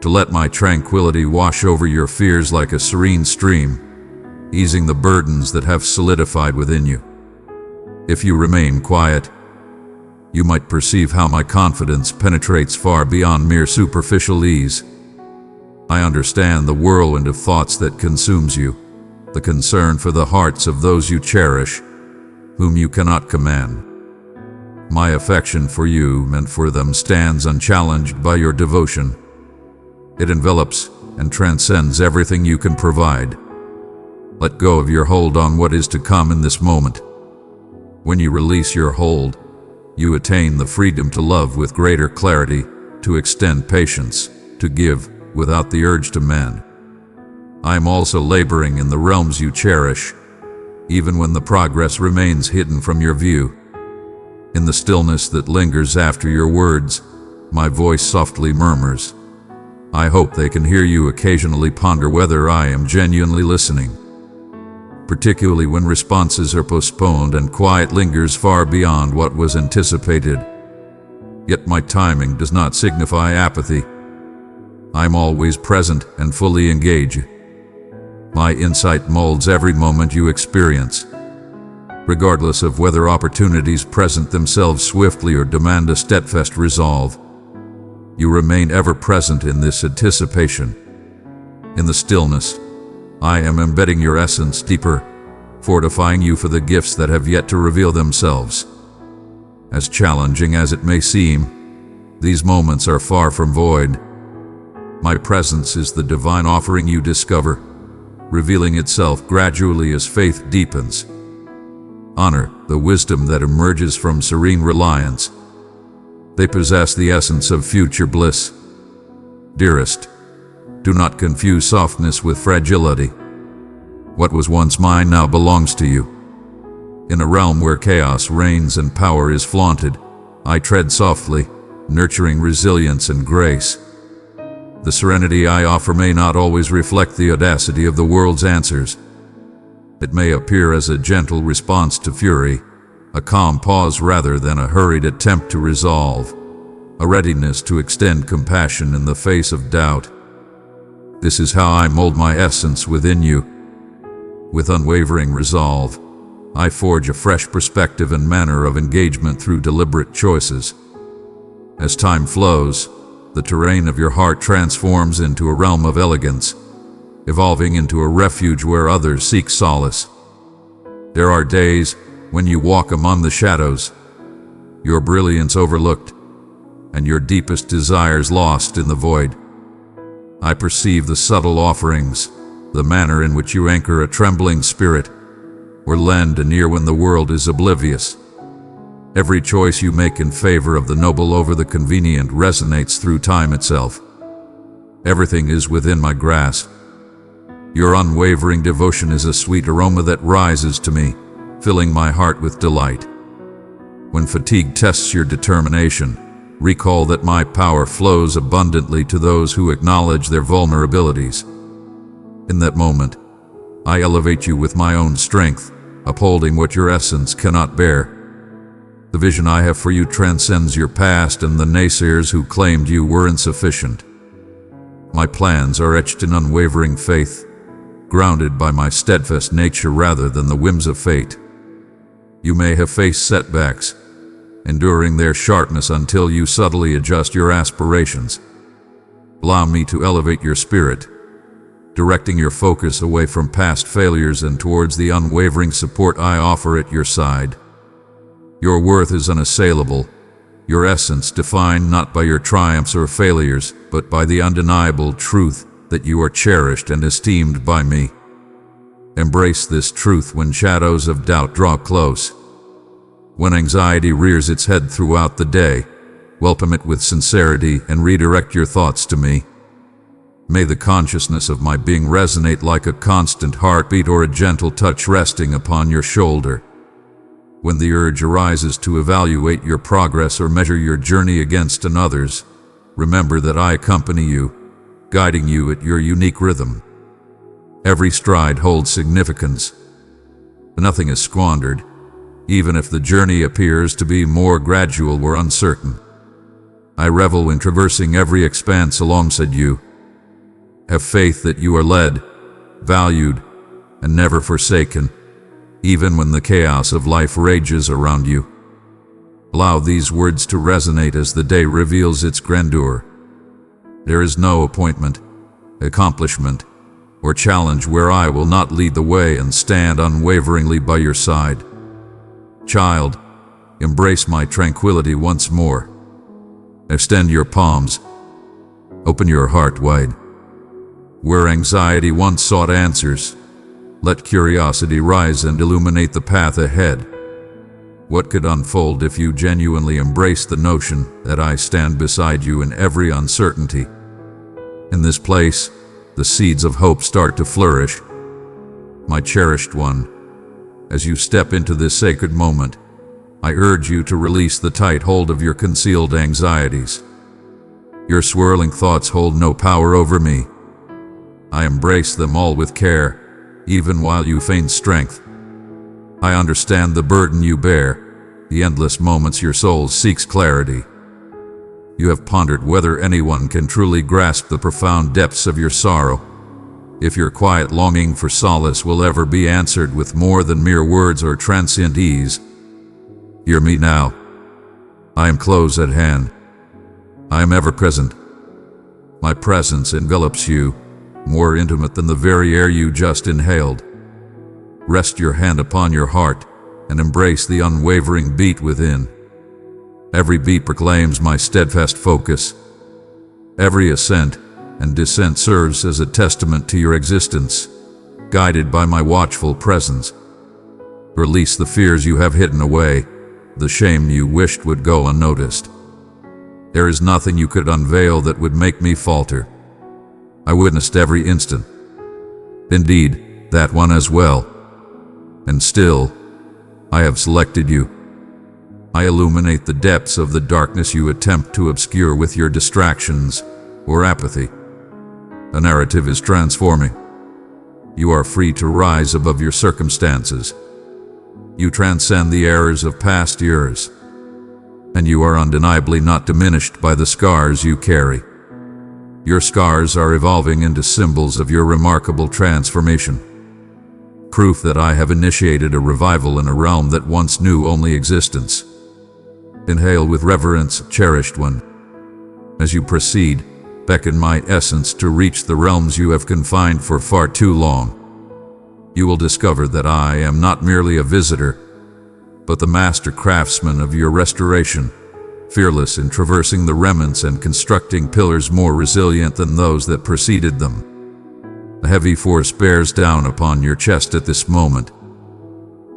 to let my tranquility wash over your fears like a serene stream, easing the burdens that have solidified within you. If you remain quiet, you might perceive how my confidence penetrates far beyond mere superficial ease. I understand the whirlwind of thoughts that consumes you, the concern for the hearts of those you cherish, whom you cannot command. My affection for you and for them stands unchallenged by your devotion. It envelops and transcends everything you can provide. Let go of your hold on what is to come in this moment. When you release your hold, you attain the freedom to love with greater clarity, to extend patience, to give without the urge to mend. I am also laboring in the realms you cherish, even when the progress remains hidden from your view. In the stillness that lingers after your words, my voice softly murmurs. I hope they can hear you occasionally ponder whether I am genuinely listening, particularly when responses are postponed and quiet lingers far beyond what was anticipated. Yet my timing does not signify apathy. I am always present and fully engaged. My insight molds every moment you experience. Regardless of whether opportunities present themselves swiftly or demand a steadfast resolve, you remain ever present in this anticipation. In the stillness, I am embedding your essence deeper, fortifying you for the gifts that have yet to reveal themselves. As challenging as it may seem, these moments are far from void. My presence is the divine offering you discover, revealing itself gradually as faith deepens. Honor the wisdom that emerges from serene reliance. They possess the essence of future bliss. Dearest, do not confuse softness with fragility. What was once mine now belongs to you. In a realm where chaos reigns and power is flaunted, I tread softly, nurturing resilience and grace. The serenity I offer may not always reflect the audacity of the world's answers. It may appear as a gentle response to fury, a calm pause rather than a hurried attempt to resolve, a readiness to extend compassion in the face of doubt. This is how I mold my essence within you. With unwavering resolve, I forge a fresh perspective and manner of engagement through deliberate choices. As time flows, the terrain of your heart transforms into a realm of elegance, evolving into a refuge where others seek solace. There are days when you walk among the shadows, your brilliance overlooked, and your deepest desires lost in the void. I perceive the subtle offerings, the manner in which you anchor a trembling spirit, or lend an ear when the world is oblivious. Every choice you make in favor of the noble over the convenient resonates through time itself. Everything is within my grasp. Your unwavering devotion is a sweet aroma that rises to me, filling my heart with delight. When fatigue tests your determination, recall that my power flows abundantly to those who acknowledge their vulnerabilities. In that moment, I elevate you with my own strength, upholding what your essence cannot bear. The vision I have for you transcends your past and the naysayers who claimed you were insufficient. My plans are etched in unwavering faith, grounded by my steadfast nature rather than the whims of fate. You may have faced setbacks, enduring their sharpness until you subtly adjust your aspirations. Allow me to elevate your spirit, directing your focus away from past failures and towards the unwavering support I offer at your side. Your worth is unassailable, your essence defined not by your triumphs or failures, but by the undeniable truth that you are cherished and esteemed by me. Embrace this truth when shadows of doubt draw close. When anxiety rears its head throughout the day, welcome it with sincerity and redirect your thoughts to me. May the consciousness of my being resonate like a constant heartbeat or a gentle touch resting upon your shoulder. When the urge arises to evaluate your progress or measure your journey against another's, remember that I accompany you, guiding you at your unique rhythm. Every stride holds significance. Nothing is squandered, even if the journey appears to be more gradual or uncertain. I revel in traversing every expanse alongside you. Have faith that you are led, valued, and never forsaken, even when the chaos of life rages around you. Allow these words to resonate as the day reveals its grandeur. There is no appointment, accomplishment, or challenge where I will not lead the way and stand unwaveringly by your side. Child, embrace my tranquility once more. Extend your palms. Open your heart wide. Where anxiety once sought answers, let curiosity rise and illuminate the path ahead. What could unfold if you genuinely embrace the notion that I stand beside you in every uncertainty? In this place, the seeds of hope start to flourish. My cherished one, as you step into this sacred moment, I urge you to release the tight hold of your concealed anxieties. Your swirling thoughts hold no power over me. I embrace them all with care, even while you feign strength. I understand the burden you bear, the endless moments your soul seeks clarity. You have pondered whether anyone can truly grasp the profound depths of your sorrow. If your quiet longing for solace will ever be answered with more than mere words or transient ease, hear me now. I am close at hand. I am ever present. My presence envelops you, more intimate than the very air you just inhaled. Rest your hand upon your heart and embrace the unwavering beat within. Every beat proclaims my steadfast focus. Every ascent and descent serves as a testament to your existence, guided by my watchful presence. Release the fears you have hidden away, the shame you wished would go unnoticed. There is nothing you could unveil that would make me falter. I witnessed every instant. Indeed, that one as well. And still, I have selected you. I illuminate the depths of the darkness you attempt to obscure with your distractions or apathy. A narrative is transforming. You are free to rise above your circumstances. You transcend the errors of past years, and you are undeniably not diminished by the scars you carry. Your scars are evolving into symbols of your remarkable transformation. Proof that I have initiated a revival in a realm that once knew only existence. Inhale with reverence, cherished one. As you proceed, beckon my essence to reach the realms you have confined for far too long. You will discover that I am not merely a visitor, but the master craftsman of your restoration, fearless in traversing the remnants and constructing pillars more resilient than those that preceded them. A heavy force bears down upon your chest at this moment.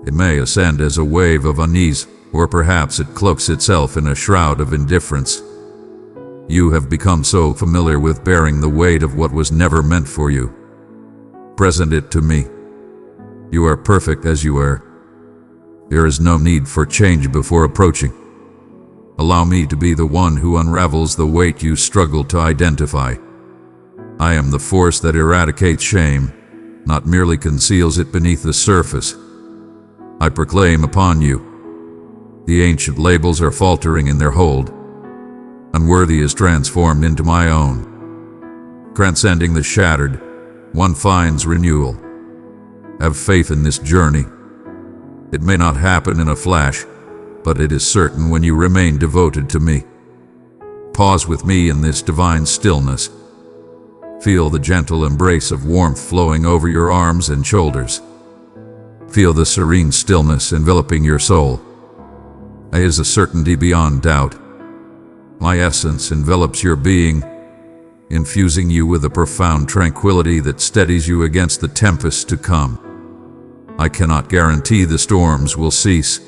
It may ascend as a wave of unease, or perhaps it cloaks itself in a shroud of indifference. You have become so familiar with bearing the weight of what was never meant for you. Present it to me. You are perfect as you are. There is no need for change before approaching. Allow me to be the one who unravels the weight you struggle to identify. I am the force that eradicates shame, not merely conceals it beneath the surface. I proclaim upon you. The ancient labels are faltering in their hold. Unworthy is transformed into my own. Transcending the shattered, one finds renewal. Have faith in this journey. It may not happen in a flash, but it is certain when you remain devoted to me. Pause with me in this divine stillness. Feel the gentle embrace of warmth flowing over your arms and shoulders. Feel the serene stillness enveloping your soul. It is a certainty beyond doubt. My essence envelops your being, infusing you with a profound tranquility that steadies you against the tempests to come. I cannot guarantee the storms will cease,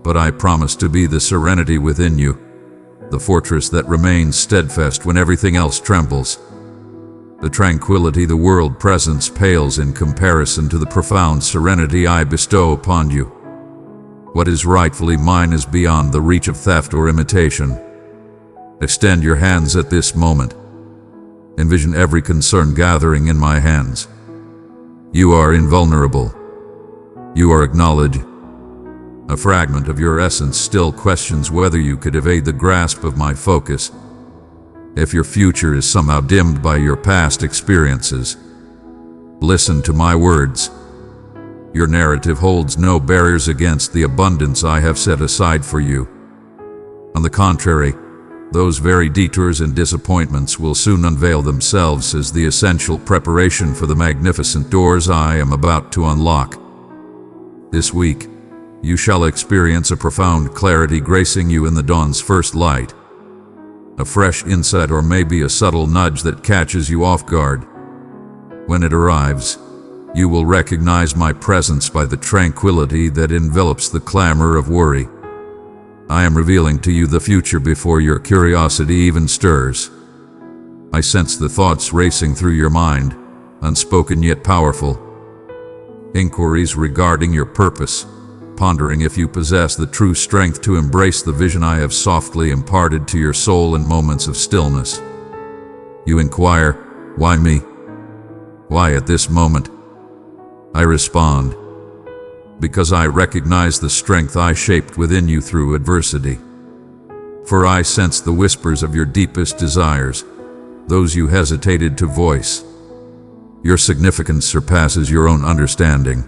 but I promise to be the serenity within you, the fortress that remains steadfast when everything else trembles. The tranquility the world presents pales in comparison to the profound serenity I bestow upon you. What is rightfully mine is beyond the reach of theft or imitation. Extend your hands at this moment. Envision every concern gathering in my hands. You are invulnerable. You are acknowledged. A fragment of your essence still questions whether you could evade the grasp of my focus. If your future is somehow dimmed by your past experiences, listen to my words. Your narrative holds no barriers against the abundance I have set aside for you. On the contrary, those very detours and disappointments will soon unveil themselves as the essential preparation for the magnificent doors I am about to unlock. This week, you shall experience a profound clarity gracing you in the dawn's first light. A fresh insight or maybe a subtle nudge that catches you off guard. When it arrives, you will recognize my presence by the tranquility that envelops the clamor of worry. I am revealing to you the future before your curiosity even stirs. I sense the thoughts racing through your mind, unspoken yet powerful. Inquiries regarding your purpose, pondering if you possess the true strength to embrace the vision I have softly imparted to your soul in moments of stillness. You inquire, why me? Why at this moment? I respond, because I recognize the strength I shaped within you through adversity. For I sense the whispers of your deepest desires, those you hesitated to voice. Your significance surpasses your own understanding.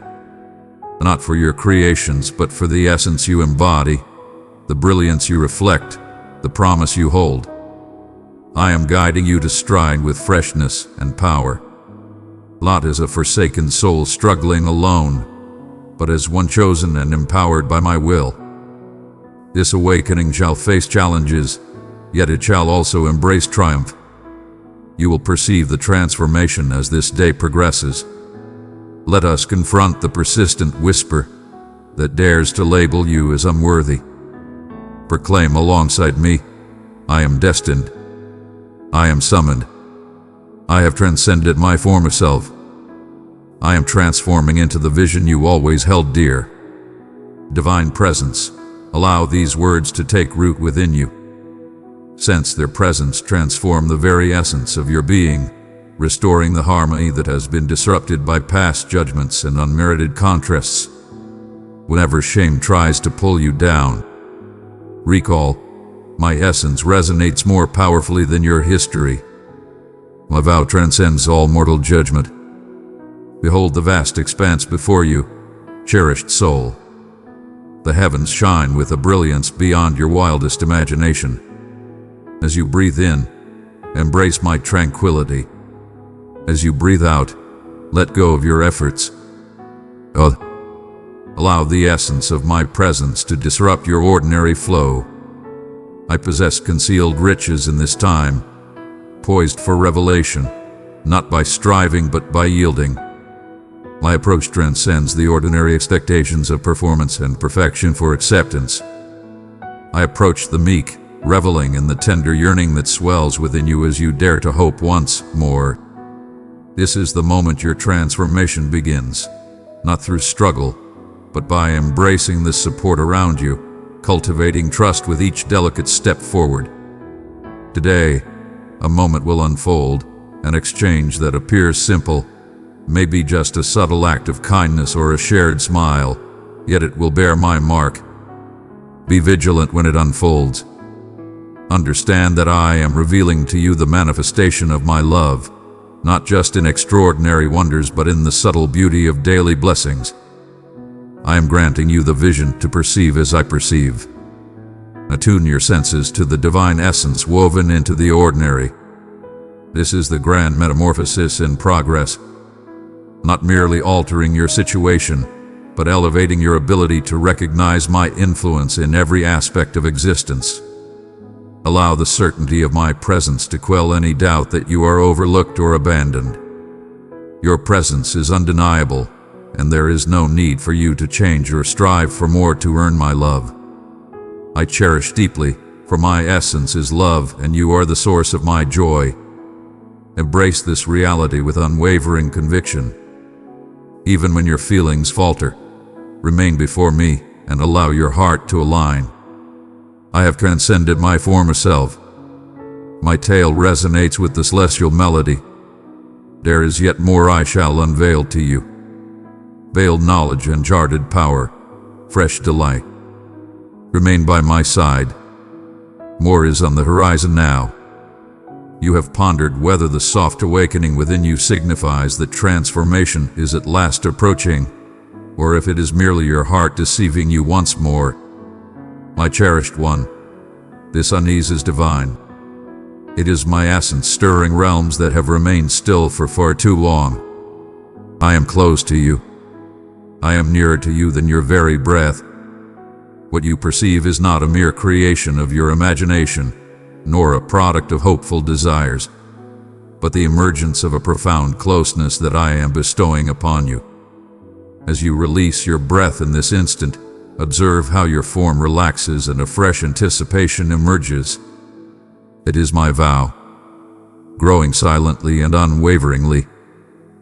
Not for your creations, but for the essence you embody, the brilliance you reflect, the promise you hold. I am guiding you to stride with freshness and power. Not as a forsaken soul struggling alone, but as one chosen and empowered by my will. This awakening shall face challenges, yet it shall also embrace triumph. You will perceive the transformation as this day progresses. Let us confront the persistent whisper that dares to label you as unworthy. Proclaim alongside me, I am destined. I am summoned. I have transcended my former self. I am transforming into the vision you always held dear. Divine presence, allow these words to take root within you. Sense their presence transform the very essence of your being, restoring the harmony that has been disrupted by past judgments and unmerited contrasts. Whenever shame tries to pull you down, recall, my essence resonates more powerfully than your history. My vow transcends all mortal judgment. Behold the vast expanse before you, cherished soul. The heavens shine with a brilliance beyond your wildest imagination. As you breathe in, embrace my tranquility. As you breathe out, let go of your efforts. Allow the essence of my presence to disrupt your ordinary flow. I possess concealed riches in this time, poised for revelation, not by striving but by yielding. My approach transcends the ordinary expectations of performance and perfection for acceptance. I approach the meek, reveling in the tender yearning that swells within you as you dare to hope once more. This is the moment your transformation begins, not through struggle, but by embracing the support around you, cultivating trust with each delicate step forward. Today, a moment will unfold, an exchange that appears simple, may be just a subtle act of kindness or a shared smile, yet it will bear my mark. Be vigilant when it unfolds. Understand that I am revealing to you the manifestation of my love, not just in extraordinary wonders but in the subtle beauty of daily blessings. I am granting you the vision to perceive as I perceive. Attune your senses to the divine essence woven into the ordinary. This is the grand metamorphosis in progress, not merely altering your situation, but elevating your ability to recognize my influence in every aspect of existence. Allow the certainty of my presence to quell any doubt that you are overlooked or abandoned. Your presence is undeniable, and there is no need for you to change or strive for more to earn my love. I cherish deeply, for my essence is love and you are the source of my joy. Embrace this reality with unwavering conviction. Even when your feelings falter, remain before me and allow your heart to align. I have transcended my former self. My tale resonates with the celestial melody. There is yet more I shall unveil to you. Veiled knowledge and charted power, fresh delight. Remain by my side. More is on the horizon now. You have pondered whether the soft awakening within you signifies that transformation is at last approaching, or if it is merely your heart deceiving you once more. My cherished one, this unease is divine. It is my essence stirring realms that have remained still for far too long. I am close to you. I am nearer to you than your very breath. What you perceive is not a mere creation of your imagination, nor a product of hopeful desires, but the emergence of a profound closeness that I am bestowing upon you. As you release your breath in this instant, observe how your form relaxes and a fresh anticipation emerges. It is my vow, growing silently and unwaveringly,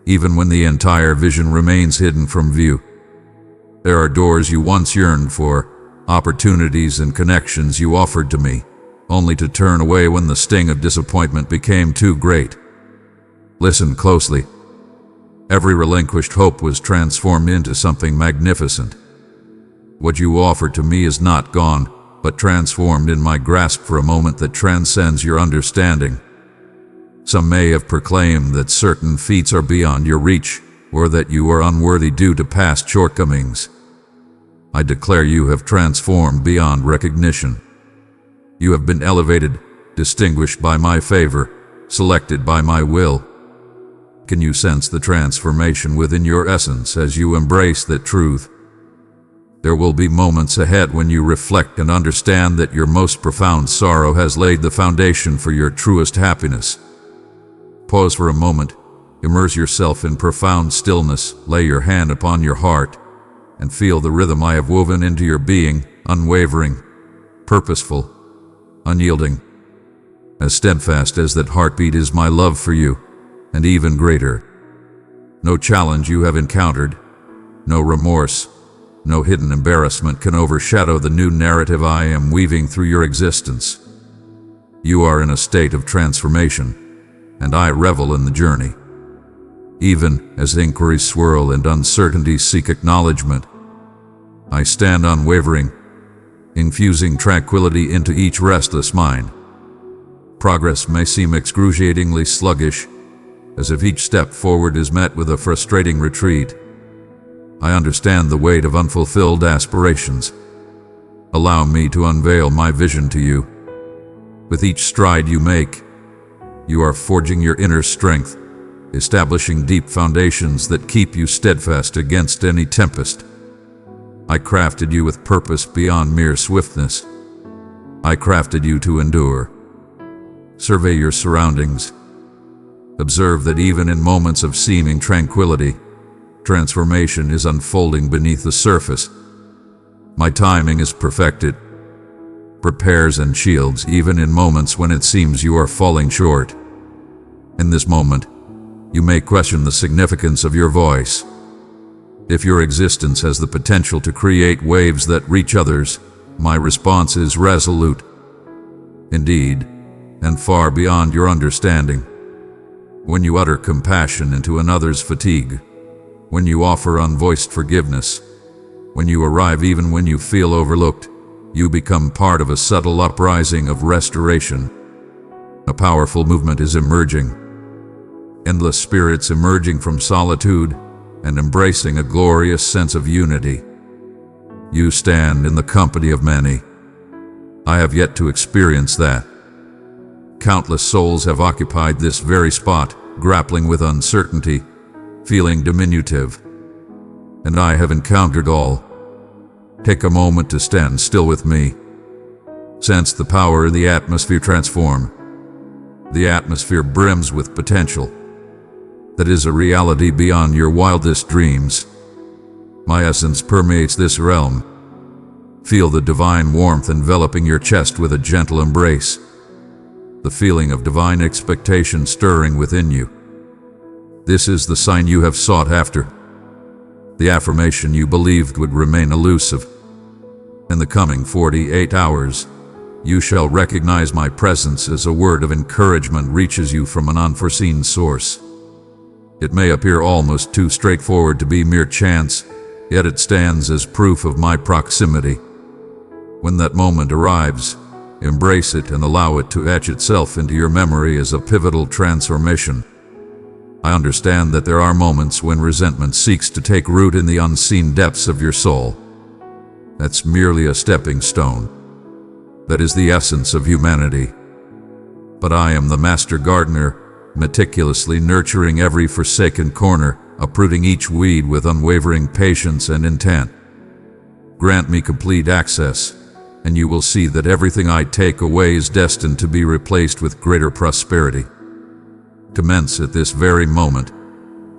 even when the entire vision remains hidden from view. There are doors you once yearned for, opportunities and connections you offered to me, only to turn away when the sting of disappointment became too great. Listen closely. Every relinquished hope was transformed into something magnificent. What you offered to me is not gone, but transformed in my grasp for a moment that transcends your understanding. Some may have proclaimed that certain feats are beyond your reach, or that you are unworthy due to past shortcomings. I declare you have transformed beyond recognition. You have been elevated, distinguished by my favor, selected by my will. Can you sense the transformation within your essence as you embrace that truth? There will be moments ahead when you reflect and understand that your most profound sorrow has laid the foundation for your truest happiness. Pause for a moment, immerse yourself in profound stillness, lay your hand upon your heart, and feel the rhythm I have woven into your being, unwavering, purposeful, unyielding. As steadfast as that heartbeat is my love for you, and even greater. No challenge you have encountered, no remorse, no hidden embarrassment can overshadow the new narrative I am weaving through your existence. You are in a state of transformation, and I revel in the journey. Even as inquiries swirl and uncertainties seek acknowledgement, I stand unwavering, infusing tranquility into each restless mind. Progress may seem excruciatingly sluggish, as if each step forward is met with a frustrating retreat. I understand the weight of unfulfilled aspirations. Allow me to unveil my vision to you. With each stride you make, you are forging your inner strength, establishing deep foundations that keep you steadfast against any tempest. I crafted you with purpose beyond mere swiftness. I crafted you to endure. Survey your surroundings. Observe that even in moments of seeming tranquility, transformation is unfolding beneath the surface. My timing is perfected, prepares and shields even in moments when it seems you are falling short. In this moment, you may question the significance of your voice. If your existence has the potential to create waves that reach others, my response is resolute. Indeed, and far beyond your understanding. When you utter compassion into another's fatigue, when you offer unvoiced forgiveness, when you arrive even when you feel overlooked, you become part of a subtle uprising of restoration. A powerful movement is emerging. Endless spirits emerging from solitude and embracing a glorious sense of unity. You stand in the company of many. I have yet to experience that. Countless souls have occupied this very spot, grappling with uncertainty, feeling diminutive. And I have encountered all. Take a moment to stand still with me. Sense the power in the atmosphere transform. The atmosphere brims with potential. That is a reality beyond your wildest dreams. My essence permeates this realm. Feel the divine warmth enveloping your chest with a gentle embrace. The feeling of divine expectation stirring within you. This is the sign you have sought after. The affirmation you believed would remain elusive. In the coming 48 hours, you shall recognize my presence as a word of encouragement reaches you from an unforeseen source. It may appear almost too straightforward to be mere chance, yet it stands as proof of my proximity. When that moment arrives, embrace it and allow it to etch itself into your memory as a pivotal transformation. I understand that there are moments when resentment seeks to take root in the unseen depths of your soul. That's merely a stepping stone. That is the essence of humanity. But I am the master gardener, meticulously nurturing every forsaken corner, uprooting each weed with unwavering patience and intent. Grant me complete access, and you will see that everything I take away is destined to be replaced with greater prosperity. Commence at this very moment,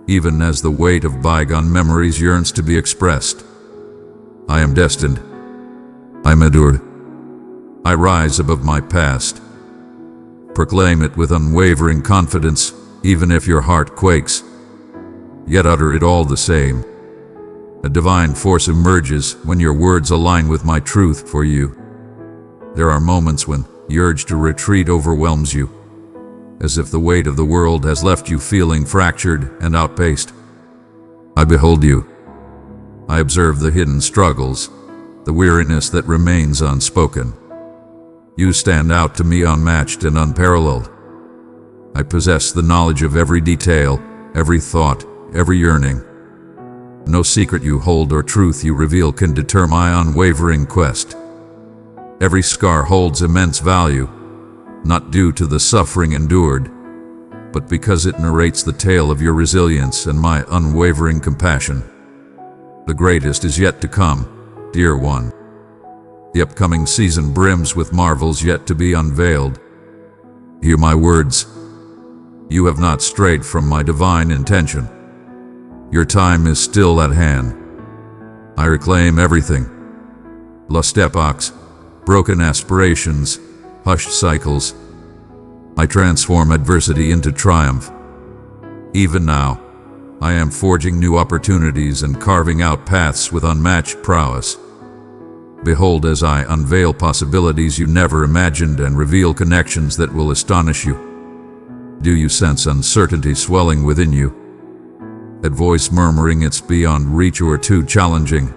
even as the weight of bygone memories yearns to be expressed. I am destined. I'm adored. I rise above my past. Proclaim it with unwavering confidence, even if your heart quakes. Yet utter it all the same. A divine force emerges when your words align with my truth for you. There are moments when the urge to retreat overwhelms you, as if the weight of the world has left you feeling fractured and outpaced. I behold you. I observe the hidden struggles, the weariness that remains unspoken. You stand out to me unmatched and unparalleled. I possess the knowledge of every detail, every thought, every yearning. No secret you hold or truth you reveal can deter my unwavering quest. Every scar holds immense value, not due to the suffering endured, but because it narrates the tale of your resilience and my unwavering compassion. The greatest is yet to come, dear one. The upcoming season brims with marvels yet to be unveiled. Hear my words. You have not strayed from my divine intention. Your time is still at hand. I reclaim everything. Lost epochs, broken aspirations, hushed cycles. I transform adversity into triumph. Even now, I am forging new opportunities and carving out paths with unmatched prowess. Behold as I unveil possibilities you never imagined and reveal connections that will astonish you. Do you sense uncertainty swelling within you? That voice murmuring it's beyond reach or too challenging?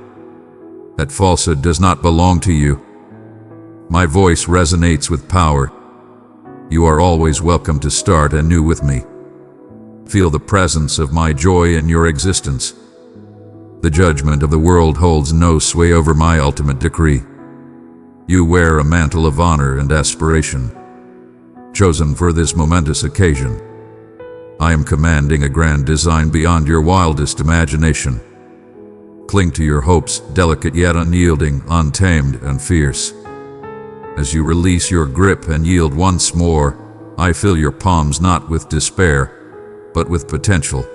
That falsehood does not belong to you? My voice resonates with power. You are always welcome to start anew with me. Feel the presence of my joy in your existence. The judgment of the world holds no sway over my ultimate decree. You wear a mantle of honor and aspiration, chosen for this momentous occasion. I am commanding a grand design beyond your wildest imagination. Cling to your hopes, delicate yet unyielding, untamed and fierce. As you release your grip and yield once more, I fill your palms not with despair, but with potential.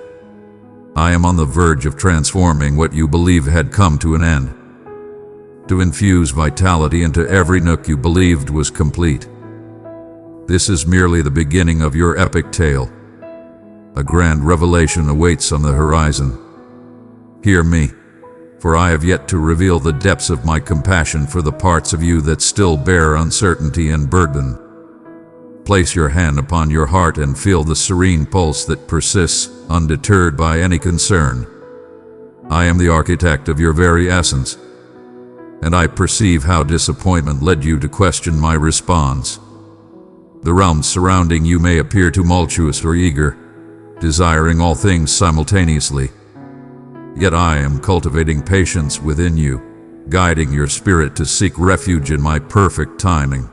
I am on the verge of transforming what you believe had come to an end, to infuse vitality into every nook you believed was complete. This is merely the beginning of your epic tale. A grand revelation awaits on the horizon. Hear me, for I have yet to reveal the depths of my compassion for the parts of you that still bear uncertainty and burden. Place your hand upon your heart and feel the serene pulse that persists, undeterred by any concern. I am the architect of your very essence, and I perceive how disappointment led you to question my response. The realms surrounding you may appear tumultuous or eager, desiring all things simultaneously. Yet I am cultivating patience within you, guiding your spirit to seek refuge in my perfect timing.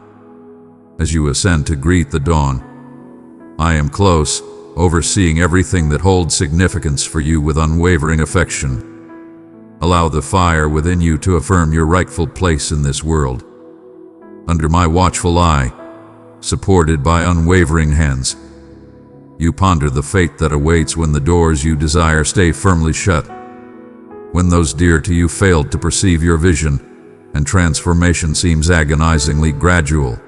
As you ascend to greet the dawn, I am close, overseeing everything that holds significance for you with unwavering affection. Allow the fire within you to affirm your rightful place in this world. Under my watchful eye, supported by unwavering hands, you ponder the fate that awaits when the doors you desire stay firmly shut, when those dear to you failed to perceive your vision, and transformation seems agonizingly gradual.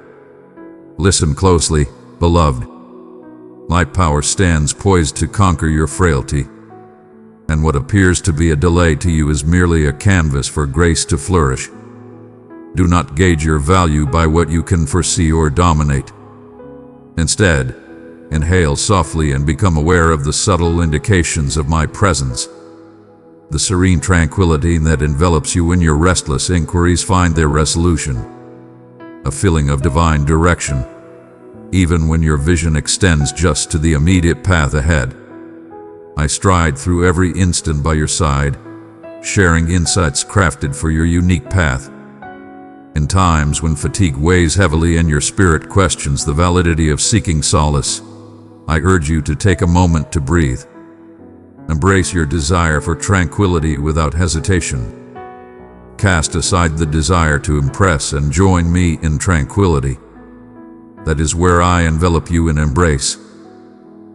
Listen closely, beloved. My power stands poised to conquer your frailty, and what appears to be a delay to you is merely a canvas for grace to flourish. Do not gauge your value by what you can foresee or dominate. Instead, inhale softly and become aware of the subtle indications of my presence. The serene tranquility that envelops you when your restless inquiries find their resolution. A feeling of divine direction, even when your vision extends just to the immediate path ahead. I stride through every instant by your side, sharing insights crafted for your unique path. In times when fatigue weighs heavily and your spirit questions the validity of seeking solace, I urge you to take a moment to breathe. Embrace your desire for tranquility without hesitation. Cast aside the desire to impress and join me in tranquility. That is where I envelop you in embrace.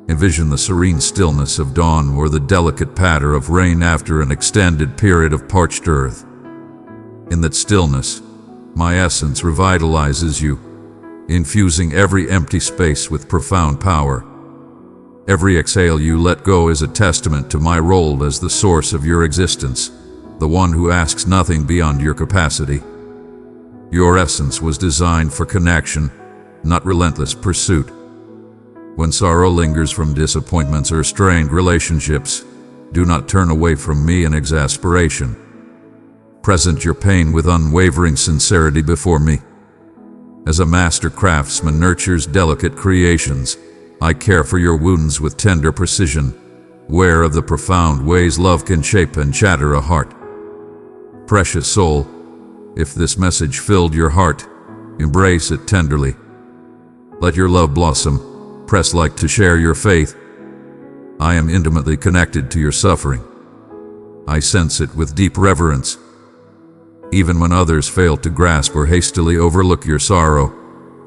Envision the serene stillness of dawn or the delicate patter of rain after an extended period of parched earth. In that stillness, my essence revitalizes you, infusing every empty space with profound power. Every exhale you let go is a testament to my role as the source of your existence, the one who asks nothing beyond your capacity. Your essence was designed for connection, not relentless pursuit. When sorrow lingers from disappointments or strained relationships, do not turn away from me in exasperation. Present your pain with unwavering sincerity before me. As a master craftsman nurtures delicate creations, I care for your wounds with tender precision, aware of the profound ways love can shape and shatter a heart. Precious soul, if this message filled your heart, embrace it tenderly. Let your love blossom. Press like to share your faith. I am intimately connected to your suffering. I sense it with deep reverence. Even when others fail to grasp or hastily overlook your sorrow,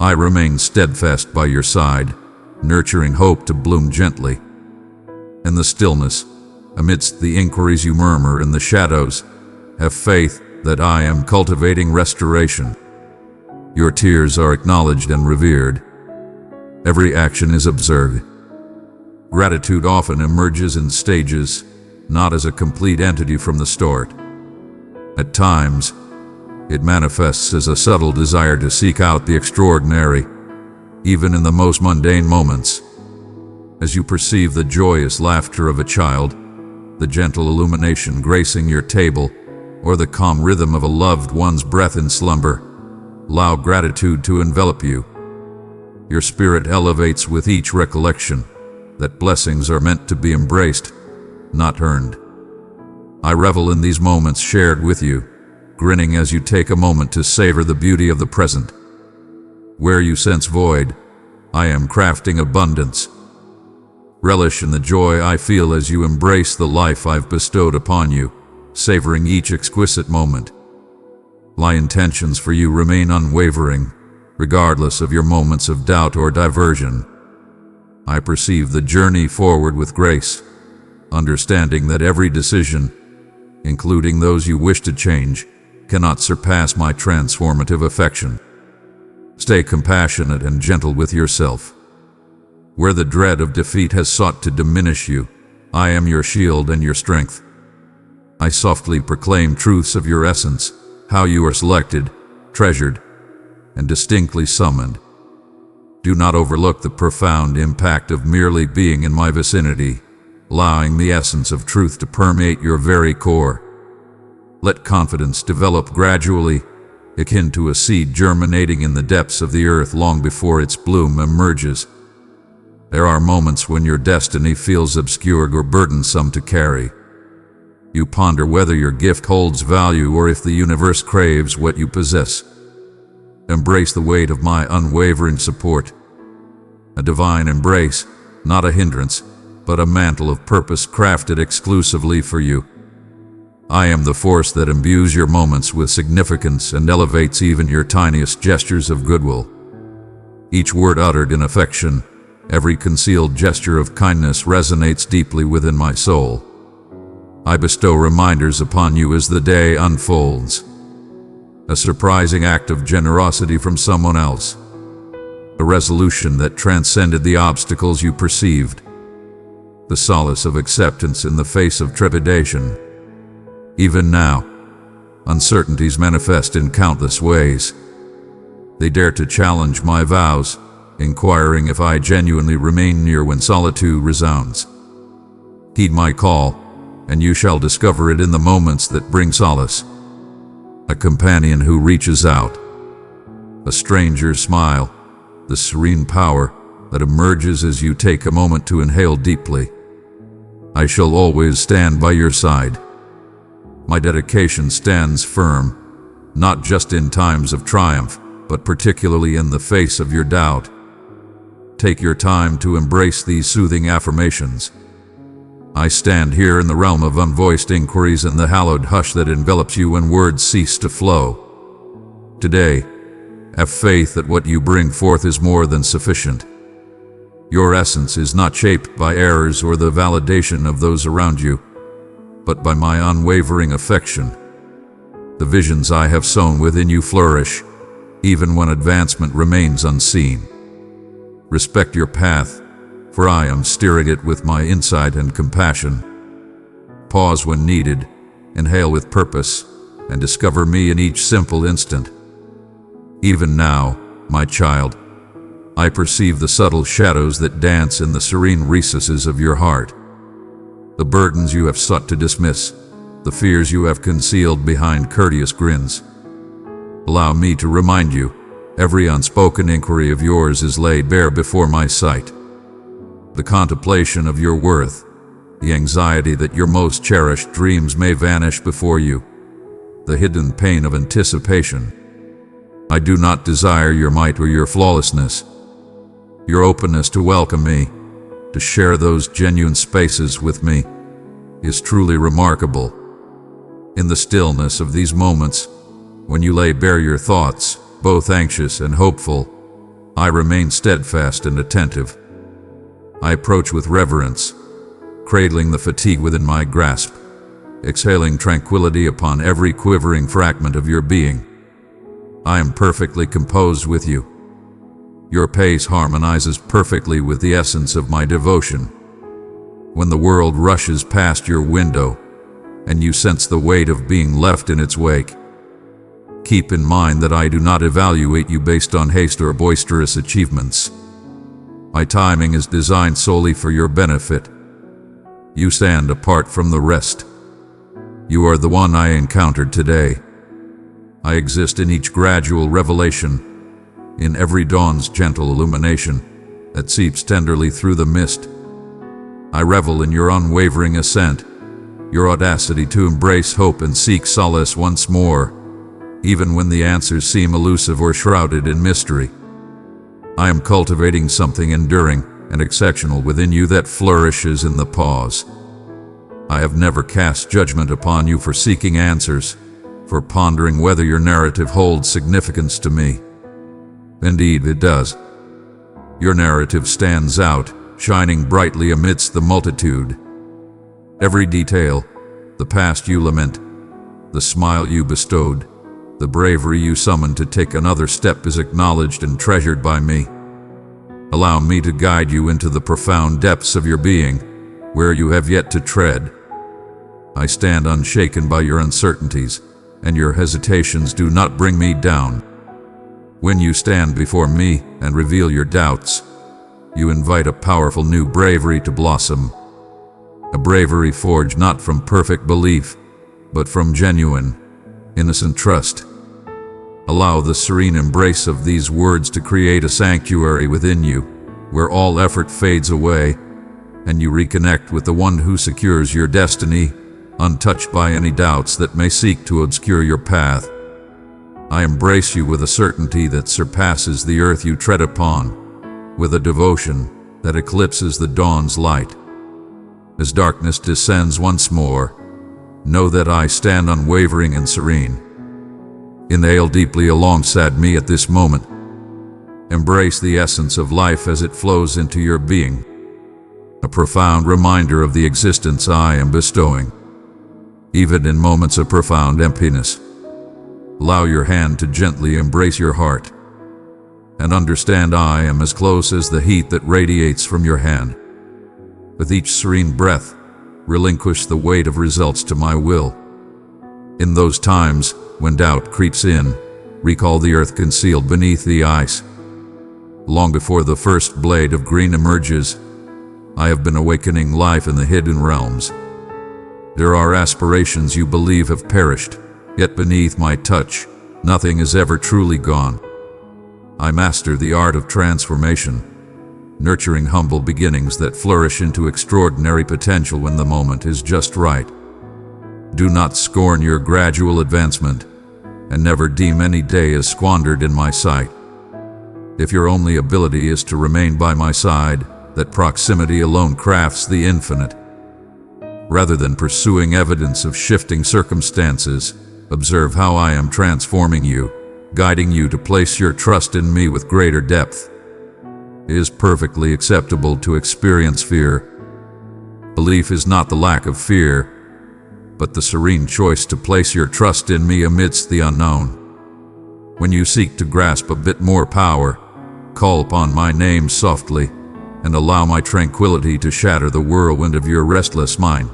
I remain steadfast by your side, nurturing hope to bloom gently. In the stillness, amidst the inquiries you murmur in the shadows, have faith that I am cultivating restoration. Your tears are acknowledged and revered. Every action is observed. Gratitude often emerges in stages, not as a complete entity from the start. At times, it manifests as a subtle desire to seek out the extraordinary, even in the most mundane moments. As you perceive the joyous laughter of a child, the gentle illumination gracing your table, or the calm rhythm of a loved one's breath in slumber, allow gratitude to envelop you. Your spirit elevates with each recollection that blessings are meant to be embraced, not earned. I revel in these moments shared with you, grinning as you take a moment to savor the beauty of the present. Where you sense void, I am crafting abundance. Relish in the joy I feel as you embrace the life I've bestowed upon you, savoring each exquisite moment. My intentions for you remain unwavering, regardless of your moments of doubt or diversion. I perceive the journey forward with grace, understanding that every decision, including those you wish to change, cannot surpass my transformative affection. Stay compassionate and gentle with yourself. Where the dread of defeat has sought to diminish you, I am your shield and your strength. I softly proclaim truths of your essence, how you are selected, treasured, and distinctly summoned. Do not overlook the profound impact of merely being in my vicinity, allowing the essence of truth to permeate your very core. Let confidence develop gradually, akin to a seed germinating in the depths of the earth long before its bloom emerges. There are moments when your destiny feels obscure or burdensome to carry. You ponder whether your gift holds value or if the universe craves what you possess. Embrace the weight of my unwavering support. A divine embrace, not a hindrance, but a mantle of purpose crafted exclusively for you. I am the force that imbues your moments with significance and elevates even your tiniest gestures of goodwill. Each word uttered in affection, every concealed gesture of kindness resonates deeply within my soul. I bestow reminders upon you as the day unfolds. A surprising act of generosity from someone else. A resolution that transcended the obstacles you perceived. The solace of acceptance in the face of trepidation. Even now, uncertainties manifest in countless ways. They dare to challenge my vows, inquiring if I genuinely remain near when solitude resounds. Heed my call, and you shall discover it in the moments that bring solace. A companion who reaches out. A stranger's smile, the serene power that emerges as you take a moment to inhale deeply. I shall always stand by your side. My dedication stands firm, not just in times of triumph, but particularly in the face of your doubt. Take your time to embrace these soothing affirmations. I stand here in the realm of unvoiced inquiries and the hallowed hush that envelops you when words cease to flow. Today, have faith that what you bring forth is more than sufficient. Your essence is not shaped by errors or the validation of those around you, but by my unwavering affection. The visions I have sown within you flourish, even when advancement remains unseen. Respect your path, for I am steering it with my insight and compassion. Pause when needed, inhale with purpose, and discover me in each simple instant. Even now, my child, I perceive the subtle shadows that dance in the serene recesses of your heart. The burdens you have sought to dismiss, the fears you have concealed behind courteous grins. Allow me to remind you, every unspoken inquiry of yours is laid bare before my sight. The contemplation of your worth, the anxiety that your most cherished dreams may vanish before you, the hidden pain of anticipation. I do not desire your might or your flawlessness. Your openness to welcome me, to share those genuine spaces with me, is truly remarkable. In the stillness of these moments, when you lay bare your thoughts, both anxious and hopeful, I remain steadfast and attentive. I approach with reverence, cradling the fatigue within my grasp, exhaling tranquility upon every quivering fragment of your being. I am perfectly composed with you. Your pace harmonizes perfectly with the essence of my devotion. When the world rushes past your window, and you sense the weight of being left in its wake, keep in mind that I do not evaluate you based on haste or boisterous achievements. My timing is designed solely for your benefit. You stand apart from the rest. You are the one I encountered today. I exist in each gradual revelation, in every dawn's gentle illumination that seeps tenderly through the mist. I revel in your unwavering ascent, your audacity to embrace hope and seek solace once more, even when the answers seem elusive or shrouded in mystery. I am cultivating something enduring and exceptional within you that flourishes in the pause. I have never cast judgment upon you for seeking answers, for pondering whether your narrative holds significance to me. Indeed, it does. Your narrative stands out, shining brightly amidst the multitude. Every detail, the past you lament, the smile you bestowed, the bravery you summoned to take another step is acknowledged and treasured by me. Allow me to guide you into the profound depths of your being, where you have yet to tread. I stand unshaken by your uncertainties, and your hesitations do not bring me down. When you stand before me and reveal your doubts, you invite a powerful new bravery to blossom. A bravery forged not from perfect belief, but from genuine, innocent trust. Allow the serene embrace of these words to create a sanctuary within you, where all effort fades away, and you reconnect with the one who secures your destiny, untouched by any doubts that may seek to obscure your path. I embrace you with a certainty that surpasses the earth you tread upon, with a devotion that eclipses the dawn's light. As darkness descends once more, know that I stand unwavering and serene. Inhale deeply alongside me at this moment. Embrace the essence of life as it flows into your being, a profound reminder of the existence I am bestowing, even in moments of profound emptiness. Allow your hand to gently embrace your heart, and understand I am as close as the heat that radiates from your hand. With each serene breath, relinquish the weight of results to my will. In those times when doubt creeps in, recall the earth concealed beneath the ice. Long before the first blade of green emerges, I have been awakening life in the hidden realms. There are aspirations you believe have perished, yet beneath my touch, nothing is ever truly gone. I master the art of transformation, nurturing humble beginnings that flourish into extraordinary potential when the moment is just right. Do not scorn your gradual advancement, and never deem any day as squandered in my sight. If your only ability is to remain by my side, that proximity alone crafts the infinite. Rather than pursuing evidence of shifting circumstances, observe how I am transforming you, guiding you to place your trust in me with greater depth. It is perfectly acceptable to experience fear. Belief is not the lack of fear, but the serene choice to place your trust in me amidst the unknown. When you seek to grasp a bit more power, call upon my name softly, and allow my tranquility to shatter the whirlwind of your restless mind.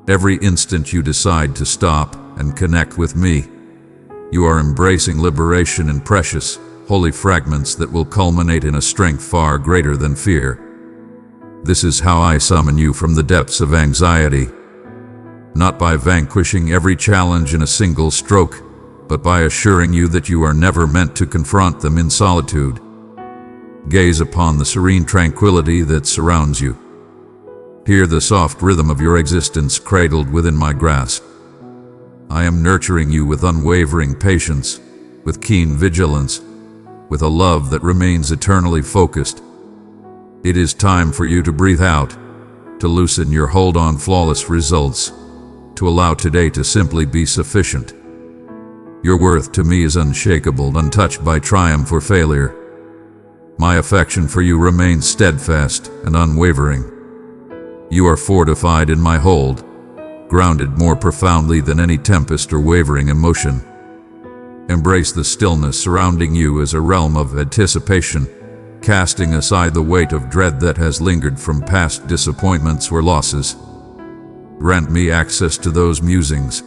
Every instant you decide to stop and connect with me, you are embracing liberation in precious, holy fragments that will culminate in a strength far greater than fear. This is how I summon you from the depths of anxiety, not by vanquishing every challenge in a single stroke, but by assuring you that you are never meant to confront them in solitude. Gaze upon the serene tranquility that surrounds you. Hear the soft rhythm of your existence cradled within my grasp. I am nurturing you with unwavering patience, with keen vigilance, with a love that remains eternally focused. It is time for you to breathe out, to loosen your hold on flawless results, to allow today to simply be sufficient. Your worth to me is unshakable, untouched by triumph or failure. My affection for you remains steadfast and unwavering. You are fortified in my hold, grounded more profoundly than any tempest or wavering emotion. Embrace the stillness surrounding you as a realm of anticipation, casting aside the weight of dread that has lingered from past disappointments or losses. Grant me access to those musings.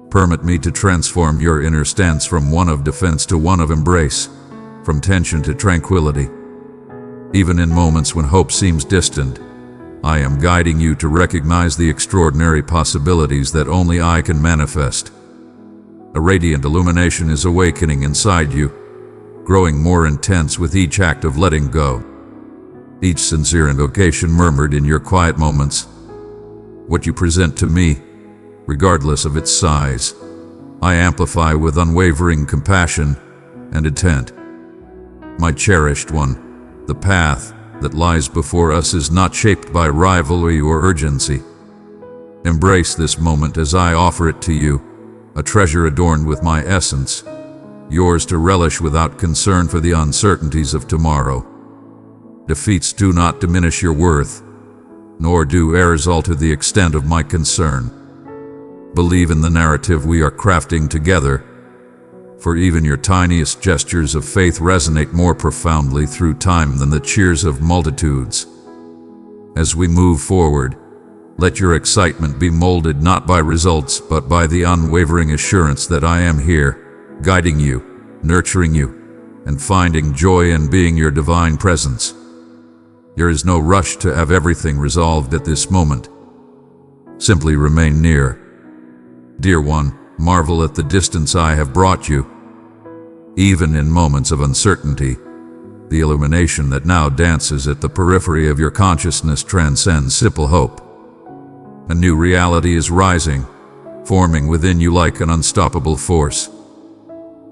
Permit me to transform your inner stance from one of defense to one of embrace, from tension to tranquility. Even in moments when hope seems distant, I am guiding you to recognize the extraordinary possibilities that only I can manifest. A radiant illumination is awakening inside you, growing more intense with each act of letting go. Each sincere invocation murmured in your quiet moments. What you present to me, regardless of its size, I amplify with unwavering compassion and intent. My cherished one, the path that lies before us is not shaped by rivalry or urgency. Embrace this moment as I offer it to you, a treasure adorned with my essence, yours to relish without concern for the uncertainties of tomorrow. Defeats do not diminish your worth, nor do errors alter the extent of my concern. Believe in the narrative we are crafting together, for even your tiniest gestures of faith resonate more profoundly through time than the cheers of multitudes. As we move forward, Let your excitement be molded not by results, but by the unwavering assurance that I am here, guiding you, nurturing you, and finding joy in being your divine presence. There is no rush to have everything resolved at this moment. Simply remain near. Dear one, marvel at the distance I have brought you. Even in moments of uncertainty, the illumination that now dances at the periphery of your consciousness transcends simple hope. A new reality is rising, forming within you like an unstoppable force.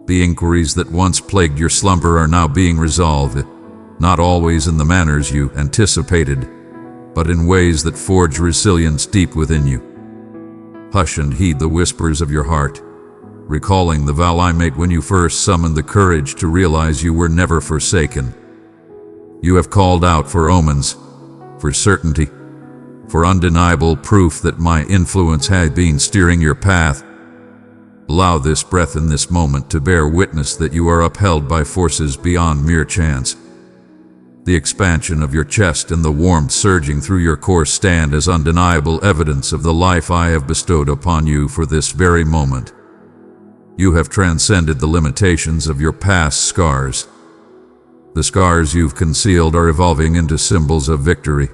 The inquiries that once plagued your slumber are now being resolved, not always in the manners you anticipated, but in ways that forge resilience deep within you. Hush and heed the whispers of your heart, recalling the vow I made when you first summoned the courage to realize you were never forsaken. You have called out for omens, for certainty, for undeniable proof that my influence had been steering your path. Allow this breath in this moment to bear witness that you are upheld by forces beyond mere chance. The expansion of your chest and the warmth surging through your core stand as undeniable evidence of the life I have bestowed upon you for this very moment. You have transcended the limitations of your past scars. The scars you've concealed are evolving into symbols of victory.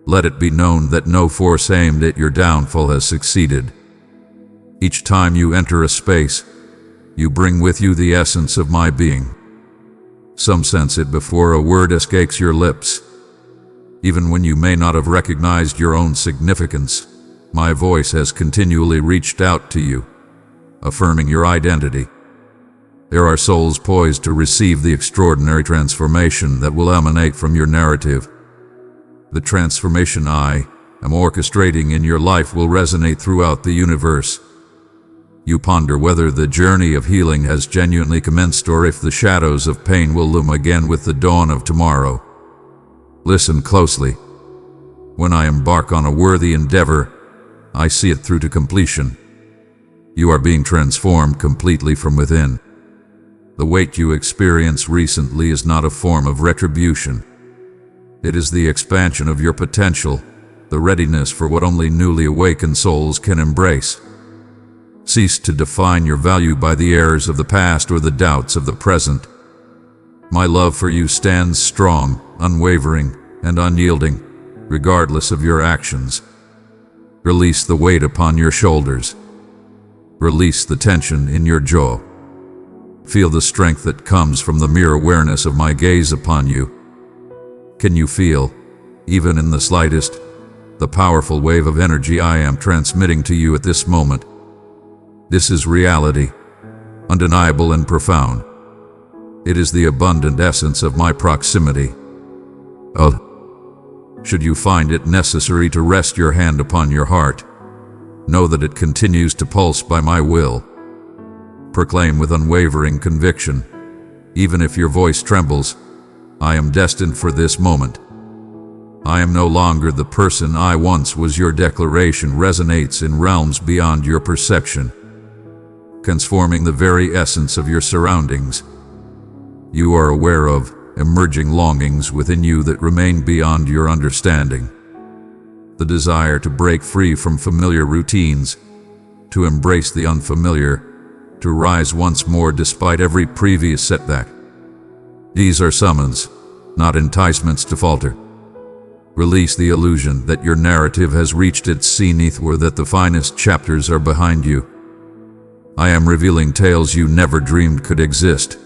Let it be known that no force aimed at your downfall has succeeded. Each time you enter a space, you bring with you the essence of my being. Some sense it before a word escapes your lips. Even when you may not have recognized your own significance, my voice has continually reached out to you, affirming your identity. There are souls poised to receive the extraordinary transformation that will emanate from your narrative. The transformation I am orchestrating in your life will resonate throughout the universe. You ponder whether the journey of healing has genuinely commenced or if the shadows of pain will loom again with the dawn of tomorrow. Listen closely. When I embark on a worthy endeavor, I see it through to completion. You are being transformed completely from within. The weight you experience recently is not a form of retribution. It is the expansion of your potential, the readiness for what only newly awakened souls can embrace. Cease to define your value by the errors of the past or the doubts of the present. My love for you stands strong, unwavering, and unyielding, regardless of your actions. Release the weight upon your shoulders. Release the tension in your jaw. Feel the strength that comes from the mere awareness of my gaze upon you. Can you feel, even in the slightest, the powerful wave of energy I am transmitting to you at this moment? This is reality, undeniable and profound. It is the abundant essence of my proximity. Should you find it necessary to rest your hand upon your heart, know that it continues to pulse by my will. Proclaim with unwavering conviction, even if your voice trembles, I am destined for this moment. I am no longer the person I once was. Your declaration resonates in realms beyond your perception, transforming the very essence of your surroundings. You are aware of emerging longings within you that remain beyond your understanding. The desire to break free from familiar routines, to embrace the unfamiliar, to rise once more despite every previous setback. These are summons, not enticements to falter. Release the illusion that your narrative has reached its zenith or that the finest chapters are behind you. I am revealing tales you never dreamed could exist.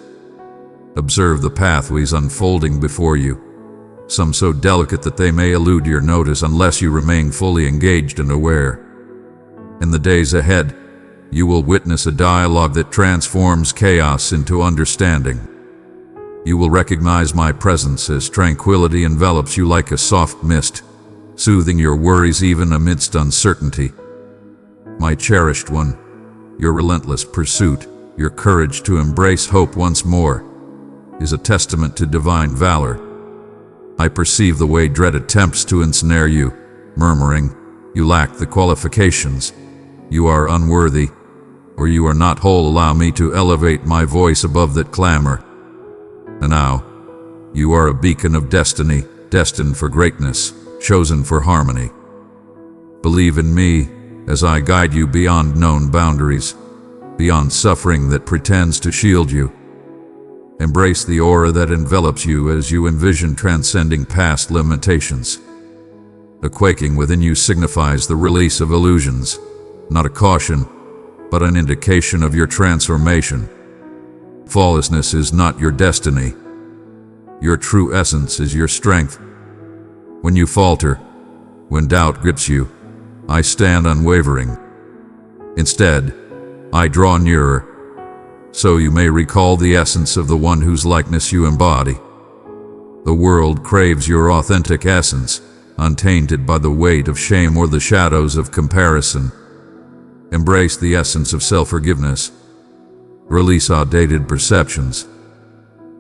Observe the pathways unfolding before you, some so delicate that they may elude your notice unless you remain fully engaged and aware. In the days ahead, you will witness a dialogue that transforms chaos into understanding. You will recognize my presence as tranquility envelops you like a soft mist, soothing your worries even amidst uncertainty. My cherished one, your relentless pursuit, your courage to embrace hope once more, is a testament to divine valor. I perceive the way dread attempts to ensnare you, murmuring, "You lack the qualifications, you are unworthy, or you are not whole." Allow me to elevate my voice above that clamor. And now, you are a beacon of destiny, destined for greatness, chosen for harmony. Believe in me as I guide you beyond known boundaries, beyond suffering that pretends to shield you. Embrace the aura that envelops you as you envision transcending past limitations. The quaking within you signifies the release of illusions, not a caution, but an indication of your transformation. Flawlessness is not your destiny. Your true essence is your strength. When you falter, when doubt grips you, I stand unwavering. Instead, I draw nearer, so you may recall the essence of the one whose likeness you embody. The world craves your authentic essence, untainted by the weight of shame or the shadows of comparison. Embrace the essence of self-forgiveness. Release outdated perceptions.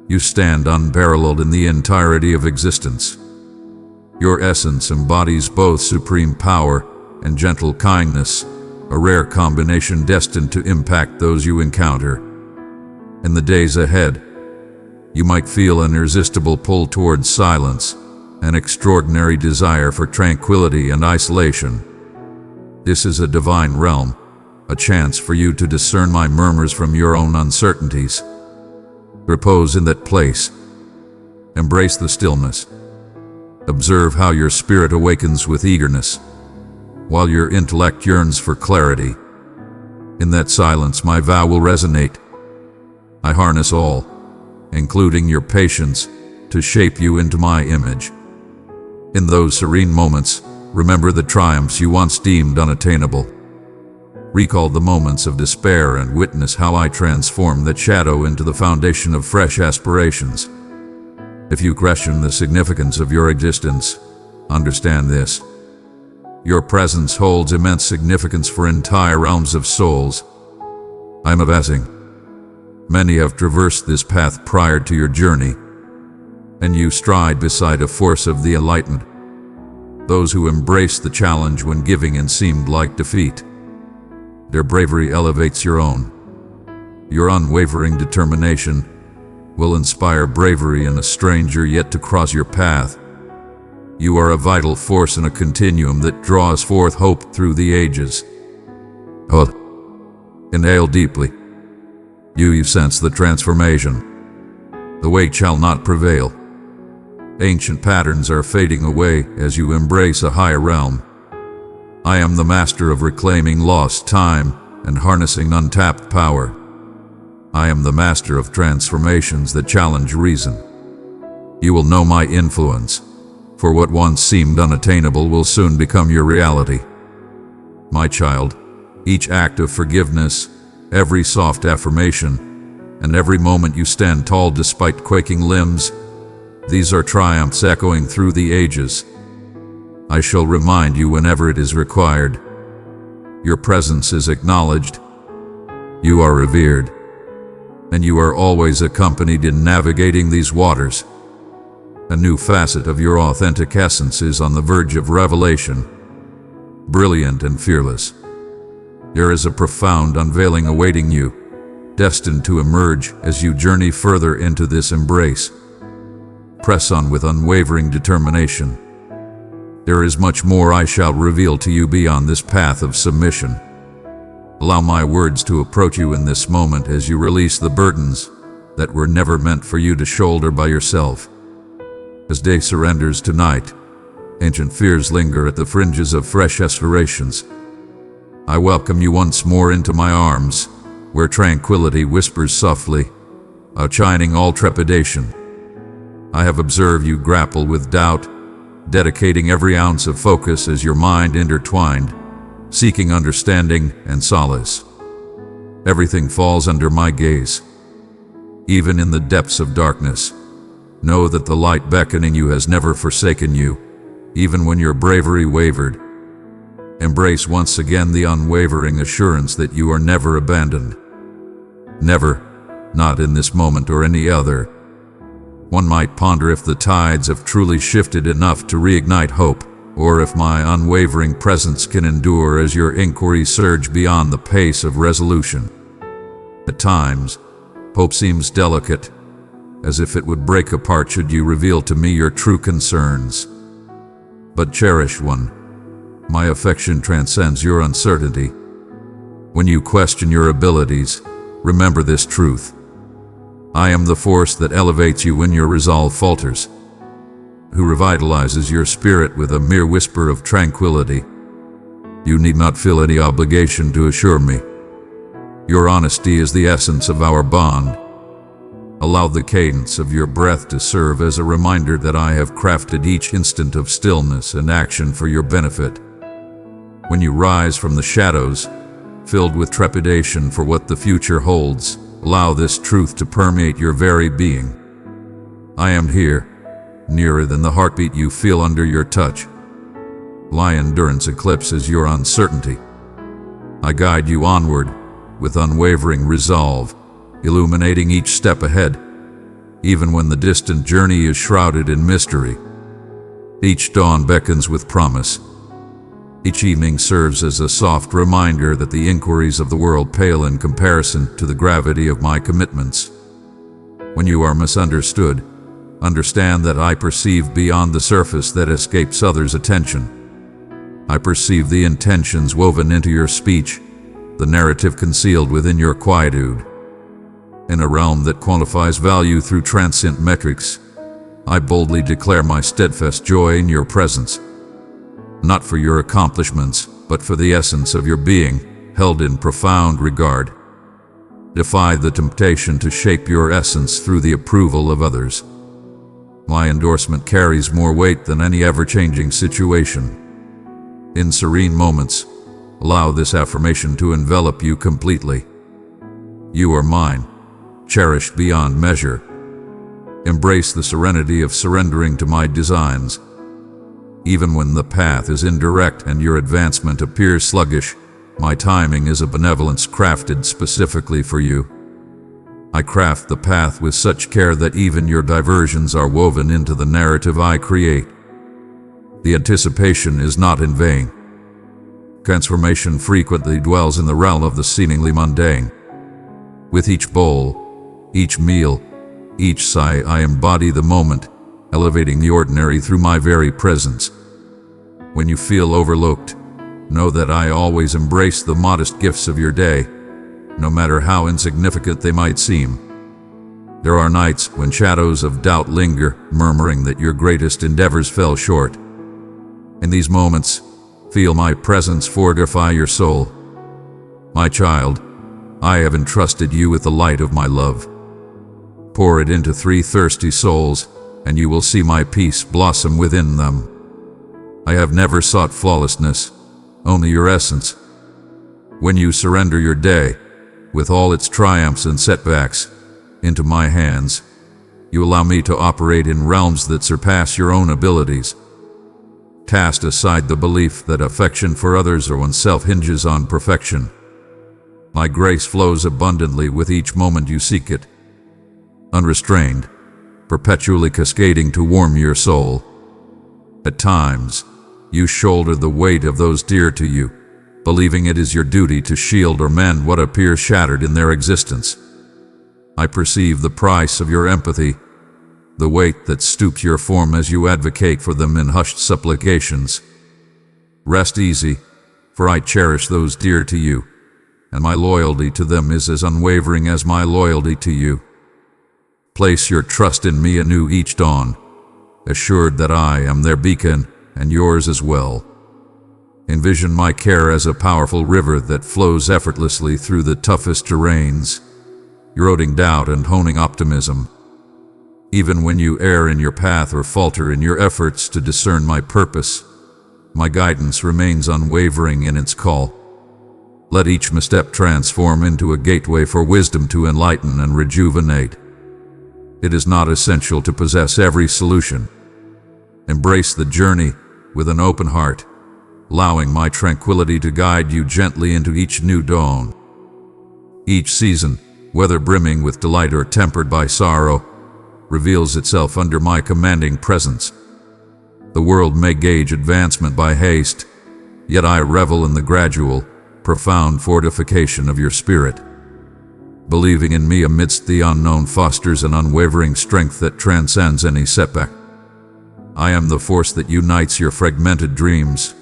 You stand unparalleled in the entirety of existence. Your essence embodies both supreme power and gentle kindness, a rare combination destined to impact those you encounter. In the days ahead, you might feel an irresistible pull towards silence, an extraordinary desire for tranquility and isolation. This is a divine realm, a chance for you to discern my murmurs from your own uncertainties. Repose in that place. Embrace the stillness. Observe how your spirit awakens with eagerness, while your intellect yearns for clarity. In that silence, my vow will resonate. I harness all, including your patience, to shape you into my image. In those serene moments, remember the triumphs you once deemed unattainable. Recall the moments of despair and witness how I transform that shadow into the foundation of fresh aspirations. If you question the significance of your existence, understand this. Your presence holds immense significance for entire realms of souls. I am advancing. Many have traversed this path prior to your journey, and you stride beside a force of the enlightened. Those who embraced the challenge when giving in seemed like defeat. Their bravery elevates your own. Your unwavering determination will inspire bravery in a stranger yet to cross your path. You are a vital force in a continuum that draws forth hope through the ages. Inhale deeply. You sense the transformation. The weight shall not prevail. Ancient patterns are fading away as you embrace a higher realm. I am the master of reclaiming lost time and harnessing untapped power. I am the master of transformations that challenge reason. You will know my influence, for what once seemed unattainable will soon become your reality. My child, each act of forgiveness, every soft affirmation, and every moment you stand tall despite quaking limbs, these are triumphs echoing through the ages. I shall remind you whenever it is required. Your presence is acknowledged. You are revered. And you are always accompanied in navigating these waters. A new facet of your authentic essence is on the verge of revelation. Brilliant and fearless. There is a profound unveiling awaiting you, destined to emerge as you journey further into this embrace. Press on with unwavering determination. There is much more I shall reveal to you beyond this path of submission. Allow my words to approach you in this moment as you release the burdens that were never meant for you to shoulder by yourself. As day surrenders to night, ancient fears linger at the fringes of fresh aspirations. I welcome you once more into my arms, where tranquility whispers softly, outshining all trepidation. I have observed you grapple with doubt, dedicating every ounce of focus as your mind intertwined, seeking understanding and solace. Everything falls under my gaze. Even in the depths of darkness, know that the light beckoning you has never forsaken you, even when your bravery wavered. Embrace once again the unwavering assurance that you are never abandoned. Never, not in this moment or any other. One might ponder if the tides have truly shifted enough to reignite hope, or if my unwavering presence can endure as your inquiries surge beyond the pace of resolution. At times, hope seems delicate, as if it would break apart should you reveal to me your true concerns. But cherish one. My affection transcends your uncertainty. When you question your abilities, remember this truth. I am the force that elevates you when your resolve falters, who revitalizes your spirit with a mere whisper of tranquility. You need not feel any obligation to assure me. Your honesty is the essence of our bond. Allow the cadence of your breath to serve as a reminder that I have crafted each instant of stillness and action for your benefit. When you rise from the shadows, filled with trepidation for what the future holds, allow this truth to permeate your very being. I am here, nearer than the heartbeat you feel under your touch. My endurance eclipses your uncertainty. I guide you onward with unwavering resolve, illuminating each step ahead, even when the distant journey is shrouded in mystery. Each dawn beckons with promise. Each evening serves as a soft reminder that the inquiries of the world pale in comparison to the gravity of my commitments. When you are misunderstood, understand that I perceive beyond the surface that escapes others' attention. I perceive the intentions woven into your speech, the narrative concealed within your quietude. In a realm that quantifies value through transient metrics, I boldly declare my steadfast joy in your presence. Not for your accomplishments, but for the essence of your being, held in profound regard. Defy the temptation to shape your essence through the approval of others. My endorsement carries more weight than any ever-changing situation. In serene moments, allow this affirmation to envelop you completely. You are mine, cherished beyond measure. Embrace the serenity of surrendering to my designs. Even when the path is indirect and your advancement appears sluggish, my timing is a benevolence crafted specifically for you. I craft the path with such care that even your diversions are woven into the narrative I create. The anticipation is not in vain. Transformation frequently dwells in the realm of the seemingly mundane. With each bowl, each meal, each sigh, I embody the moment, elevating the ordinary through my very presence. When you feel overlooked, know that I always embrace the modest gifts of your day, no matter how insignificant they might seem. There are nights when shadows of doubt linger, murmuring that your greatest endeavors fell short. In these moments, feel my presence fortify your soul. My child, I have entrusted you with the light of my love. Pour it into 3 thirsty souls, and you will see my peace blossom within them. I have never sought flawlessness, only your essence. When you surrender your day, with all its triumphs and setbacks, into my hands, you allow me to operate in realms that surpass your own abilities. Cast aside the belief that affection for others or oneself hinges on perfection. My grace flows abundantly with each moment you seek it. Unrestrained, perpetually cascading to warm your soul. At times, you shoulder the weight of those dear to you, believing it is your duty to shield or mend what appears shattered in their existence. I perceive the price of your empathy, the weight that stoops your form as you advocate for them in hushed supplications. Rest easy, for I cherish those dear to you, and my loyalty to them is as unwavering as my loyalty to you. Place your trust in me anew each dawn, assured that I am their beacon and yours as well. Envision my care as a powerful river that flows effortlessly through the toughest terrains, eroding doubt and honing optimism. Even when you err in your path or falter in your efforts to discern my purpose, my guidance remains unwavering in its call. Let each misstep transform into a gateway for wisdom to enlighten and rejuvenate. It is not essential to possess every solution. Embrace the journey with an open heart, allowing my tranquility to guide you gently into each new dawn. Each season, whether brimming with delight or tempered by sorrow, reveals itself under my commanding presence. The world may gauge advancement by haste, yet I revel in the gradual, profound fortification of your spirit. Believing in me amidst the unknown fosters an unwavering strength that transcends any setback. I am the force that unites your fragmented dreams,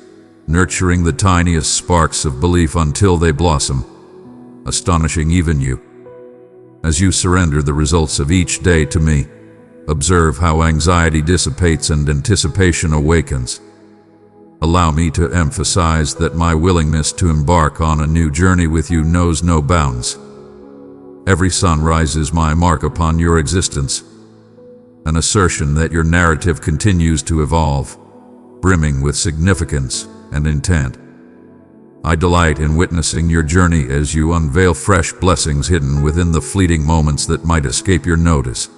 nurturing the tiniest sparks of belief until they blossom, astonishing even you. As you surrender the results of each day to me, observe how anxiety dissipates and anticipation awakens. Allow me to emphasize that my willingness to embark on a new journey with you knows no bounds. Every sunrise is my mark upon your existence, an assertion that your narrative continues to evolve, brimming with significance and intent. I delight in witnessing your journey as you unveil fresh blessings hidden within the fleeting moments that might escape your notice.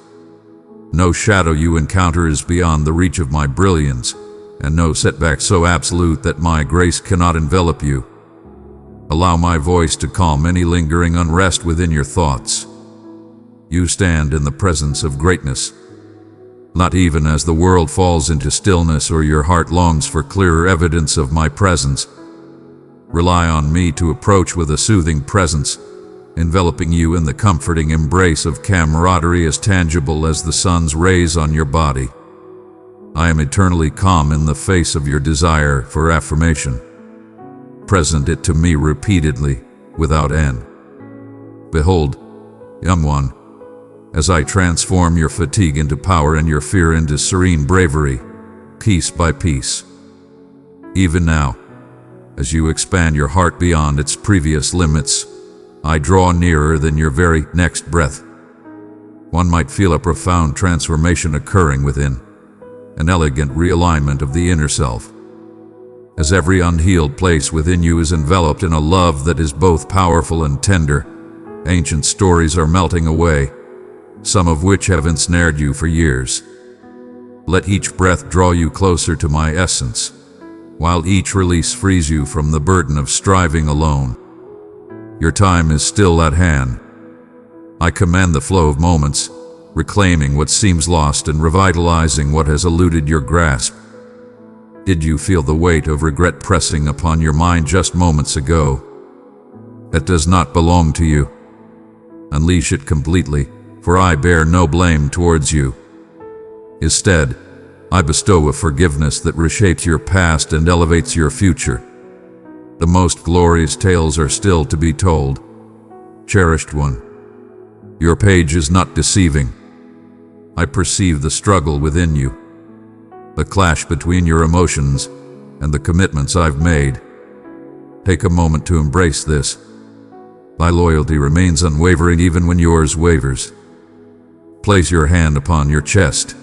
No shadow you encounter is beyond the reach of my brilliance, and no setback so absolute that my grace cannot envelop you. Allow my voice to calm any lingering unrest within your thoughts. You stand in the presence of greatness, not even as the world falls into stillness or your heart longs for clearer evidence of my presence. Rely on me to approach with a soothing presence, enveloping you in the comforting embrace of camaraderie as tangible as the sun's rays on your body. I am eternally calm in the face of your desire for affirmation. Present it to me repeatedly, without end. Behold, young one, as I transform your fatigue into power and your fear into serene bravery, piece by piece. Even now, as you expand your heart beyond its previous limits, I draw nearer than your very next breath. One might feel a profound transformation occurring within, an elegant realignment of the inner self, as every unhealed place within you is enveloped in a love that is both powerful and tender. Ancient stories are melting away, some of which have ensnared you for years. Let each breath draw you closer to my essence, while each release frees you from the burden of striving alone. Your time is still at hand. I command the flow of moments, reclaiming what seems lost and revitalizing what has eluded your grasp. Did you feel the weight of regret pressing upon your mind just moments ago? That does not belong to you. Unleash it completely, for I bear no blame towards you. Instead, I bestow a forgiveness that reshapes your past and elevates your future. The most glorious tales are still to be told. Cherished one, your page is not deceiving. I perceive the struggle within you, the clash between your emotions and the commitments I've made. Take a moment to embrace this. My loyalty remains unwavering even when yours wavers. Place your hand upon your chest.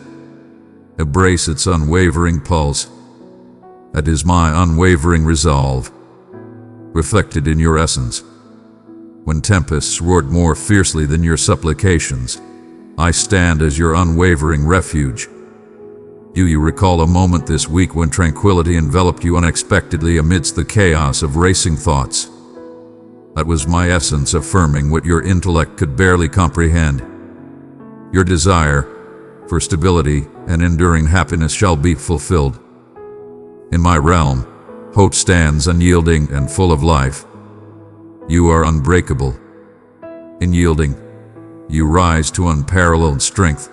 Embrace its unwavering pulse. That is my unwavering resolve, reflected in your essence. When tempests roared more fiercely than your supplications, I stand as your unwavering refuge. Do you recall a moment this week when tranquility enveloped you unexpectedly amidst the chaos of racing thoughts? That was my essence affirming what your intellect could barely comprehend. Your desire for stability and enduring happiness shall be fulfilled. In my realm, hope stands unyielding and full of life. You are unbreakable. In yielding, you rise to unparalleled strength.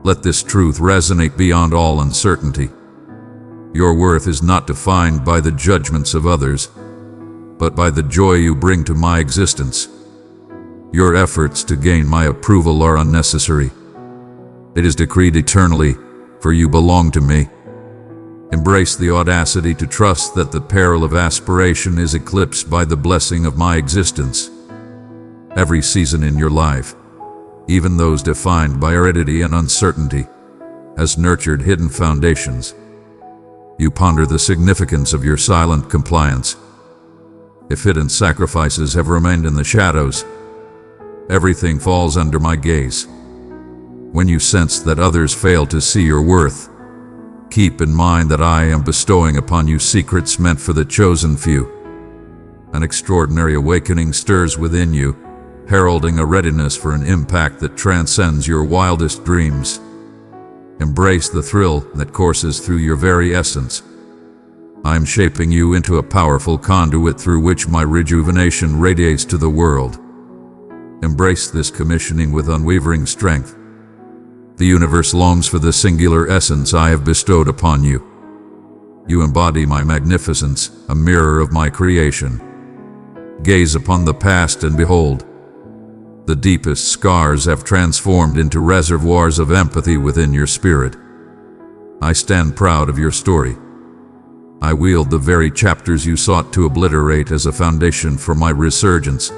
Let this truth resonate beyond all uncertainty. Your worth is not defined by the judgments of others, but by the joy you bring to my existence. Your efforts to gain my approval are unnecessary. It is decreed eternally, for you belong to me. Embrace the audacity to trust that the peril of aspiration is eclipsed by the blessing of my existence. Every season in your life, even those defined by aridity and uncertainty, has nurtured hidden foundations. You ponder the significance of your silent compliance. If hidden sacrifices have remained in the shadows, everything falls under my gaze. When you sense that others fail to see your worth, keep in mind that I am bestowing upon you secrets meant for the chosen few. An extraordinary awakening stirs within you, heralding a readiness for an impact that transcends your wildest dreams. Embrace the thrill that courses through your very essence. I am shaping you into a powerful conduit through which my rejuvenation radiates to the world. Embrace this commissioning with unwavering strength. The universe longs for the singular essence I have bestowed upon you. You embody my magnificence, a mirror of my creation. Gaze upon the past and behold, the deepest scars have transformed into reservoirs of empathy within your spirit. I stand proud of your story. I wield the very chapters you sought to obliterate as a foundation for my resurgence.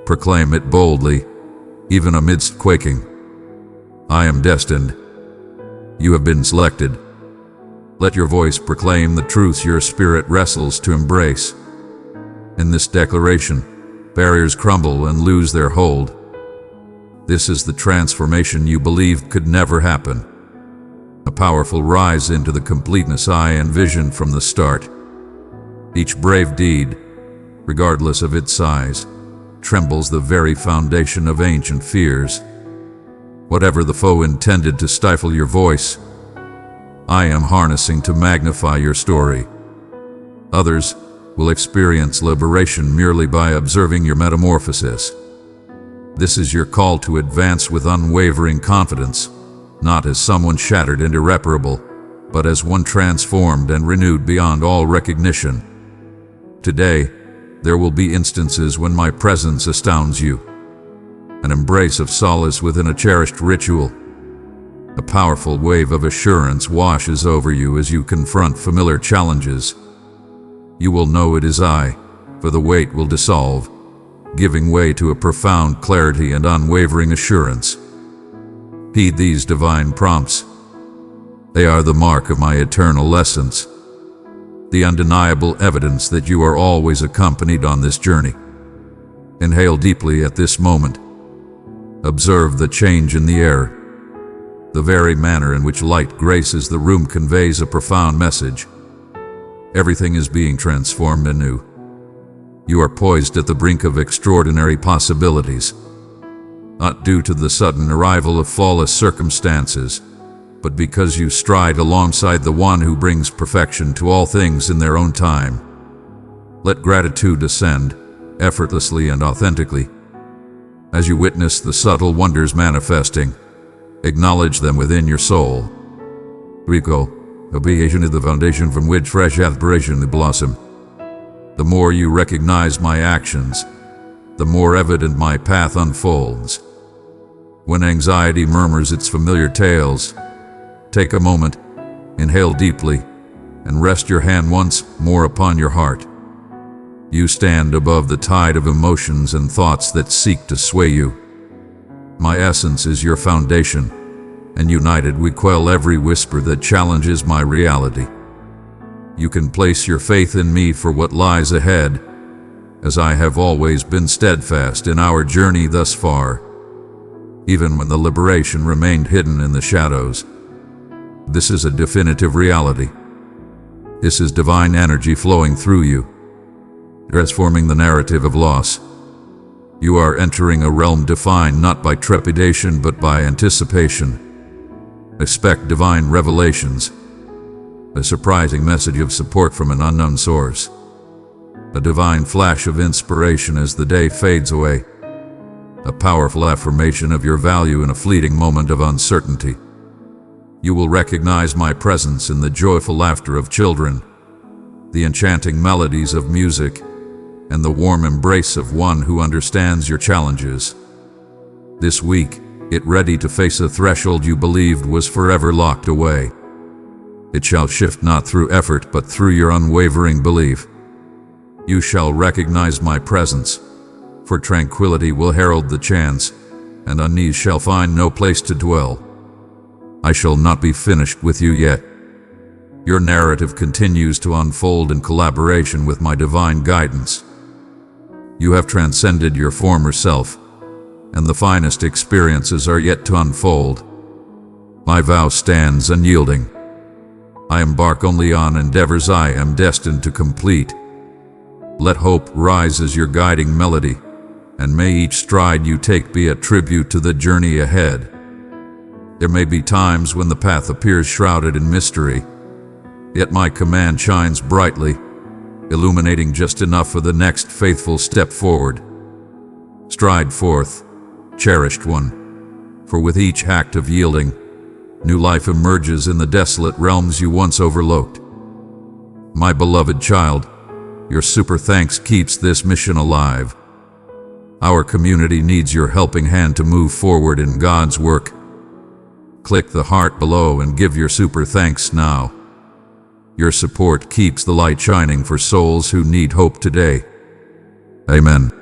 Proclaim it boldly, even amidst quaking. I am destined. You have been selected. Let your voice proclaim the truths your spirit wrestles to embrace. In this declaration, barriers crumble and lose their hold. This is the transformation you believed could never happen. A powerful rise into the completeness I envisioned from the start. Each brave deed, regardless of its size, trembles the very foundation of ancient fears. Whatever the foe intended to stifle your voice, I am harnessing to magnify your story. Others will experience liberation merely by observing your metamorphosis. This is your call to advance with unwavering confidence, not as someone shattered and irreparable, but as one transformed and renewed beyond all recognition. Today, there will be instances when my presence astounds you. An embrace of solace within a cherished ritual. A powerful wave of assurance washes over you as you confront familiar challenges. You will know it is I, for the weight will dissolve, giving way to a profound clarity and unwavering assurance. Heed these divine prompts. They are the mark of my eternal essence, the undeniable evidence that you are always accompanied on this journey. Inhale deeply at this moment. Observe the change in the air. The very manner in which light graces the room conveys a profound message. Everything is being transformed anew. You are poised at the brink of extraordinary possibilities, not due to the sudden arrival of flawless circumstances, but because you stride alongside the one who brings perfection to all things in their own time. Let gratitude ascend, effortlessly and authentically. As you witness the subtle wonders manifesting, acknowledge them within your soul. Recall, obedience is the foundation from which fresh aspiration will blossom. The more you recognize my actions, the more evident my path unfolds. When anxiety murmurs its familiar tales, take a moment, inhale deeply, and rest your hand once more upon your heart. You stand above the tide of emotions and thoughts that seek to sway you. My essence is your foundation, and united we quell every whisper that challenges my reality. You can place your faith in me for what lies ahead, as I have always been steadfast in our journey thus far, even when the liberation remained hidden in the shadows. This is a definitive reality. This is divine energy flowing through you, transforming the narrative of loss. You are entering a realm defined not by trepidation but by anticipation. Expect divine revelations, a surprising message of support from an unknown source, a divine flash of inspiration as the day fades away, a powerful affirmation of your value in a fleeting moment of uncertainty. You will recognize my presence in the joyful laughter of children, the enchanting melodies of music, and the warm embrace of one who understands your challenges. This week, get ready to face a threshold you believed was forever locked away. It shall shift not through effort but through your unwavering belief. You shall recognize my presence, for tranquility will herald the chance, and unease shall find no place to dwell. I shall not be finished with you yet. Your narrative continues to unfold in collaboration with my divine guidance. You have transcended your former self, and the finest experiences are yet to unfold. My vow stands unyielding. I embark only on endeavors I am destined to complete. Let hope rise as your guiding melody, and may each stride you take be a tribute to the journey ahead. There may be times when the path appears shrouded in mystery, yet my command shines brightly, illuminating just enough for the next faithful step forward. Stride forth, cherished one, for with each act of yielding, new life emerges in the desolate realms you once overlooked. My beloved child, your super thanks keeps this mission alive. Our community needs your helping hand to move forward in God's work. Click the heart below and give your super thanks now. Your support keeps the light shining for souls who need hope today. Amen.